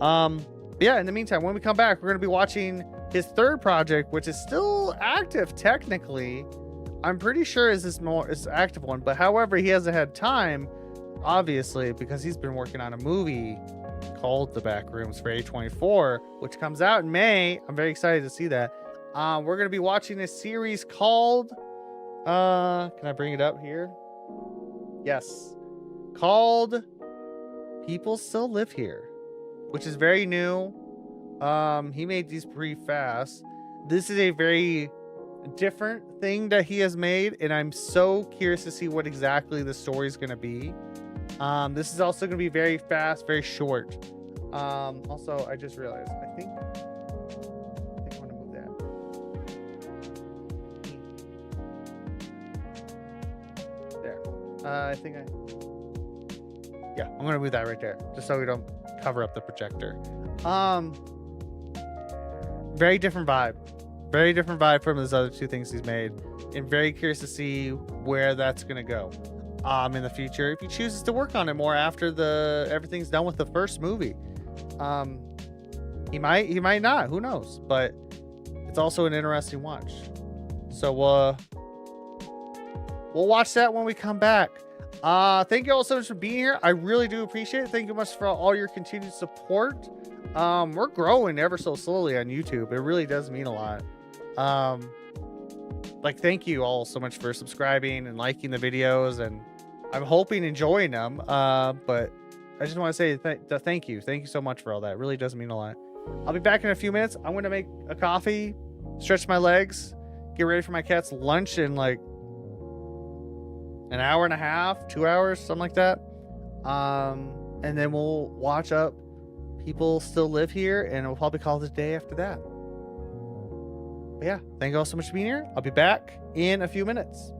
Yeah, in the meantime, when we come back, we're going to be watching his third project, which is still active technically. I'm pretty sure is his is active one, but however, he hasn't had time, obviously, because he's been working on a movie called The Backrooms for A24, which comes out in May. I'm very excited to see that. We're going to be watching a series called can I bring it up here? Yes, called People Still Live Here, which is very new. He made these pretty fast. This is a very different thing that he has made, and I'm so curious to see what exactly the story is going to be. This is also going to be very fast, very short. Also, I just realized, I think I want to move that. There. Yeah, I'm going to move that right there, just so we don't cover up the projector. Very different vibe. Very different vibe from his other two things he's made. And very curious to see where that's going to go in the future, if he chooses to work on it more after everything's done with the first movie. He might not, who knows, but it's also an interesting watch. So we'll watch that when we come back. Thank you all so much for being here. I really do appreciate it. Thank you much for all your continued support. We're growing ever so slowly on YouTube. It really does mean a lot. Like, thank you all so much for subscribing and liking the videos, and I'm hoping enjoying them. But I just want to say thank you so much for all that. It really does mean a lot. I'll be back in a few minutes. I'm going to make a coffee, stretch my legs, get ready for my cat's lunch in like an hour and a half, 2 hours, something like that. And then we'll watch up People Still Live Here, and we'll probably call it a day after that. But yeah, thank you all so much for being here. I'll be back in a few minutes.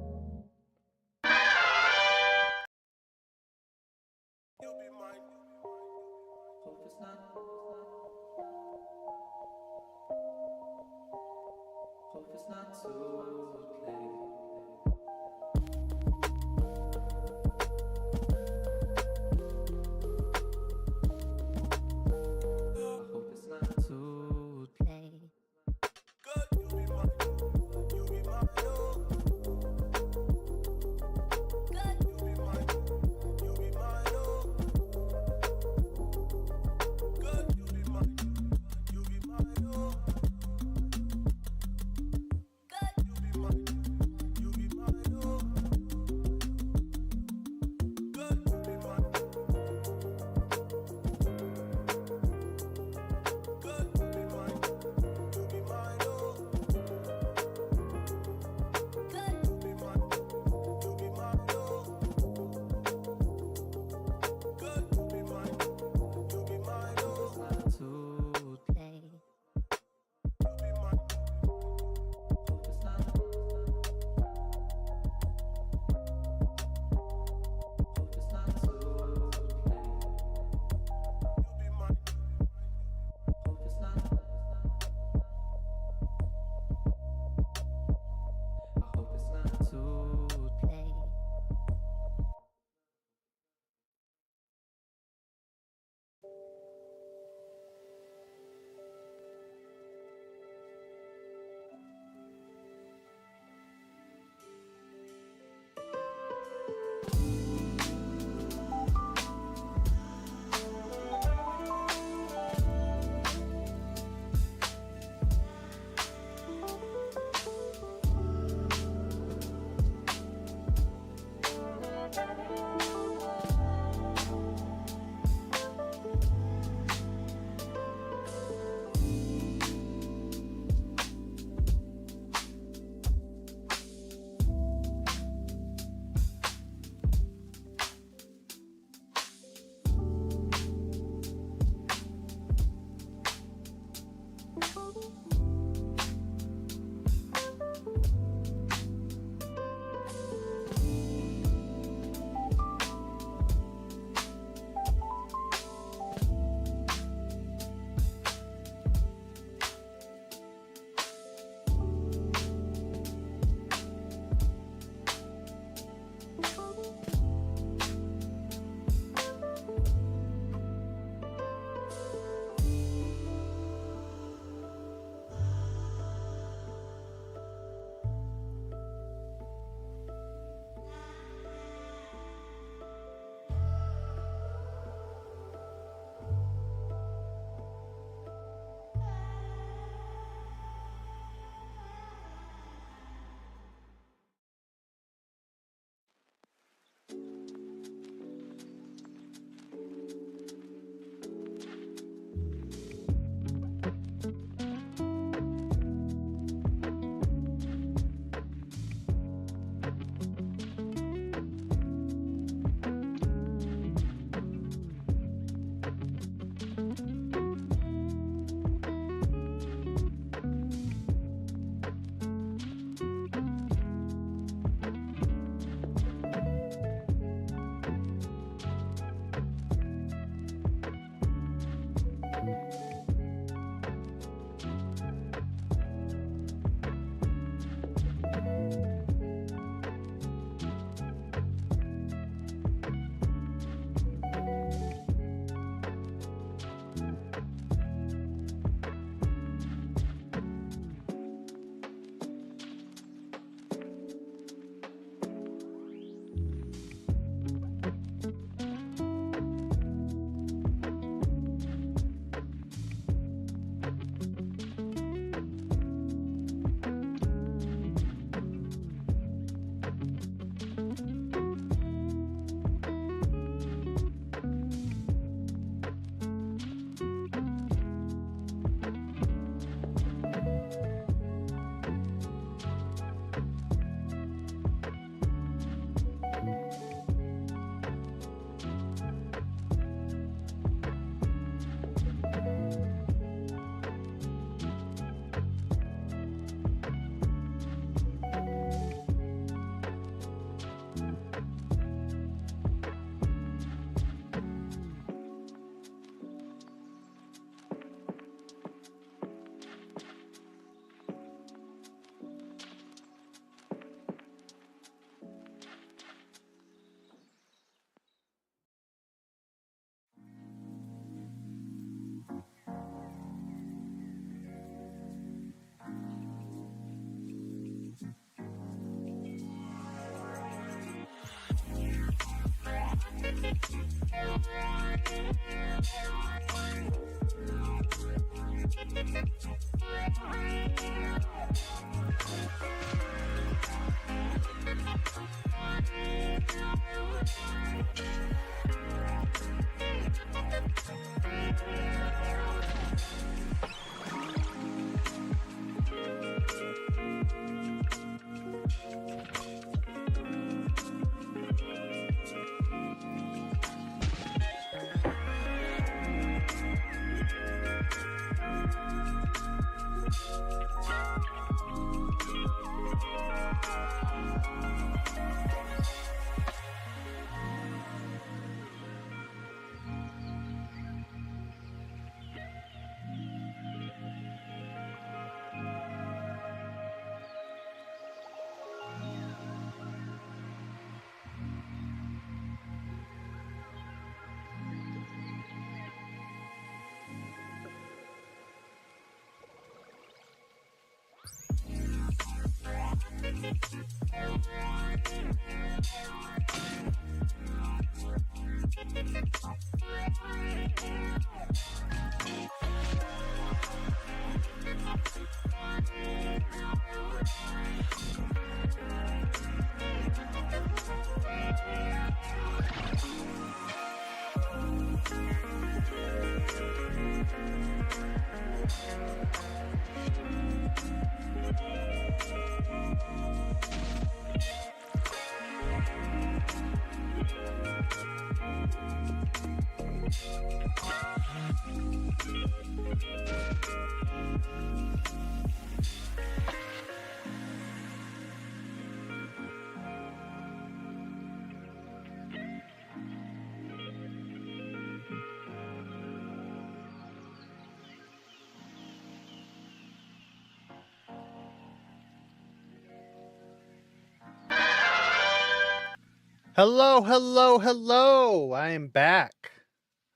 Hello, hello, hello. I am back.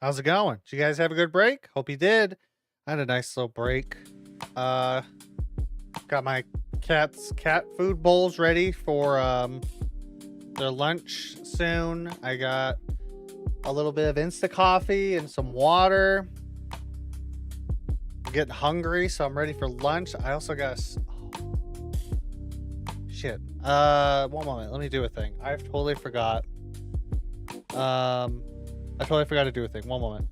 How's it going? Did you guys have a good break? Hope you did. I had a nice little break. Got my cat's cat food bowls ready for their lunch soon. I got a little bit of Insta coffee and some water. I'm getting hungry, so I'm ready for lunch. I also got shit. One moment. Let me do a thing. I totally forgot. I totally forgot to do a thing. One moment.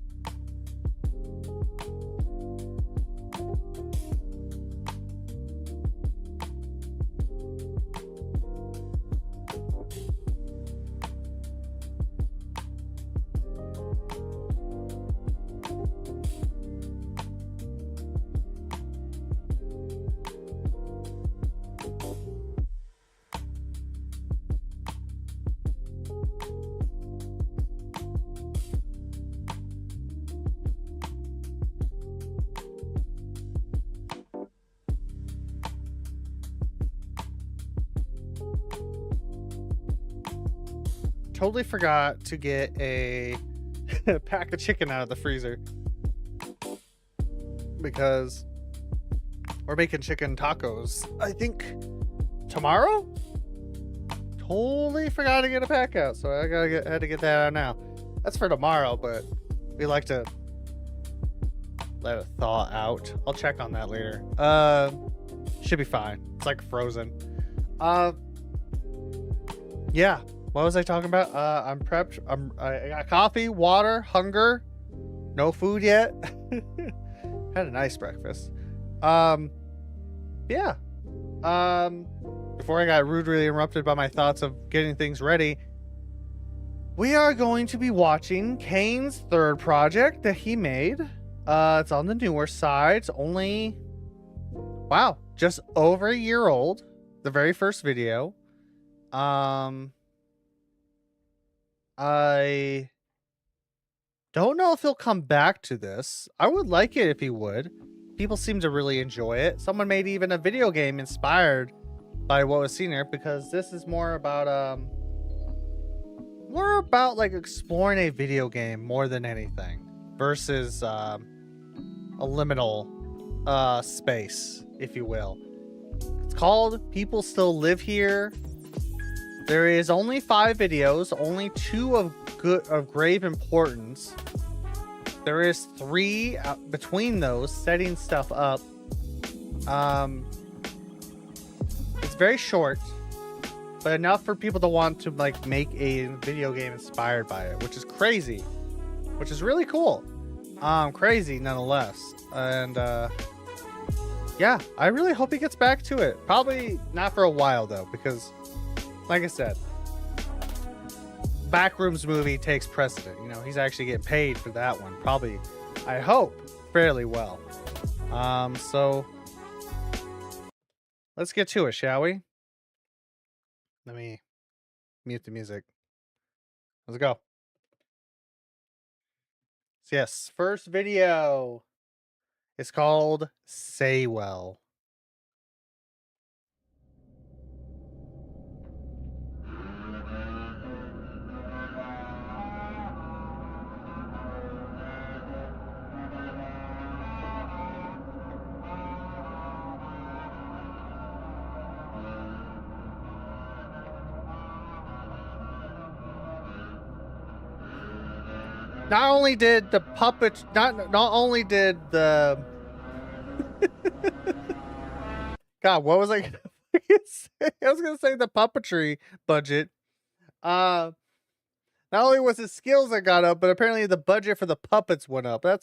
Totally forgot to get a pack of chicken out of the freezer because we're making chicken tacos, I think, tomorrow. Totally forgot to get a pack out, so I had to get that out now. That's for tomorrow, but we like to let it thaw out. I'll check on that later. Should be fine. It's like frozen. Yeah. What was I talking about? I'm prepped. I got coffee, water, hunger. No food yet. Had a nice breakfast. Yeah. Before I got rudely interrupted by my thoughts of getting things ready, we are going to be watching Kane's third project that he made. It's on the newer side. It's only, wow, just over a year old. The very first video. I don't know if he'll come back to this. I would like it if he would. People seem to really enjoy it. Someone made even a video game inspired by what was seen here, because this is more about like exploring a video game more than anything versus a liminal space, if you will. It's called People Still Live Here. There is only 5 videos, only 2 of grave importance. There is 3 between those setting stuff up. It's very short, but enough for people to want to like make a video game inspired by it, which is crazy, which is really cool. Crazy nonetheless. And yeah, I really hope he gets back to it. Probably not for a while though, because like I said, Backrooms movie takes precedent. You know, he's actually getting paid for that one. Probably, I hope, fairly well. So let's get to it, shall we? Let me mute the music. Let's go. So yes, first video is called Say Well. Not only did the puppet, not only did the God, what was I gonna say? I was gonna say the puppetry budget. Not only was his skills that got up, but apparently the budget for the puppets went up. I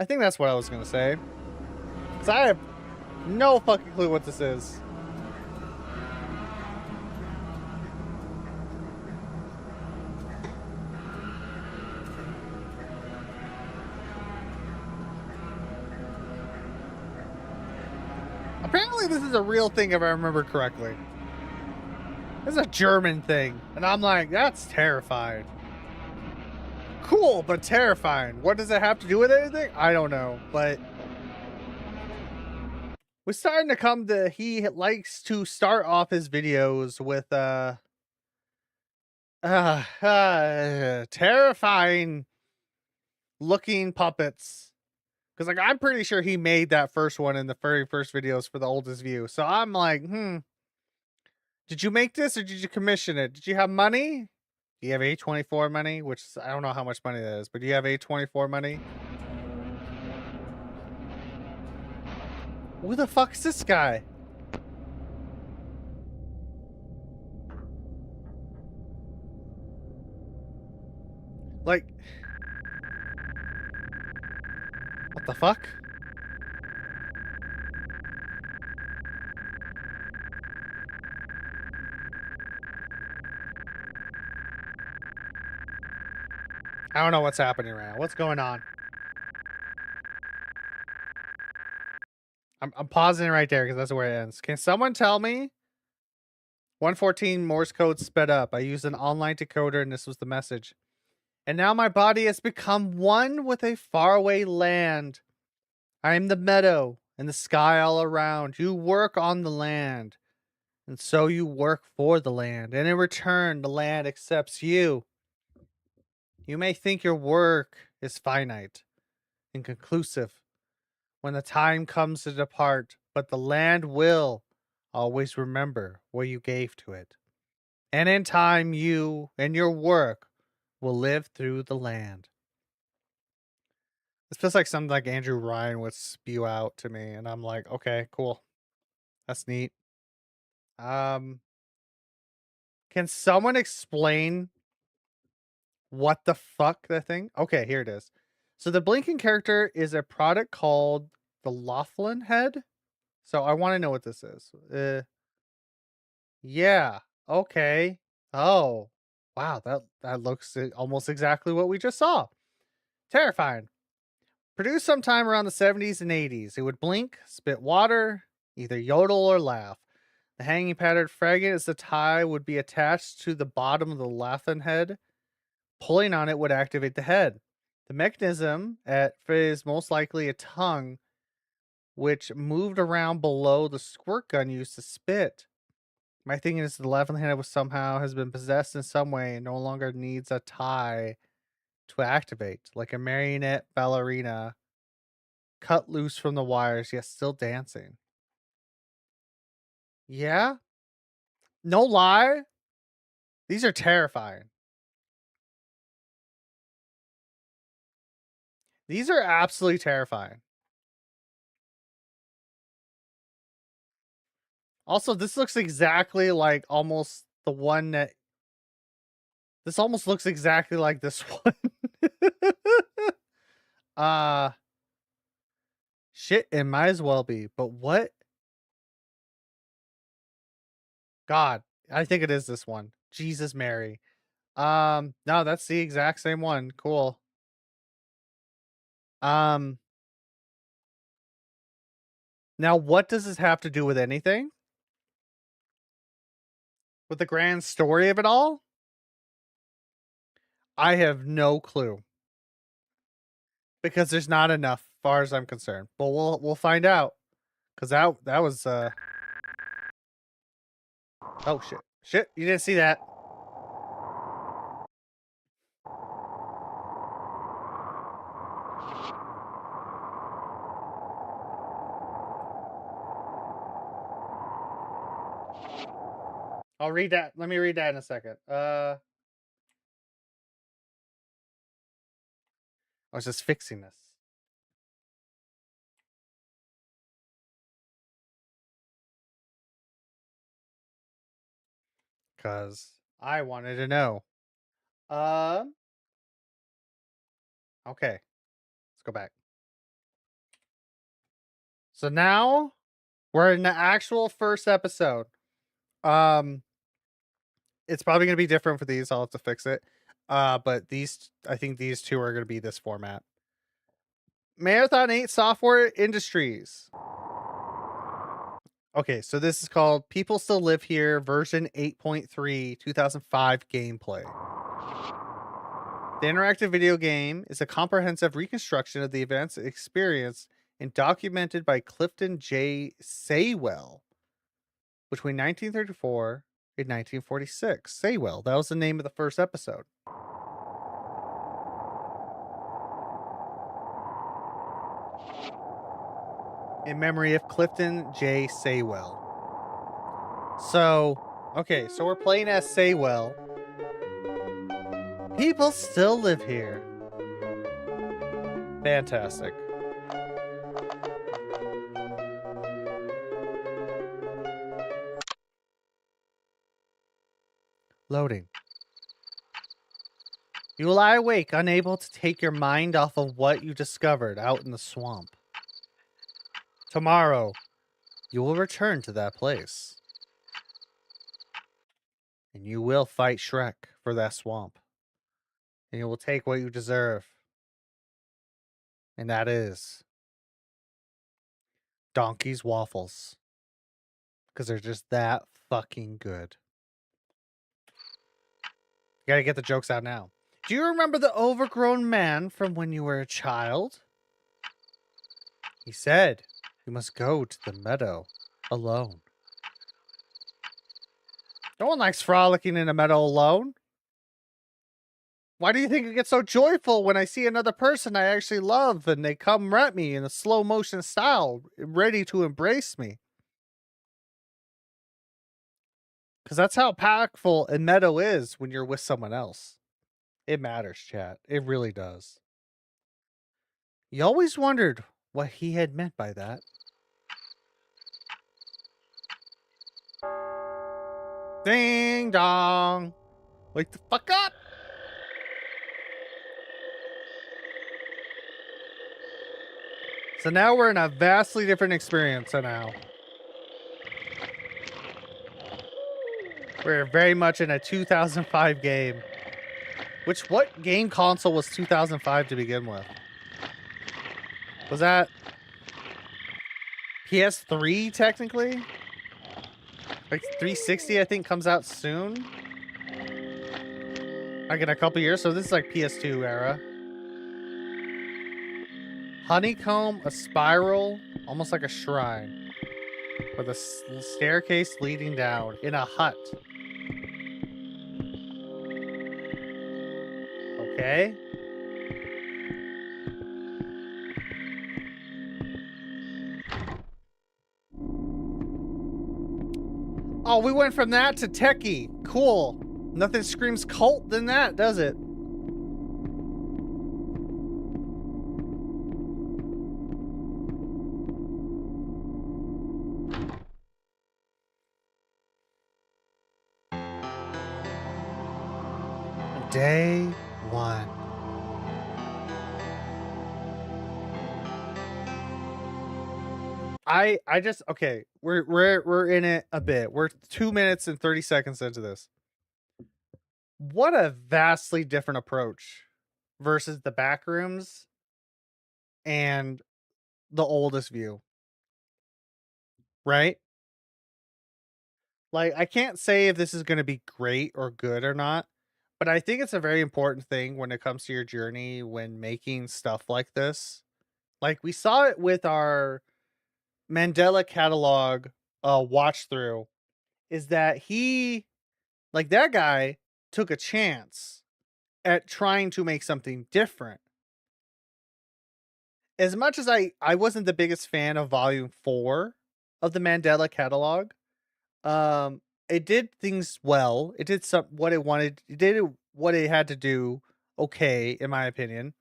think that's what I was gonna say. So I have no fucking clue what this is. Apparently this is a real thing if I remember correctly. This is a German thing. And I'm like, that's terrifying. Cool, but terrifying. What does it have to do with anything? I don't know, but we're starting to come to, he likes to start off his videos with terrifying looking puppets. Because like I'm pretty sure he made that first one in the very first videos for the oldest view. So I'm like, did you make this or did you commission it? Did you have money? Do you have A24 money? Which I don't know how much money that is, but do you have A24 money? Who the fuck is this guy? Like, what the fuck? I don't know what's happening right now. What's going on? I'm pausing right there because that's where it ends. Can someone tell me? 114 Morse code sped up. I used an online decoder and this was the message. And now my body has become one with a faraway land. I am the meadow and the sky all around. You work on the land. And so you work for the land. And in return, the land accepts you. You may think your work is finite and conclusive when the time comes to depart, but the land will always remember what you gave to it. And in time, you and your work will live through the land. This feels like something like Andrew Ryan would spew out to me, and I'm like, okay, cool. That's neat. Can someone explain what the fuck that thing? Okay, here it is. So the blinking character is a product called the Laughlin head. So I want to know what this is. Yeah. Okay. Oh. Wow, that looks almost exactly what we just saw. Terrifying. Produced sometime around the 70s and 80s. It would blink, spit water, either yodel or laugh. The hanging patterned fragment as the tie would be attached to the bottom of the Laughlin head. Pulling on it would activate the head. The mechanism is most likely a tongue which moved around below the squirt gun used to spit. My thinking is the left hand somehow has been possessed in some way and no longer needs a tie to activate, like a marionette ballerina cut loose from the wires, yet still dancing. Yeah? No lie? These are terrifying. These are absolutely terrifying. Also, this looks exactly like almost the one that... This almost looks exactly like this one. Shit, it might as well be. But what? God, I think it is this one. Jesus Mary. No, that's the exact same one. Cool. Now what does this have to do with anything? With the grand story of it all? I have no clue. Because there's not enough, as far as I'm concerned. But we'll find out. Cause that was oh shit. Shit, you didn't see that. I'll read that. Let me read that in a second. I was just fixing this. Cause I wanted to know. Okay. Let's go back. So now we're in the actual first episode. It's probably gonna be different for these. I'll have to fix it. But these, I think these two are gonna be this format. Marathon 8 Software Industries. Okay, so this is called People Still Live Here, version 8.3, 2005 gameplay. The interactive video game is a comprehensive reconstruction of the events experienced and documented by Clifton J. Saywell between 1934 and 1946. Saywell, that was the name of the first episode. In memory of Clifton J. Saywell. So, okay, so we're playing as Saywell. People still live here. Fantastic. Loading. You will lie awake, unable to take your mind off of what you discovered out in the swamp. Tomorrow, you will return to that place. And you will fight Shrek for that swamp. And you will take what you deserve. And that is Donkey's Waffles. Because they're just that fucking good. You gotta get the jokes out now. Do you remember the overgrown man from when you were a child? He said, you must go to the meadow alone. No one likes frolicking in a meadow alone. Why do you think I get so joyful when I see another person I actually love and they come at me in a slow motion style, ready to embrace me? Because that's how impactful a meadow is when you're with someone else. It matters, chat. It really does. You always wondered what he had meant by that. Ding dong. Wake the fuck up. So now we're in a vastly different experience now. We're very much in a 2005 game. Which, what game console was 2005 to begin with? Was that PS3 technically? Like 360 I think comes out soon. Like in a couple years, so this is like PS2 era. Honeycomb, a spiral, almost like a shrine. With a staircase leading down in a hut. Okay. Oh, we went from that to techie. Cool. Nothing screams cult than that, does it? Day 1. I just okay. We're in it a bit. We're 2 minutes and 30 seconds into this. What a vastly different approach versus the back rooms and the oldest view. Right? Like, I can't say if this is going to be great or good or not, but I think it's a very important thing when it comes to your journey when making stuff like this. Like, we saw it with our Mandela catalog watch through, is that that guy took a chance at trying to make something different. As much as I wasn't the biggest fan of volume 4 of the Mandela catalog, um it did things well. It did what it wanted. It did what it had to do okay, in my opinion.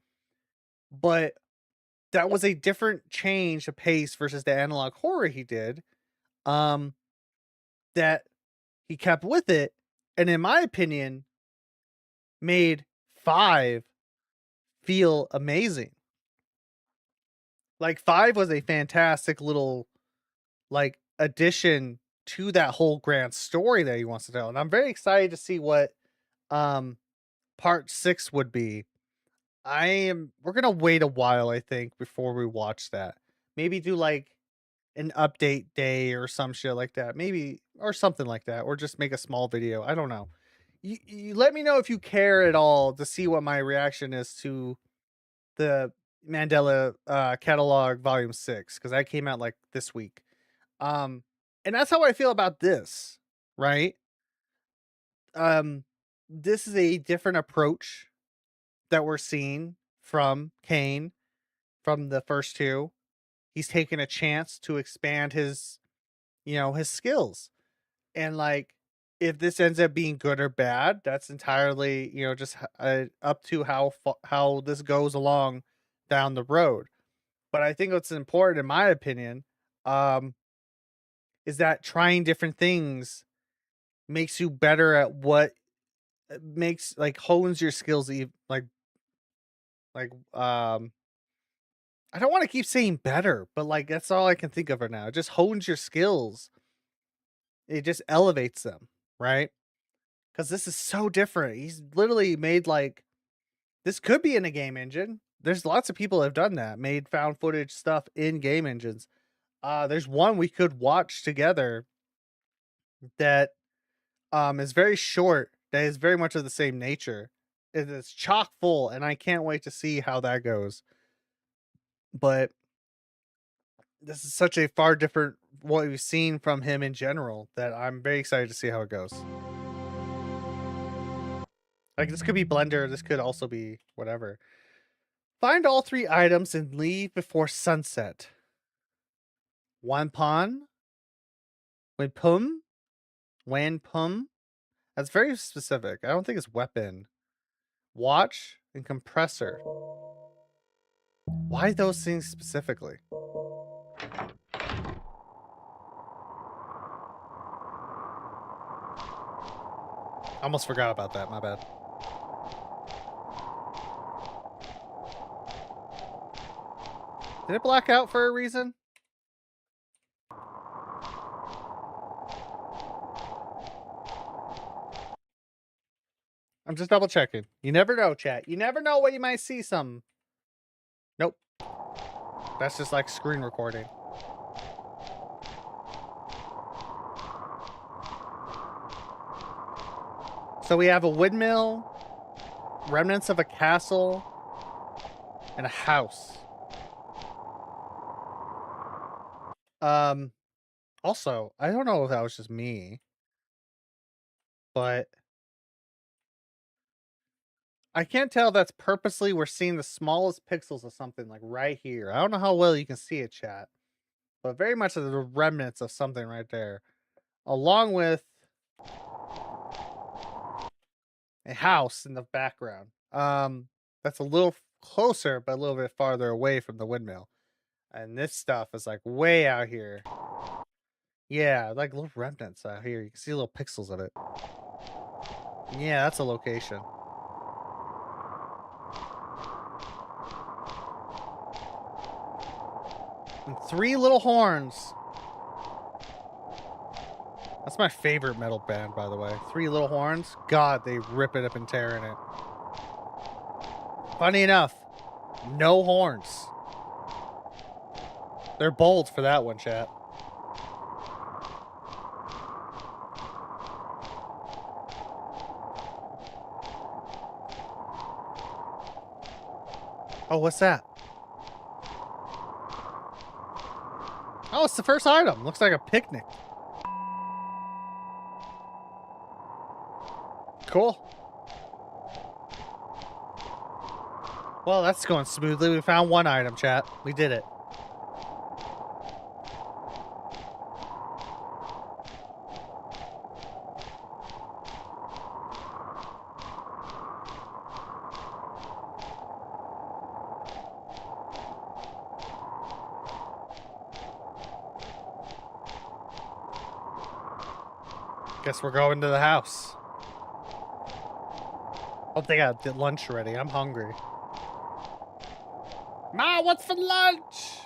But that was a different change of pace versus the analog horror he did. Um that he kept with it, and in my opinion, made 5 feel amazing. Like 5 was a fantastic little addition to that whole grand story that he wants to tell. And I'm very excited to see what um part 6 would be. We're gonna wait a while, I think, before we watch that. Maybe do like an update day or some shit like that. Maybe or something like that. Or just make a small video. I don't know. You let me know if you care at all to see what my reaction is to the Mandela catalog volume 6, because that came out like this week. And that's how I feel about this, right? This is a different approach that we're seeing from Kane from the first 2. He's taken a chance to expand his, his skills. And like, if this ends up being good or bad, that's entirely, just up to how this goes along down the road. But I think what's important, in my opinion, is that trying different things makes you better at what makes hones your skills. I don't want to keep saying better, but that's all I can think of right now. It just hones your skills. It just elevates them, right? Because this is so different. He's literally made this could be in a game engine. There's lots of people have done that, made found footage stuff in game engines. There's one we could watch together that is very short, that is very much of the same nature. It is chock full, and I can't wait to see how that goes. But this is such a far different what we've seen from him in general that I'm very excited to see how it goes. Like, this could be Blender, this could also be whatever. Find all 3 items and leave before sunset. Wanpon? Wanpum? Wanpum? That's very specific. I don't think it's weapon. Watch and compressor. Why those things specifically? Almost forgot about that, my bad. Did it black out for a reason? I'm just double checking. You never know, chat. You never know what you might see some. Nope. That's just like screen recording. So we have a windmill, remnants of a castle, and a house. Also, I don't know if that was just me, but I can't tell if that's purposely we're seeing the smallest pixels of something right here. I don't know how well you can see it, chat, but very much the remnants of something right there, along with a house in the background. That's a little closer, but a little bit farther away from the windmill. And this stuff is like way out here. Yeah, like little remnants out here. You can see little pixels of it. Yeah, that's a location. And 3 little horns. That's my favorite metal band, by the way. 3 little horns. God, they rip it up and tear in it. Funny enough, no horns. They're bold for that one, chat. Oh, what's that? Oh, it's the first item. Looks like a picnic. Cool. Well, that's going smoothly. We found 1 item, chat. We did it. Guess we're going to the house. Hope they got lunch ready. I'm hungry. Ma, what's for lunch?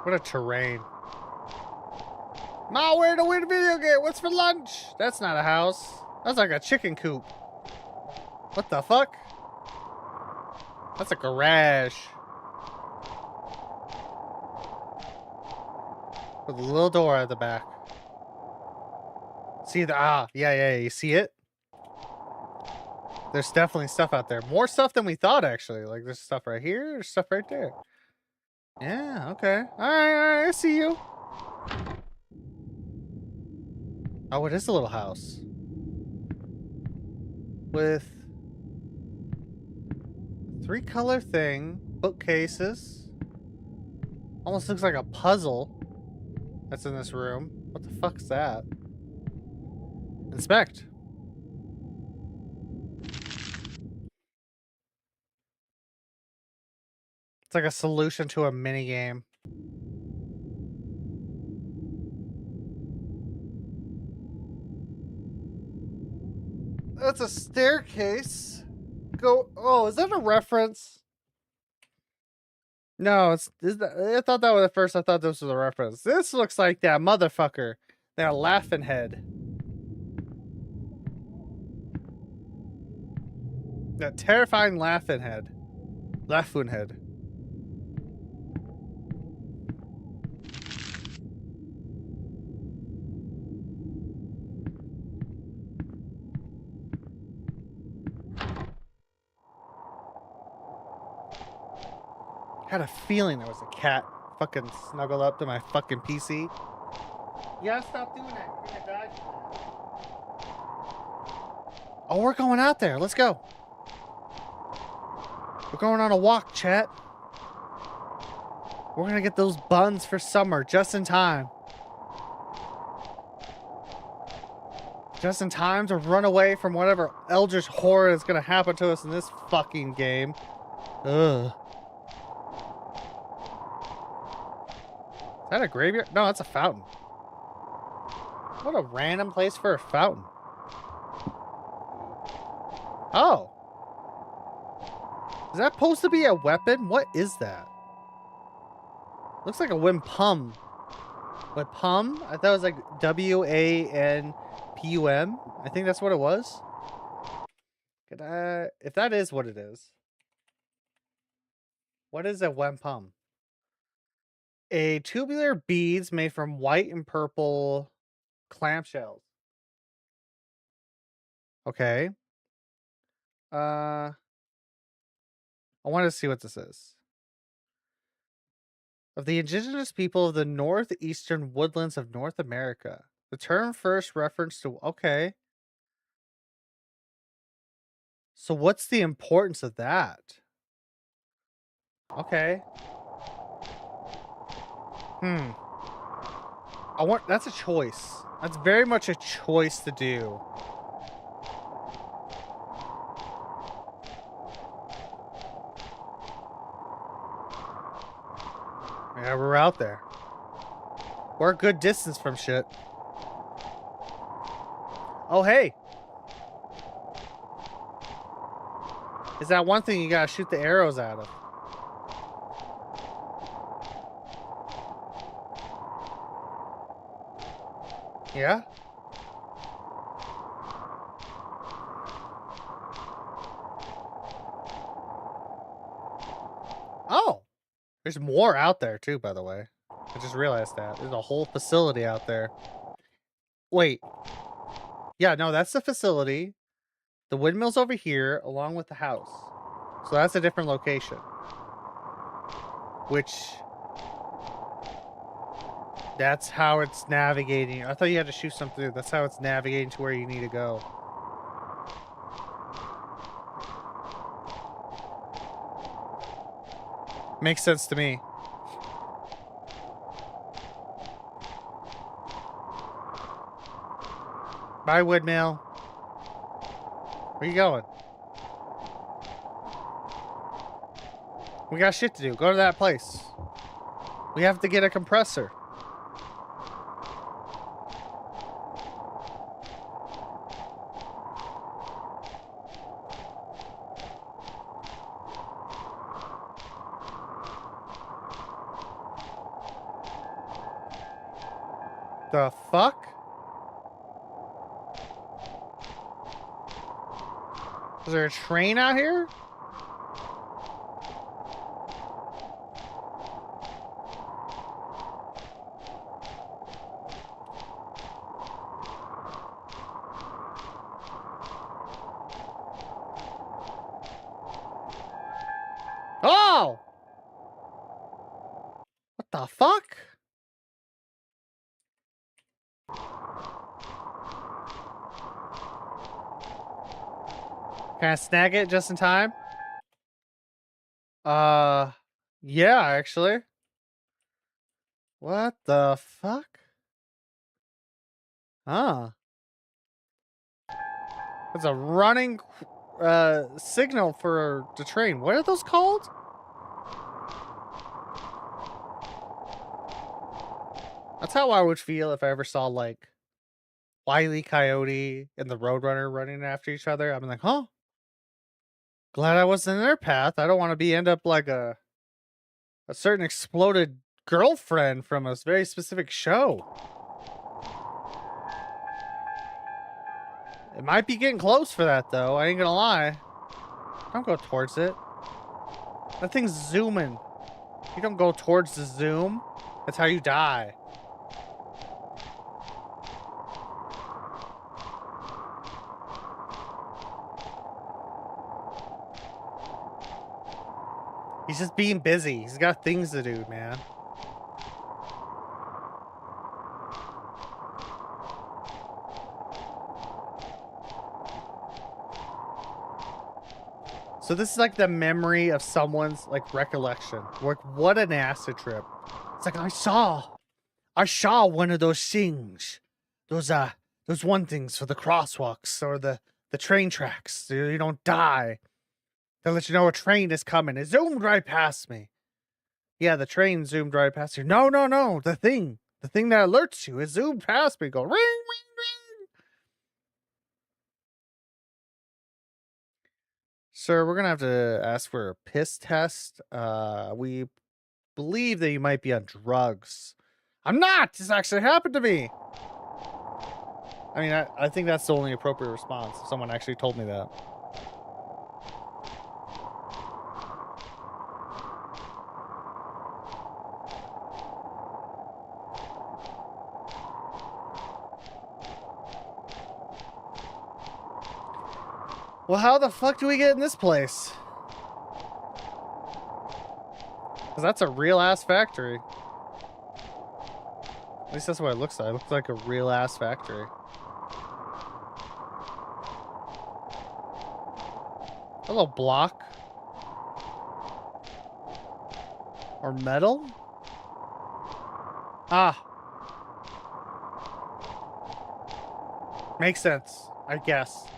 What a terrain. Ma, where to win a video game? What's for lunch? That's not a house. That's like a chicken coop. What the fuck? That's a garage. With a little door at the back. See the, yeah, you see it? There's definitely stuff out there. More stuff than we thought, actually. Like, there's stuff right here, there's stuff right there. Yeah, okay. Alright, I see you. Oh, it is a little house. With 3-color thing, bookcases. Almost looks like a puzzle that's in this room. What the fuck's that? Inspect. It's like a solution to a mini game. That's a staircase. Go. Oh, is that a reference? No, I thought that was at first. I thought this was a reference. This looks like that motherfucker. That laughing head. That terrifying laughing head. Laughing head. Had a feeling there was a cat fucking snuggled up to my fucking PC. You gotta stop doing that. You're gonna dodge. Oh, we're going out there. Let's go. We're going on a walk, chat. We're gonna get those buns for summer just in time. Just in time to run away from whatever eldritch horror is gonna happen to us in this fucking game. Ugh. Is that a graveyard? No, that's a fountain. What a random place for a fountain. Oh. Is that supposed to be a weapon? What is that? Looks like a Wimpum. Wimpum? I thought it was like W-A-N-P-U-M. I think that's what it was. If that is what it is. What is a Wimpum? A tubular beads made from white and purple clamshells. Okay. I want to see what this is. Of the indigenous people of the northeastern woodlands of North America. The term first reference to... Okay. So what's the importance of that? Okay. That's a choice. That's very much a choice to do. Yeah, we're out there. We're a good distance from shit. Oh, hey. Is that one thing you gotta shoot the arrows out of? Yeah? Oh! There's more out there, too, by the way. I just realized that. There's a whole facility out there. Wait. Yeah, no, that's the facility. The windmill's over here, along with the house. So that's a different location. Which... That's how it's navigating. I thought you had to shoot something. That's how it's navigating to where you need to go. Makes sense to me. Bye, windmill. Where you going? We got shit to do. Go to that place. We have to get a compressor. The fuck? Is there a train out here? Oh! What the fuck? Can I snag it just in time? Yeah, actually. What the fuck? Huh. It's a running signal for the train. What are those called? That's how I would feel if I ever saw like Wile E. Coyote and the Roadrunner running after each other. I'm like, huh? Glad I wasn't in their path. I don't want to end up like a certain exploded girlfriend from a very specific show. It might be getting close for that though. I ain't gonna lie. Don't go towards it. That thing's zooming. You don't go towards the zoom. That's how you die. He's just being busy. He's got things to do, man. So this is like the memory of someone's like recollection. Like what an acid trip. It's like I saw one of those things. Those one things for the crosswalks or the train tracks. So you don't die. They'll let you know a train is coming. It zoomed right past me. Yeah, the train zoomed right past you. No. The thing that alerts you, it zoomed past me. Go ring, ring, ring. Sir, we're gonna have to ask for a piss test. We believe that you might be on drugs. I'm not. This actually happened to me. I mean, I think that's the only appropriate response. If someone actually told me that. Well, how the fuck do we get in this place? Because that's a real-ass factory. At least that's what it looks like. It looks like a real-ass factory. Hello, block. Or metal? Ah. Makes sense, I guess.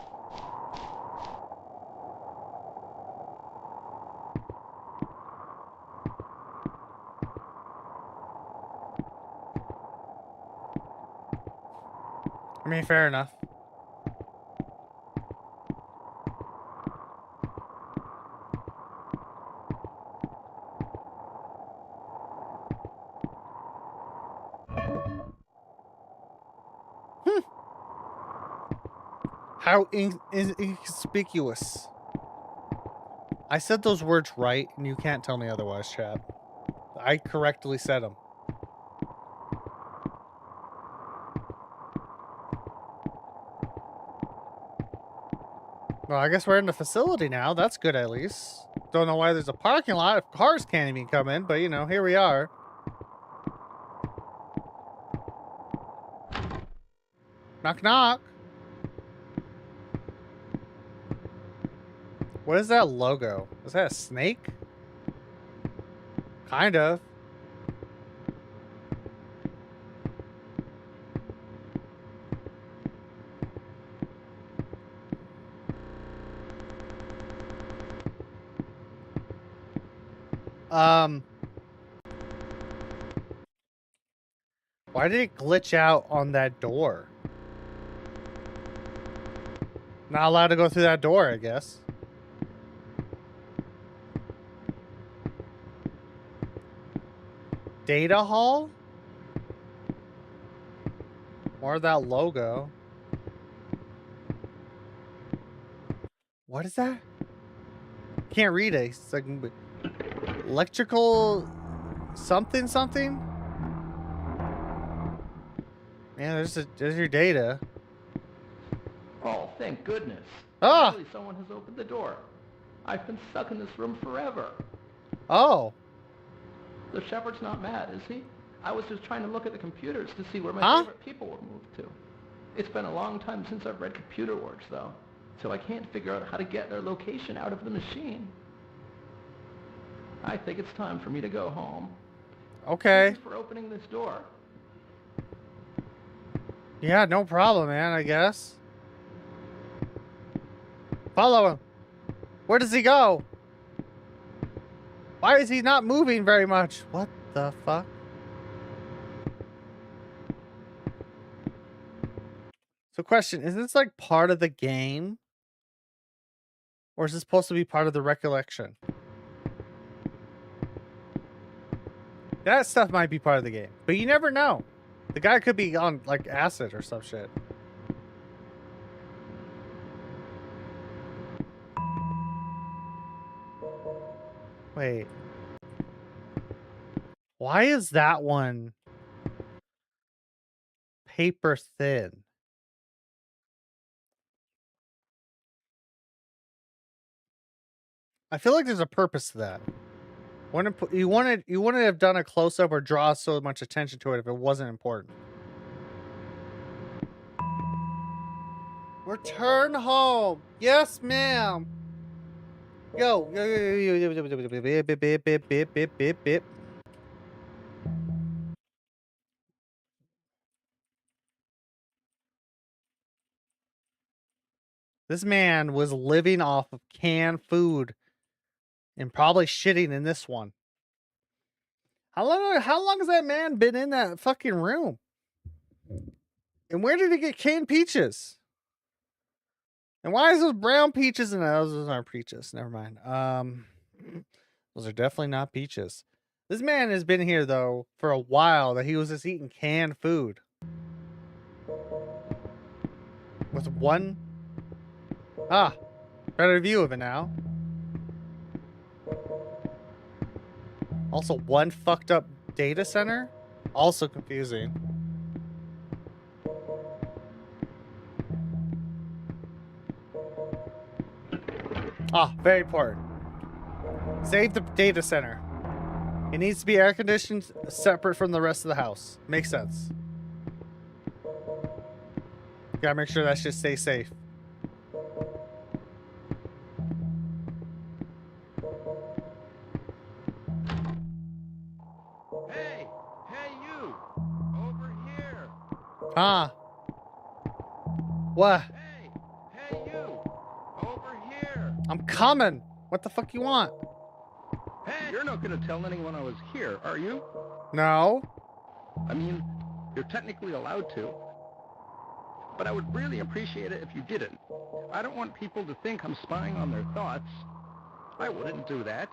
I mean, fair enough. How inconspicuous. I said those words right, and you can't tell me otherwise, chat. I correctly said them. Well, I guess we're in the facility now. That's good, at least. Don't know why there's a parking lot if cars can't even come in, but you know, here we are. Knock, knock. What is that logo? Is that a snake? Kind of. Why did it glitch out on that door? Not allowed to go through that door, I guess. Data hall? More of that logo. What is that? Can't read it. It's like electrical something something. Man, there's your data. Oh, thank goodness. Ah! Finally, someone has opened the door. I've been stuck in this room forever. Oh. The shepherd's not mad, is he? I was just trying to look at the computers to see where my favorite people were moved to. It's been a long time since I've read computer words, though, so I can't figure out how to get their location out of the machine. I think it's time for me to go home. Okay. Thanks for opening this door. Yeah, no problem, man, I guess. Follow him. Where does he go? Why is he not moving very much? What the fuck? So question, is this like part of the game? Or is this supposed to be part of the recollection? That stuff might be part of the game, but you never know. The guy could be on like acid or some shit. Wait. Why is that one paper thin? I feel like there's a purpose to that. You wouldn't have done a close up or draw so much attention to it if it wasn't important. Return home. Yes, ma'am. Yo. This man was living off of canned food and probably shitting in this one. How long has that man been in that fucking room? And where did he get canned peaches? And why is those brown peaches and those aren't peaches? Never mind. Those are definitely not peaches. This man has been here though for a while that he was just eating canned food. With one better view of it now. Also one fucked up data center. Also confusing. Very important. Save the data center. It needs to be air conditioned separate from the rest of the house. Makes sense. Gotta make sure that shit stays safe. Hey you! Over here! What? Hey you! Over here! I'm coming. What the fuck you want? Hey! You're not gonna tell anyone I was here, are you? No. I mean, you're technically allowed to. But I would really appreciate it if you didn't. I don't want people to think I'm spying on their thoughts. I wouldn't do that.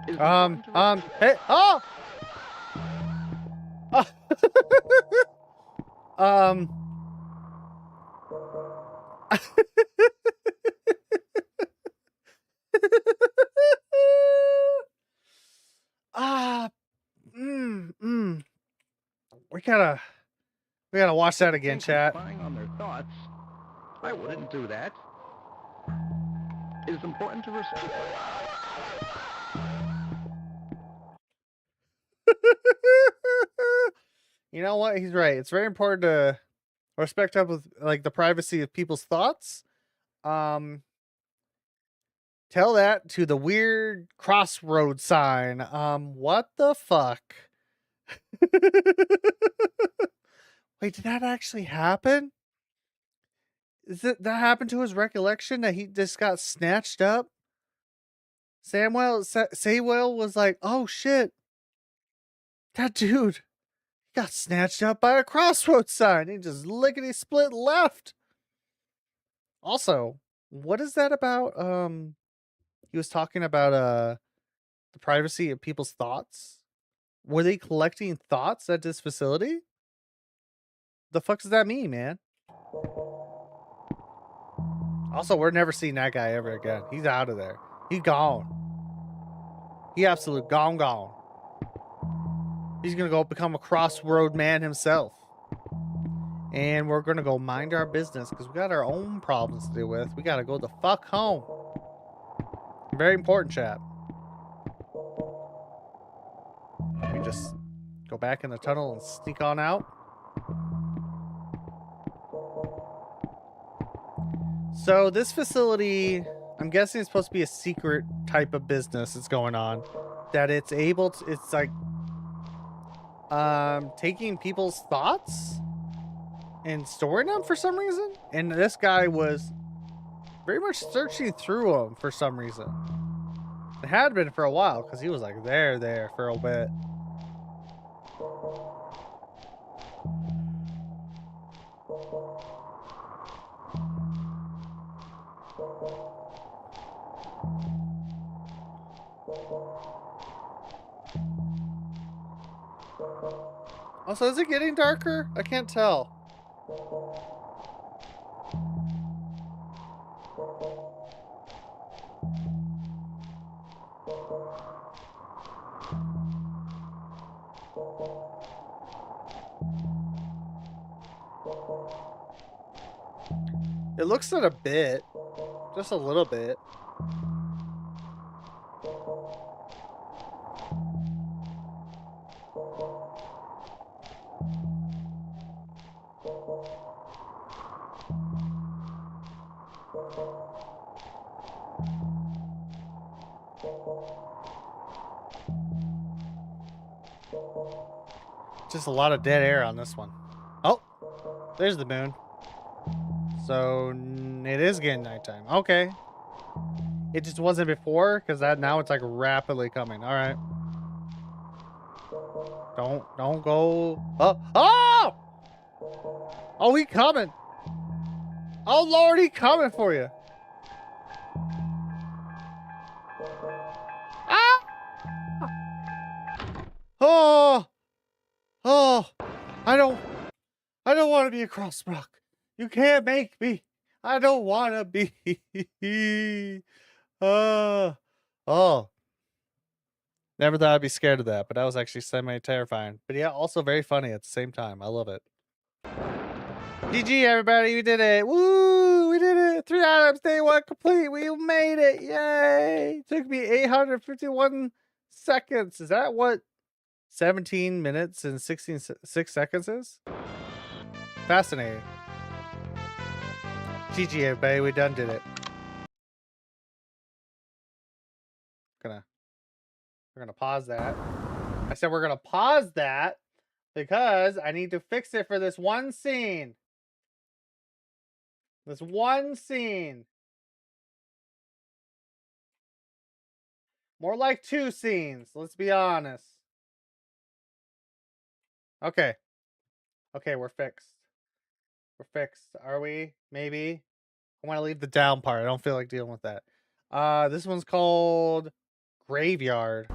Hey, oh! um, ah, we gotta watch that again, chat. Spying on their thoughts. I wouldn't do that. It is important to respect. You know what? He's right. It's very important to respect up with like the privacy of people's thoughts. Tell that to the weird crossroad sign. What the fuck? Wait, did that actually happen? Is it that happened to his recollection that he just got snatched up? Samuel was like, oh shit. That dude got snatched up by a crossroad sign. He just lickety split left. Also, what is that about? He was talking about the privacy of people's thoughts. Were they collecting thoughts at this facility? The fuck does that mean, man? Also, we're never seeing that guy ever again. He's out of there. He's gone. He absolute gone. He's gonna go become a crossroad man himself. And we're gonna go mind our business because we got our own problems to deal with. We gotta go the fuck home. Very important, chat. We just go back in the tunnel and sneak on out. So this facility, I'm guessing it's supposed to be a secret type of business that's going on. That it's able to, it's like taking people's thoughts and storing them for some reason. And this guy was very much searching through them for some reason. It had been for a while because he was like there for a bit. Also, is it getting darker? I can't tell. It looks at a bit. Just a little bit. Just a lot of dead air on this one. Oh, there's the moon. So it is getting nighttime. Okay. It just wasn't before because that now it's like rapidly coming. All right. Don't go. Oh! Oh, he coming. Oh Lord, he coming for you. Ah! Oh, I don't want to be a crossbrook. You can't make me. I don't want to be. Oh. Never thought I'd be scared of that, but that was actually semi-terrifying. But yeah, also very funny at the same time. I love it. GG, everybody. We did it. Woo! We did it. 3 items, day 1 complete. We made it. Yay! It took me 851 seconds. Is that what 17 minutes and 6 seconds is? Fascinating. GG, everybody. We done did it. We're gonna pause that. I said we're gonna pause that because I need to fix it for this one scene. This one scene. More like 2 scenes, let's be honest. Okay. Okay, we're fixed. We're fixed. Are we? Maybe. I want to leave the down part. I don't feel like dealing with that. This one's called Graveyard.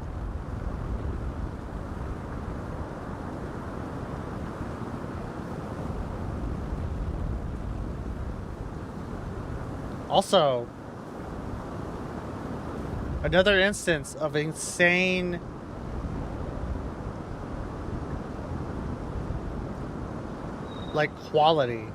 Also, another instance of insane like quality.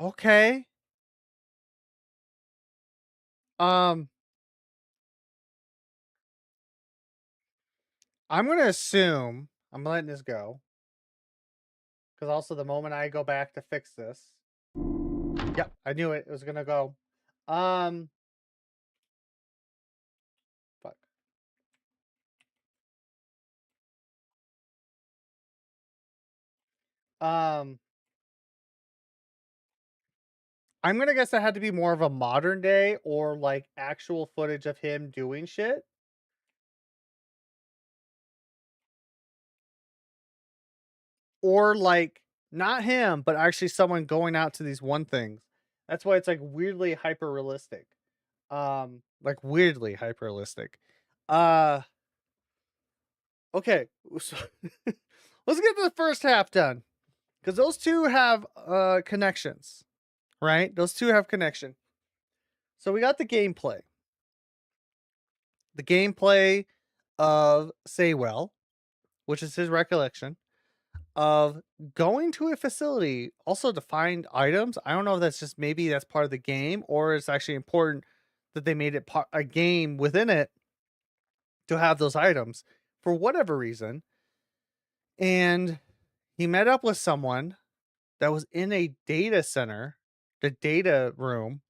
Okay. I'm gonna assume I'm letting this go. Because also the moment I go back to fix this. Yep, I knew it. It was gonna go. Fuck. I'm gonna guess that had to be more of a modern day or like actual footage of him doing shit. Or like not him, but actually someone going out to these one things. That's why it's like weirdly hyper realistic. Like weirdly hyper realistic. Okay, so let's get to the first half done. Because those two have connections. Right? Those two have connection. So we got the gameplay. The gameplay of Saywell, which is his recollection of going to a facility also to find items. I don't know if that's just maybe that's part of the game or it's actually important that they made it a game within it to have those items for whatever reason. And he met up with someone that was in a data center, the data room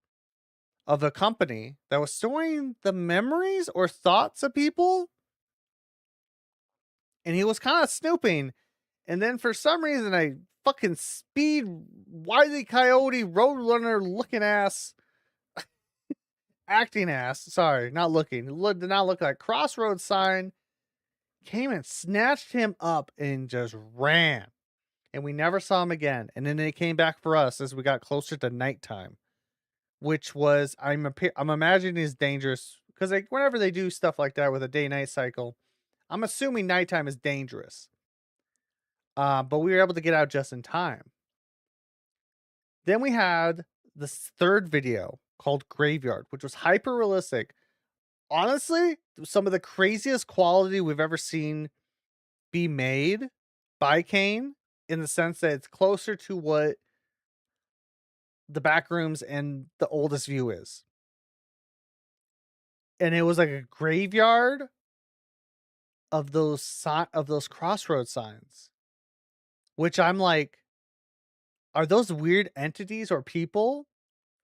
of a company that was storing the memories or thoughts of people. And he was kind of snooping. And then for some reason, a fucking speed, Wile E. Coyote, Roadrunner looking ass, acting ass, sorry, not looking, did not look like Crossroads sign, came and snatched him up and just ran. And we never saw him again. And then they came back for us as we got closer to nighttime, which was, I'm imagining is dangerous because like whenever they do stuff like that with a day-night cycle, I'm assuming nighttime is dangerous. But we were able to get out just in time. Then we had this third video called Graveyard, which was hyper realistic. Honestly, some of the craziest quality we've ever seen be made by Kane, in the sense that it's closer to what the back rooms and the oldest view is. And it was like a graveyard of those crossroad signs, which I'm like, are those weird entities or people?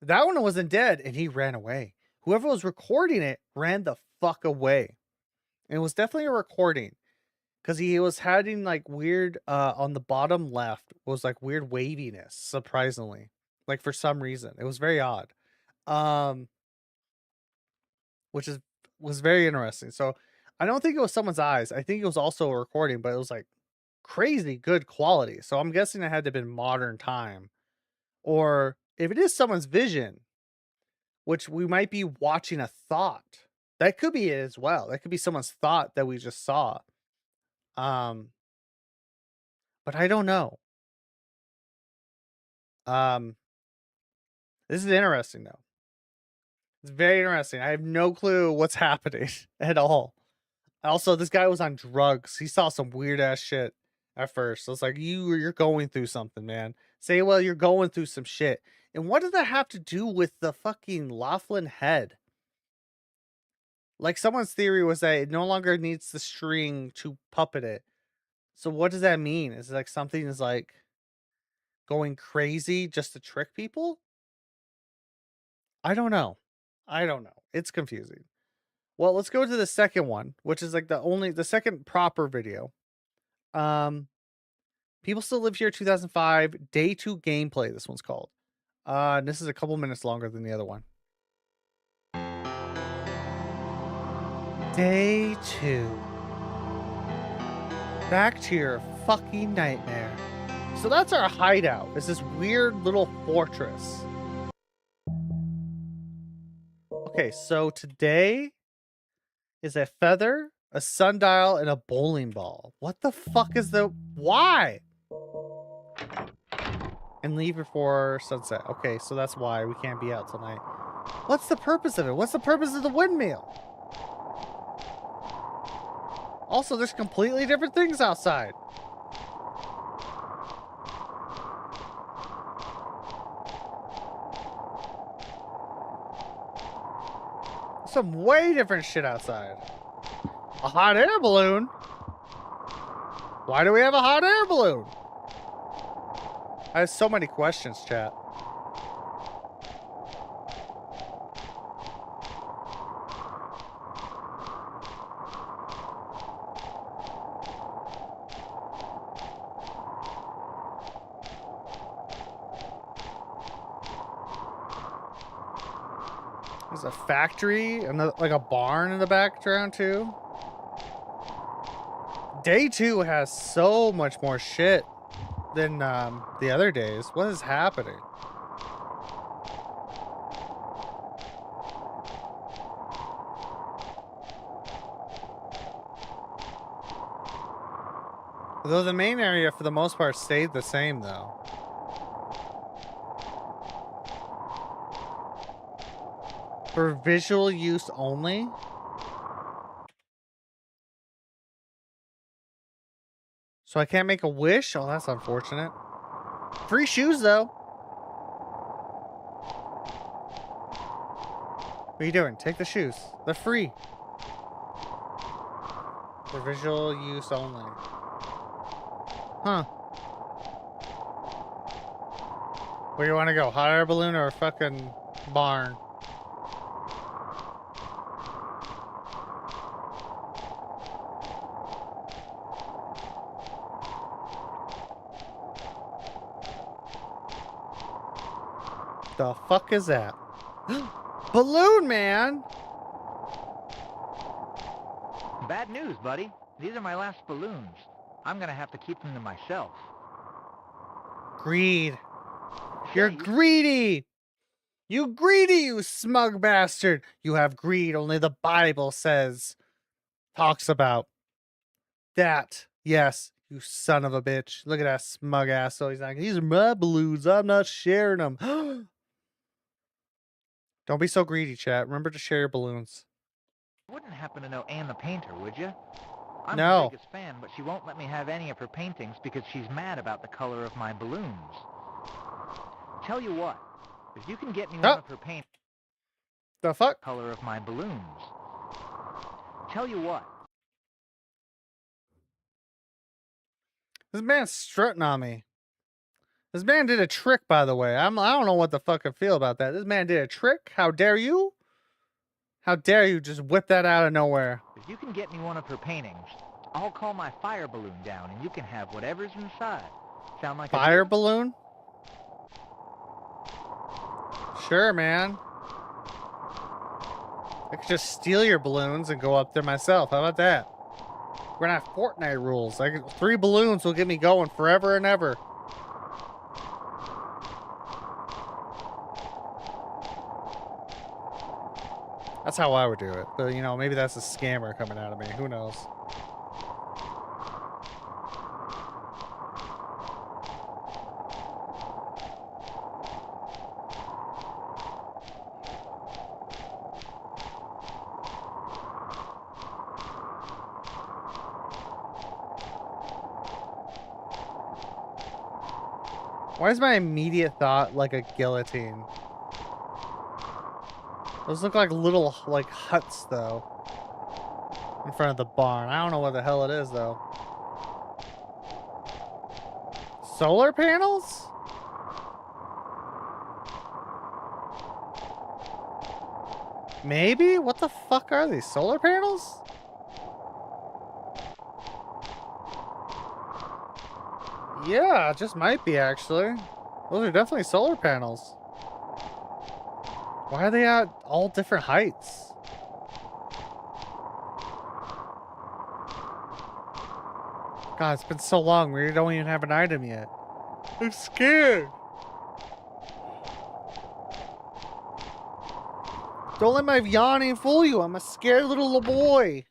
That one wasn't dead and he ran away. Whoever was recording it ran the fuck away. And it was definitely a recording because he was having like weird on the bottom left was like weird waviness, surprisingly. Like for some reason. It was very odd. Which was very interesting. So I don't think it was someone's eyes. I think it was also a recording, but it was like crazy good quality. So I'm guessing it had to have been modern time. Or if it is someone's vision, which we might be watching a thought. That could be it as well. That could be someone's thought that we just saw. But I don't know. This is interesting though. It's very interesting. I have no clue what's happening at all. Also, this guy was on drugs. He saw some weird ass shit at first. So it's like you're going through something, man. Say, well, you're going through some shit. And what does that have to do with the fucking Laughlin head? Like someone's theory was that it no longer needs the string to puppet it. So what does that mean? Is it like something is like going crazy just to trick people? I don't know. It's confusing. Well, let's go to the second one, which is like the second proper video. People Still Live Here 2005 Day 2 gameplay, this one's called. This is a couple minutes longer than the other one. Day 2. Back to your fucking nightmare. So that's our hideout. It's this weird little fortress. Okay, so today is a feather, a sundial, and a bowling ball. What the fuck is the... Why? And leave before sunset. Okay, so that's why we can't be out tonight. What's the purpose of it? What's the purpose of the windmill? Also, there's completely different things outside. Some way different shit outside. A hot air balloon? Why do we have a hot air balloon? I have so many questions, chat. There's a factory and like a barn in the background too. Day 2 has so much more shit than the other days. What is happening? Though the main area for the most part stayed the same though. For visual use only? So I can't make a wish? Oh, that's unfortunate. Free shoes, though. What are you doing? Take the shoes. They're free. For visual use only. Huh. Where do you want to go? Hot air balloon or a fucking barn? The fuck is that? Balloon Man! Bad news, buddy. These are my last balloons. I'm gonna have to keep them to myself. Greed. You're greedy! You greedy, you smug bastard! You have greed, only the Bible talks about. That. Yes, you son of a bitch. Look at that smug asshole. He's like, these are my balloons. I'm not sharing them. Don't be so greedy, chat. Remember to share your balloons. You wouldn't happen to know Anne the painter, would you? I'm No. her biggest fan, but she won't let me have any of her paintings because she's mad about the color of my balloons. Tell you what, if you can get me one of her paintings... The fuck? Color of my balloons. Tell you what. This man's strutting on me. This man did a trick, by the way. I don't know what the fuck I feel about that. This man did a trick. How dare you? How dare you just whip that out of nowhere? If you can get me one of her paintings, I'll call my fire balloon down and you can have whatever's inside. Sound like fire balloon? Sure, man. I could just steal your balloons and go up there myself. How about that? We're gonna have Fortnite rules. 3 balloons will get me going forever and ever. That's how I would do it. But, you know, maybe that's a scammer coming out of me. Who knows? Why is my immediate thought like a guillotine? Those look like little, like, huts, though. In front of the barn. I don't know what the hell it is, though. Solar panels? Maybe? What the fuck are these? Solar panels? Yeah, it just might be, actually. Those are definitely solar panels. Why are they at all different heights? God, it's been so long. We don't even have an item yet. I'm scared. Don't let my yawning fool you. I'm a scared little boy.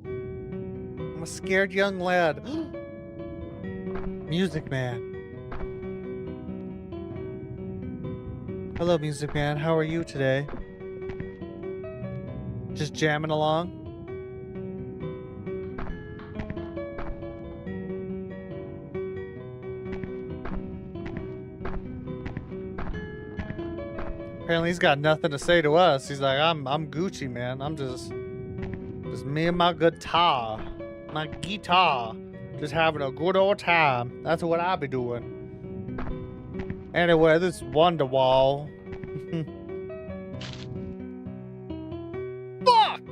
I'm a scared young lad. Music Man. Hello, Music Man. How are you today? Just jamming along? Apparently he's got nothing to say to us. He's like, I'm Gucci, man. I'm just me and my guitar. My guitar. Just having a good old time. That's what I'll be doing. Anyway, this Wonderwall. Fuck!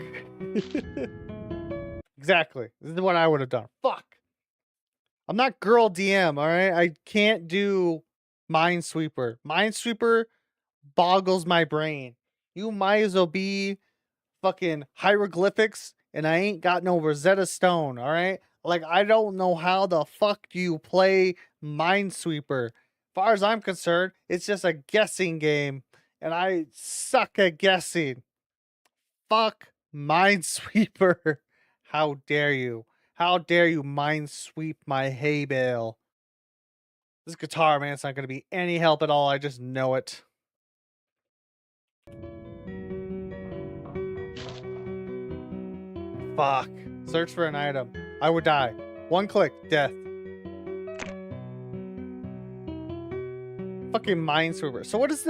Exactly. This is what I would have done. Fuck. I'm not girl DM, alright? I can't do Minesweeper. Minesweeper boggles my brain. You might as well be fucking hieroglyphics and I ain't got no Rosetta Stone, alright? Like, I don't know how the fuck do you play Minesweeper. As far as I'm concerned, it's just a guessing game, and I suck at guessing. Fuck Minesweeper. How dare you? How dare you minesweep my hay bale? This guitar, man, it's not going to be any help at all. I just know it. Fuck. Search for an item. I would die. One click, death. Fucking Minesweeper. So what does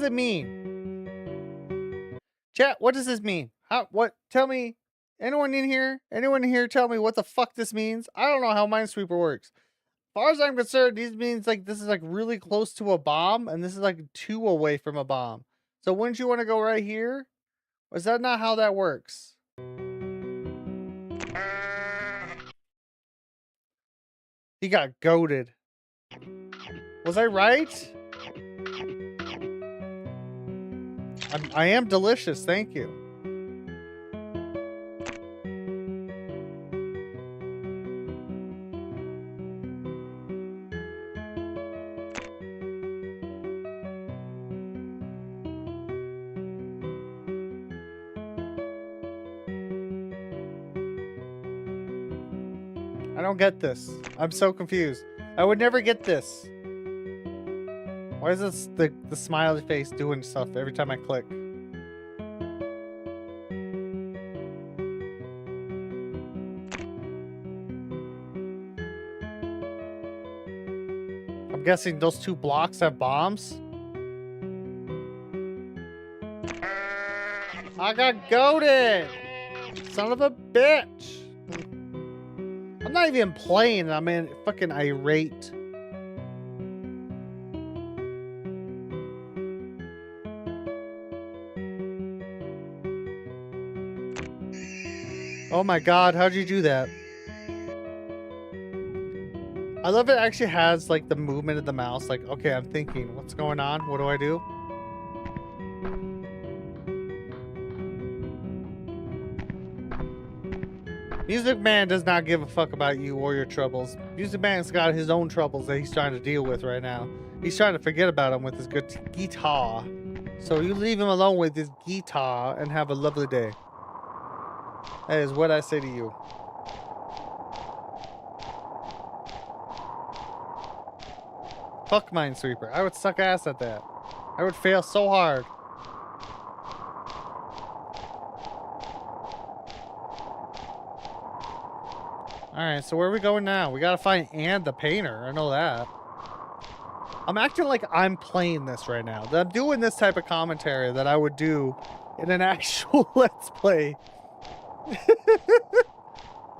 it mean? Chat, what does this mean? What? Tell me. Anyone in here tell me what the fuck this means? I don't know how Minesweeper works. As far as I'm concerned, these means like this is like really close to a bomb, and this is like 2 away from a bomb. So wouldn't you want to go right here? Or is that not how that works? He got goated. Was I right? I am delicious, thank you. I don't get this. I'm so confused. I would never get this. Why is this the smiley face doing stuff every time I click? I'm guessing those 2 blocks have bombs. I got goated! Son of a bitch! I'm not even playing, I'm in fucking irate. Oh my god, how'd you do that? I love it actually has like the movement of the mouse. Like, okay, I'm thinking, what's going on? What do I do? Music Man does not give a fuck about you or your troubles. Music Man's got his own troubles that he's trying to deal with right now. He's trying to forget about them with his good guitar. So you leave him alone with his guitar and have a lovely day. That is what I say to you. Fuck Minesweeper. I would suck ass at that. I would fail so hard. Alright, so where are we going now? We gotta find Anne the painter. I know that. I'm acting like I'm playing this right now. That I'm doing this type of commentary that I would do in an actual Let's Play.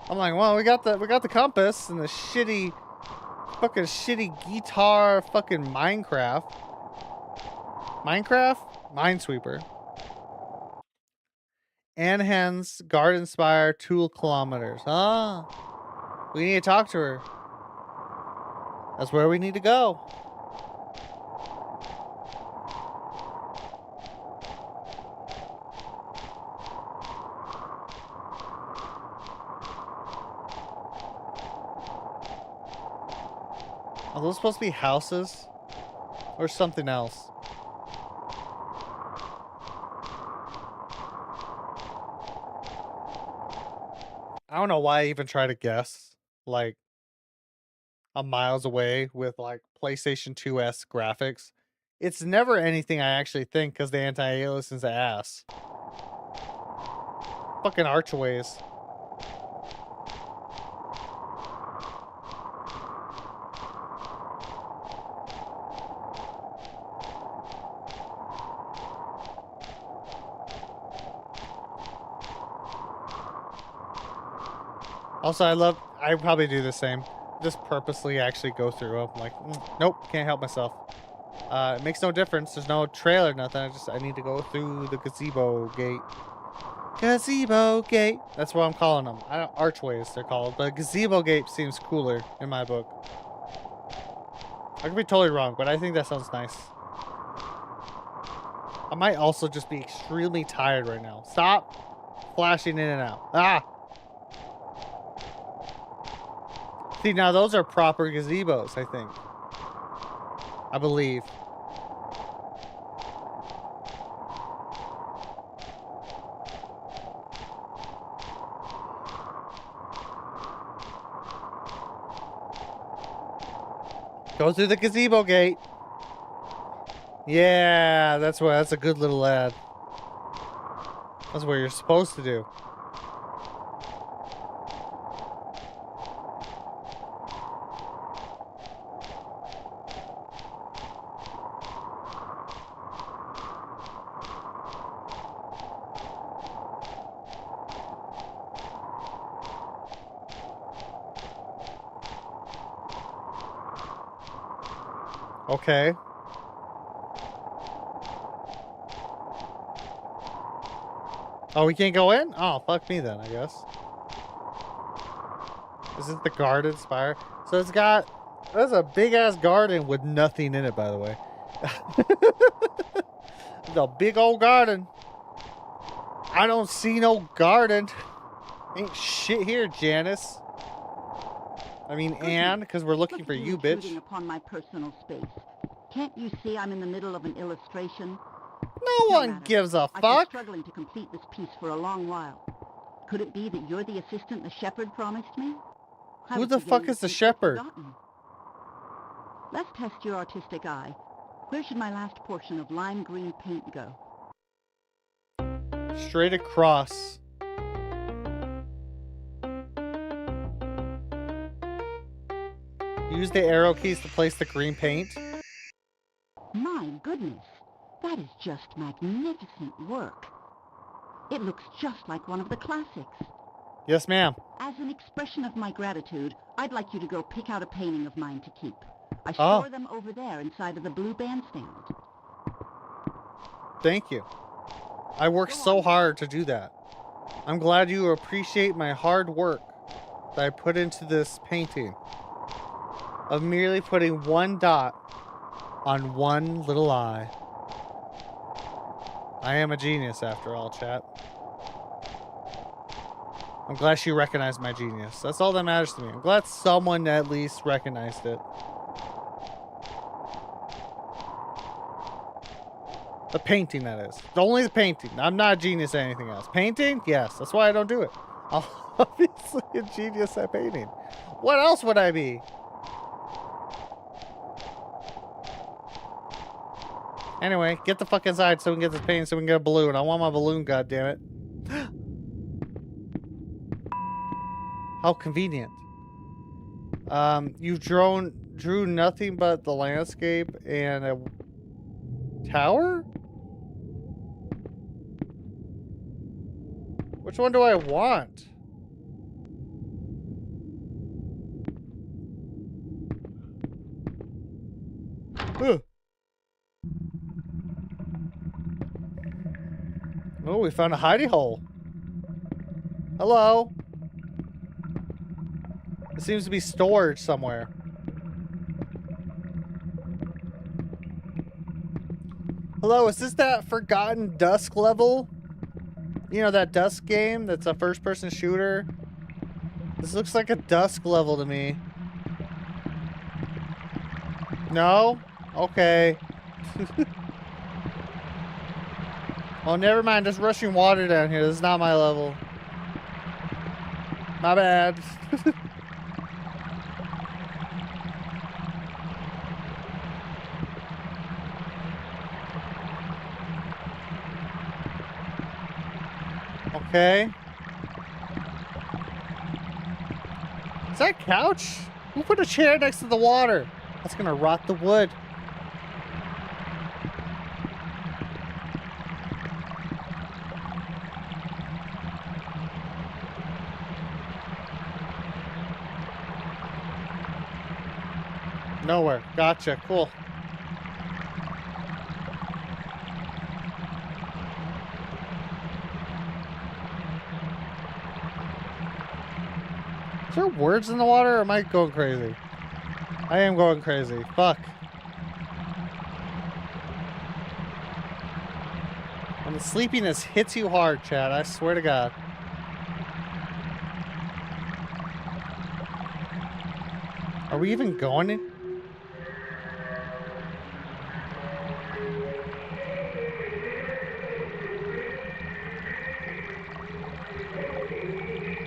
I'm like, well, we got the compass and the shitty guitar fucking Minecraft. Minesweeper. Annehen's Garden Spire 2 kilometers. Ah. We need to talk to her. That's where we need to go. Are those supposed to be houses? Or something else? I don't know why I even try to guess. Like, I'm miles away with like PlayStation 2S graphics. It's never anything I actually think because the anti-aliasing's ass. Fucking archways. Also, I probably do the same. Just purposely actually go through them. Like, nope, can't help myself. It makes no difference. There's no trail or nothing. I need to go through the gazebo gate. Gazebo gate. That's what I'm calling them. I don't, archways they're called, but gazebo gate seems cooler in my book. I could be totally wrong, but I think that sounds nice. I might also just be extremely tired right now. Stop flashing in and out. Ah! See, now those are proper gazebos, I think. I believe. Go through the gazebo gate. Yeah, that's a good little ad. That's what you're supposed to do. Okay. Oh, we can't go in? Oh, fuck me then, I guess. Is it the garden spire? So that's a big ass garden with nothing in it, by the way. It's a big old garden. I don't see no garden. Ain't shit here, Janice. I mean, Anne, because we're looking for you, bitch. Upon my personal space. Can't you see I'm in the middle of an illustration? No one gives a I've been fuck. struggling to complete this piece for a long while. Could it be that you're the assistant the shepherd promised me? Who the fuck is the shepherd? Let's test your artistic eye. Where should my last portion of lime green paint go? Straight across. Use the arrow keys to place the green paint. My goodness, that is just magnificent work. It looks just like one of the classics. Yes, ma'am. As an expression of my gratitude, I'd like you to go pick out a painting of mine to keep. I store them over there inside of the blue bandstand. Thank you. I worked so hard to do that. I'm glad you appreciate my hard work that I put into this painting of merely putting one dot on one little eye. I am a genius after all, chat. I'm glad she recognized my genius. That's all that matters to me. I'm glad someone at least recognized it. The painting, that is. Only the painting. I'm not a genius at anything else. Painting? Yes. That's why I don't do it. I'm obviously a genius at painting. What else would I be? Anyway, get the fuck inside so we can get this painting so we can get a balloon. I want my balloon, goddammit. How convenient. You drew nothing but the landscape and a tower? Which one do I want? Ugh. Oh, we found a hidey hole. Hello. It seems to be storage somewhere. Hello, is this that Forgotten Dusk level? You know, that Dusk game that's a first-person shooter? This looks like a Dusk level to me. No? Okay. Oh, never mind. There's rushing water down here. This is not my level. My bad. Okay. Is that a couch? Who put a chair next to the water? That's gonna rot the wood. Nowhere. Gotcha. Cool. Is there words in the water or am I going crazy? I am going crazy. Fuck. When the sleepiness hits you hard, Chad, I swear to God. Are we even going in?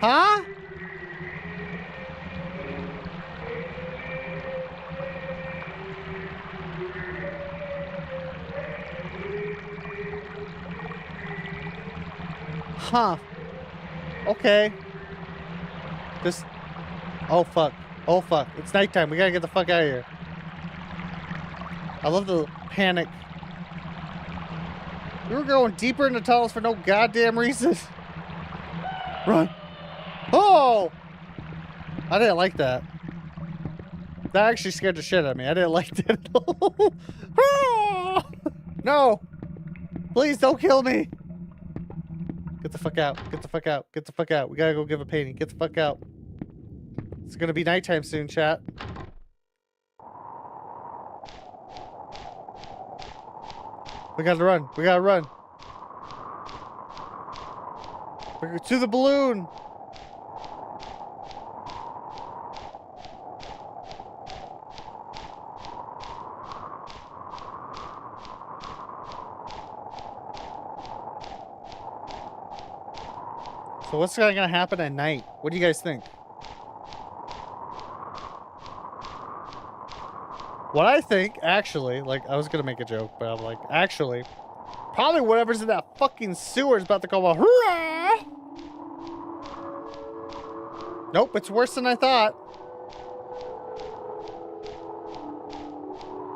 Huh? Huh. Okay. Just... Oh, fuck. Oh, fuck. It's nighttime. We gotta get the fuck out of here. I love the panic. We were going deeper into tunnels for no goddamn reason. Run. Oh! I didn't like that. That actually scared the shit out of me. I didn't like that at all. No! Please don't kill me! Get the fuck out. Get the fuck out. Get the fuck out. We gotta go give a painting. Get the fuck out. It's gonna be nighttime soon, chat. We gotta run. We gotta run. We're to the balloon. So what's gonna happen at night? What do you guys think? What I think, actually, like, I was gonna make a joke, but I'm like, actually, probably whatever's in that fucking sewer is about to come out. Hurrah! Nope, it's worse than I thought.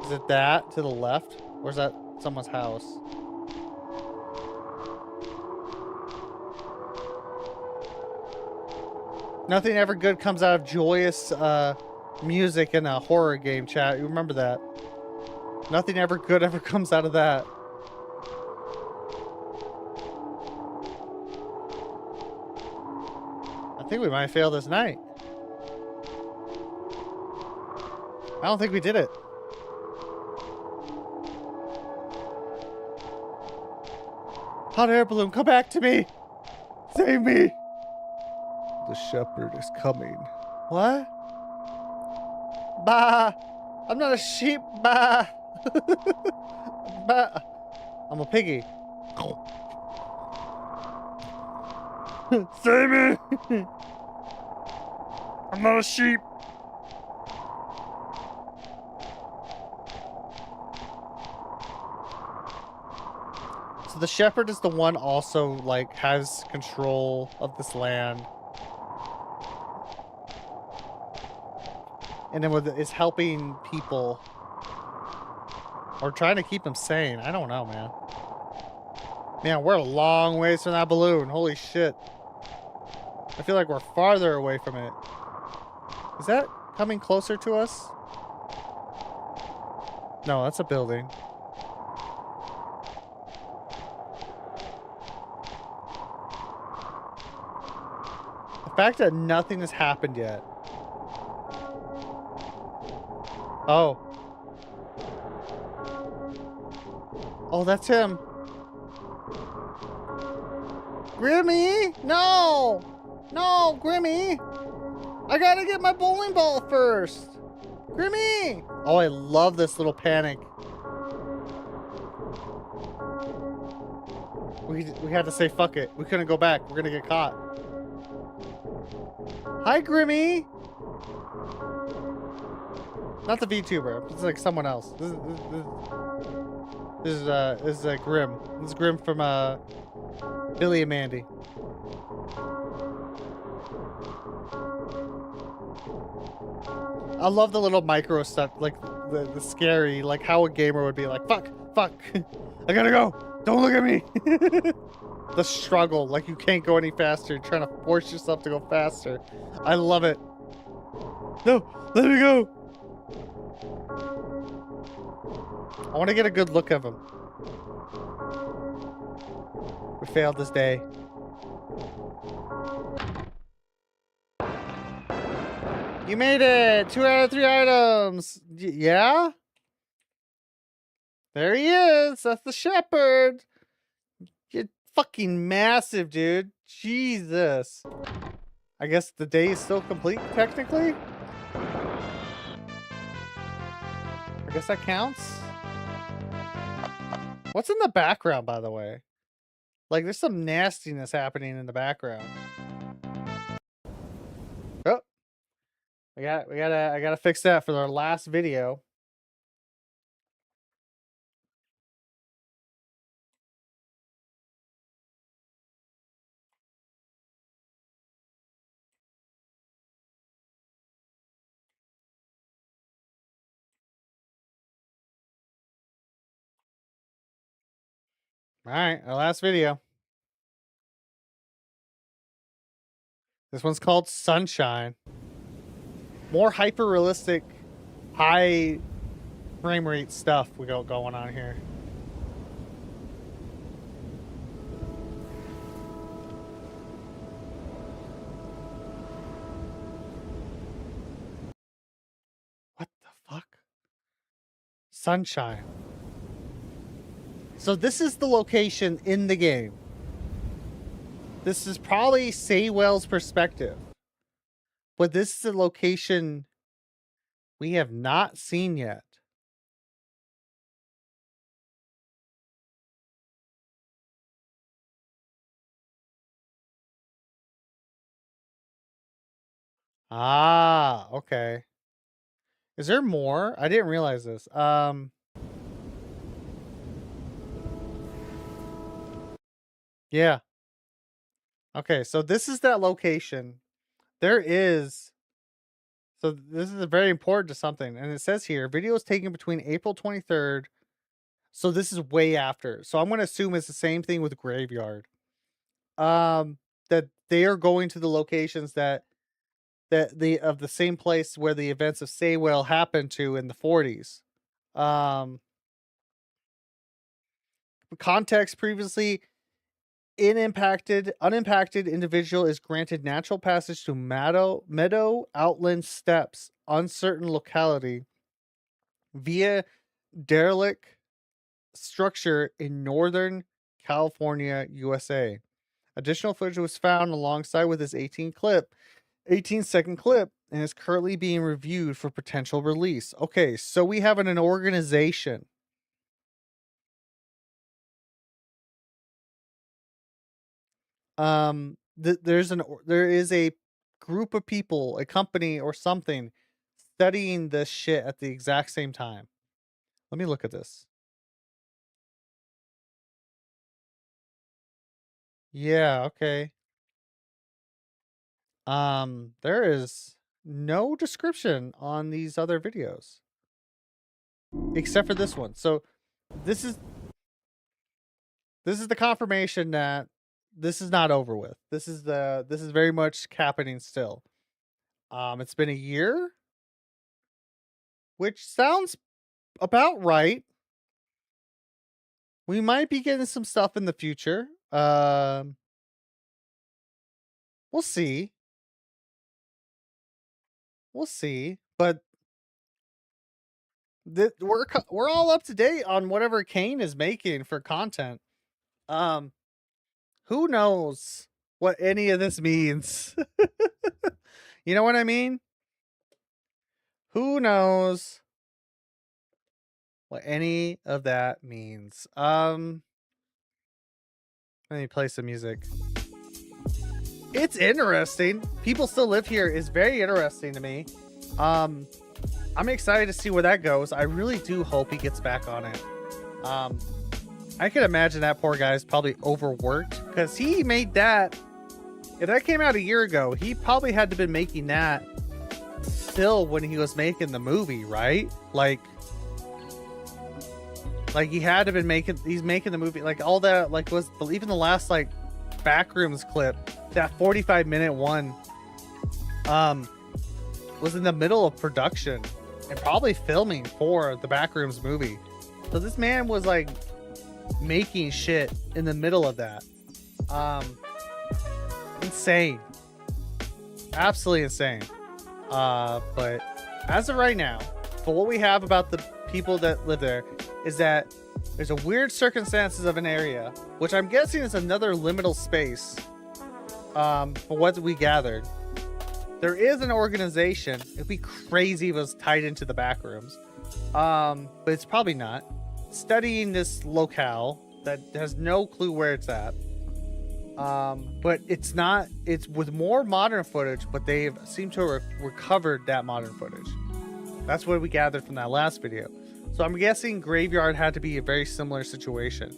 Is it that to the left? Or is that someone's house? Nothing ever good comes out of joyous, music in a horror game, chat. You remember that. Nothing ever good ever comes out of that. I think we might fail this night. I don't think we did it. Hot air balloon, come back to me! Save me! The shepherd is coming. What? Bah! I'm not a sheep, bah! Bah! I'm a piggy. Save me! I'm not a sheep! So the shepherd is the one also, like, has control of this land. And then is helping people. Or trying to keep them sane. I don't know, man. Man, we're a long ways from that balloon. Holy shit. I feel like we're farther away from it. Is that coming closer to us? No, that's a building. The fact that nothing has happened yet. Oh. Oh, that's him. Grimmy! No! No, Grimmy! I gotta get my bowling ball first! Grimmy! Oh, I love this little panic. We had to say fuck it. We couldn't go back. We're gonna get caught. Hi, Grimmy. Not the VTuber. It's like someone else. This is Grim. This is Grim from Billy and Mandy. I love the little micro stuff, like the scary, like how a gamer would be like, fuck, I gotta go. Don't look at me. The struggle, like you can't go any faster, trying to force yourself to go faster. I love it. No, let me go. I want to get a good look of him. We failed this day. You made it! 2 out of 3 items! Yeah? There he is! That's the shepherd! You're fucking massive, dude. Jesus. I guess the day is still complete, technically? I guess that counts? What's in the background, by the way? Like, there's some nastiness happening in the background. Oh! I gotta fix that for our last video. Alright, our last video. This one's called Sunshine. More hyper-realistic, high frame rate stuff we got going on here. What the fuck? Sunshine. So this is the location in the game. This is probably Saywell's perspective. But this is a location we have not seen yet. Ah, okay. Is there more? I didn't realize this. Yeah. Okay, so this is that location. There is... So this is very important to something. And it says here, video was taken between April 23rd. So this is way after. So I'm going to assume it's the same thing with Graveyard. That they are going to the locations of the same place where the events of Saywell happened to in the 40s. Context: previously unimpacted individual is granted natural passage to meadow outland steppes, uncertain locality, via derelict structure in Northern California, USA. Additional footage was found alongside with this 18-second clip, and is currently being reviewed for potential release. Okay, so we have an organization. There is a group of people, a company or something, studying this shit at the exact same time. Let me look at this. Yeah, okay. There is no description on these other videos. Except for this one. So this is the confirmation that this is not over with. This is very much happening still. It's been a year, which sounds about right. We might be getting some stuff in the future. We'll see. We'll see. But we're all up to date on whatever Kane is making for content. Who knows what any of this means? You know what I mean? Who knows what any of that means. Let me play some music. It's interesting. People still live here is very interesting to me. I'm excited to see where that goes. I really do hope he gets back on it. I can imagine that poor guy's probably overworked because he made that. If that came out a year ago, he probably had to been making that still when he was making the movie, right? Like he had to been making, he's making the movie, like all that, like was even the last like Backrooms clip, that 45-minute one, was in the middle of production and probably filming for the Backrooms movie. So this man was like making shit in the middle of that. Insane. Absolutely insane. But as of right now, for what we have about the people that live there is that there's a weird circumstances of an area, which I'm guessing is another liminal space, for what we gathered. There is an organization. It'd be crazy if it was tied into the Backrooms, but it's probably not. Studying this locale that has no clue where it's at. But it's not. It's with more modern footage, but they've seemed to have recovered that modern footage. That's what we gathered from that last video. So I'm guessing Graveyard had to be a very similar situation.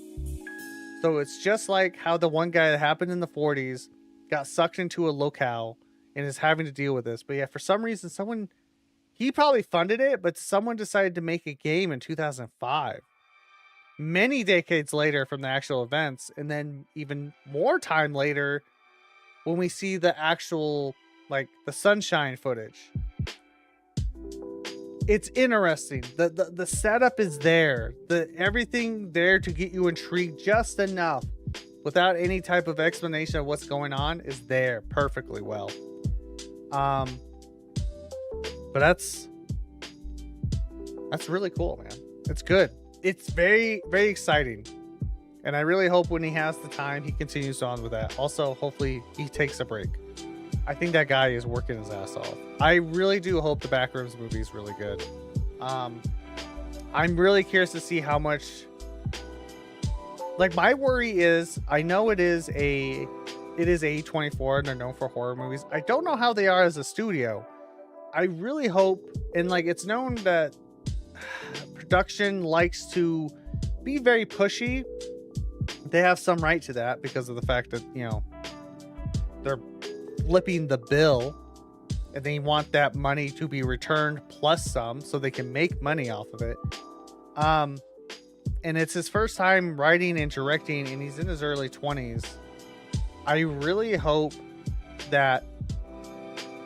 So it's just like how the one guy that happened in the 40s got sucked into a locale and is having to deal with this. But yeah, for some reason, he probably funded it, but someone decided to make a game in 2005. Many decades later from the actual events, and then even more time later when we see the actual, like, the sunshine footage. It's interesting. The setup is there. Everything there to get you intrigued just enough without any type of explanation of what's going on is there perfectly well. But that's really cool, man. It's good. It's very, very exciting. And I really hope when he has the time, he continues on with that. Also, hopefully he takes a break. I think that guy is working his ass off. I really do hope the Backrooms movie is really good. I'm really curious to see how much... Like, my worry is, I know it is A24 and they're known for horror movies. I don't know how they are as a studio. I really hope, and like, it's known that production likes to be very pushy. They have some right to that because of the fact that, you know, they're flipping the bill and they want that money to be returned plus some so they can make money off of it. And it's his first time writing and directing, and he's in his early 20s. I really hope that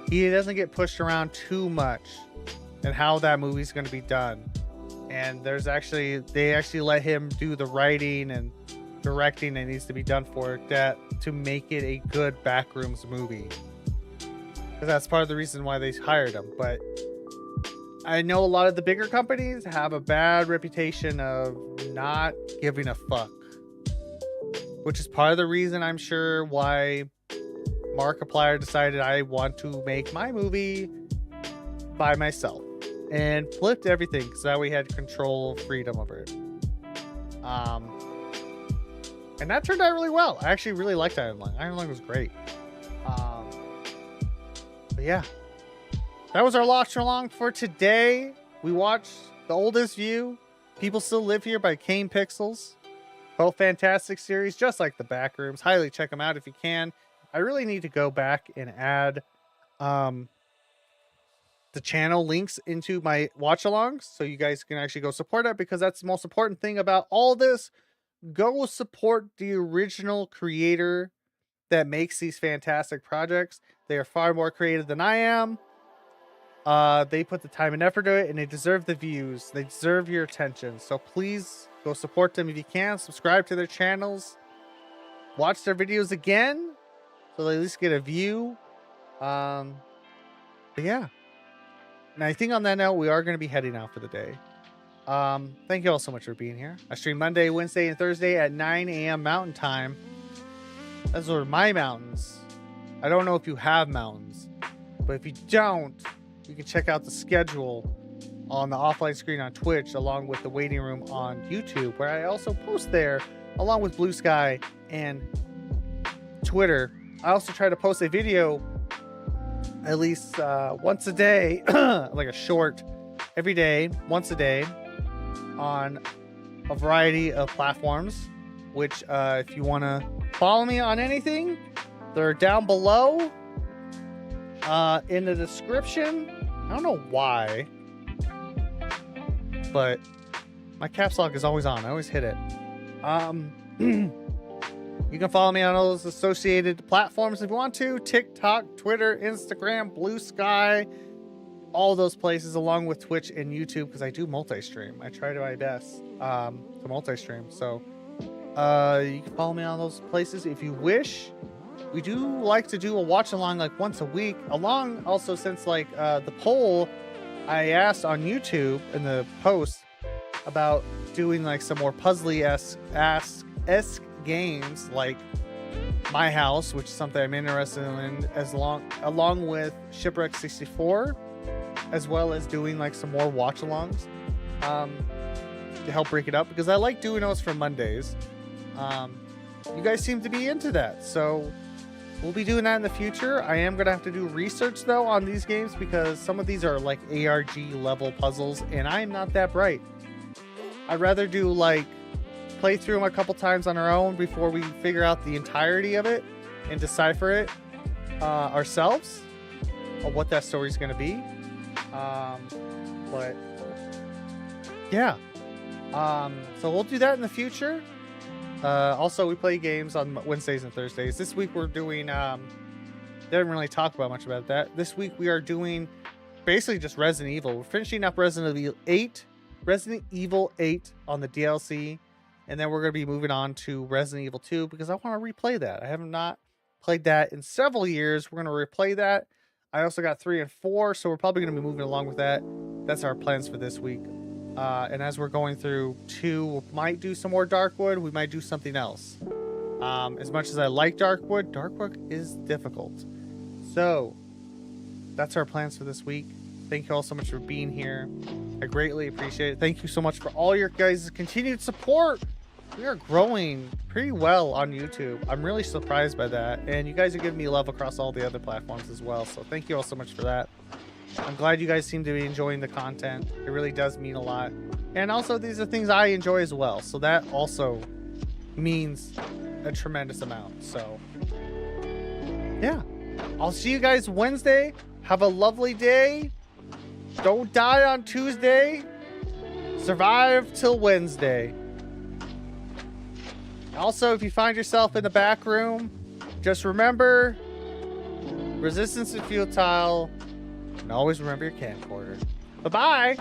he doesn't get pushed around too much and how that movie's going to be done. And they actually let him do the writing and directing that needs to be done for that to make it a good Backrooms movie. Because that's part of the reason why they hired him. But I know a lot of the bigger companies have a bad reputation of not giving a fuck, which is part of the reason I'm sure why Markiplier decided I want to make my movie by myself and flipped everything so that we had control, freedom over it. And that turned out really well. I actually really liked Iron Lung. Iron Lung was great. But yeah, that was our watch along for today. We watched The Oldest View, People Still Live Here by Kane Pixels. Both fantastic series, just like the Backrooms. Highly check them out if you can. I really need to go back and add the channel links into my watch alongs so you guys can actually go support it, because that's the most important thing about all this. Go support the original creator that makes these fantastic projects. They are far more creative than I am. They put the time and effort to it, and they deserve the views. They deserve your attention. So please go support them if you can. Subscribe to their channels. Watch their videos again so they at least get a view. But yeah. And I think on that note, we are going to be heading out for the day. Thank you all so much for being here. I stream Monday, Wednesday, and Thursday at 9 a.m. Mountain Time. Those are my mountains. I don't know if you have mountains, but if you don't, you can check out the schedule on the offline screen on Twitch, along with the waiting room on YouTube, where I also post there, along with Blue Sky and Twitter. I also try to post a video at least once a day, like a short every day, once a day, on a variety of platforms, which if you want to follow me on anything, they're down below in the description. I don't know why, but my caps lock is always on. I always hit it. You can follow me on all those associated platforms if you want to. TikTok, Twitter, Instagram, Blue Sky, all those places, along with Twitch and YouTube, because I do multi-stream. I try to my best to multi-stream. So you can follow me on those places if you wish. We do like to do a watch along like once a week. Along also, since like the poll I asked on YouTube in the post about doing like some more puzzly-esque games like My House, which is something I'm interested in, along with Shipwreck 64, as well as doing like some more watch-alongs to help break it up, because I like doing those for Mondays. You guys seem to be into that, so we'll be doing that in the future. I am gonna have to do research though on these games, because some of these are like ARG level puzzles, and I am not that bright. I'd rather do like play through them a couple times on our own before we figure out the entirety of it and decipher it ourselves of what that story is going to be. But yeah, so we'll do that in the future. Also, we play games on Wednesdays and Thursdays. This week we're doing didn't really talk about much about that. This week we are doing basically just Resident Evil. We're finishing up Resident Evil 8 on the DLC. And then we're going to be moving on to Resident Evil 2, because I want to replay that. I have not played that in several years. We're going to replay that. I also got 3 and 4, so we're probably going to be moving along with that. That's our plans for this week. And as we're going through 2, we might do some more Darkwood. We might do something else. As much as I like Darkwood is difficult. So that's our plans for this week. Thank you all so much for being here. I greatly appreciate it. Thank you so much for all your guys' continued support. We are growing pretty well on YouTube. I'm really surprised by that. And you guys are giving me love across all the other platforms as well. So thank you all so much for that. I'm glad you guys seem to be enjoying the content. It really does mean a lot. And also, these are things I enjoy as well. So that also means a tremendous amount. So yeah, I'll see you guys Wednesday. Have a lovely day. Don't die on Tuesday. Survive till Wednesday. Also, if you find yourself in the back room, just remember, resistance is futile, and always remember your camcorder. Bye-bye!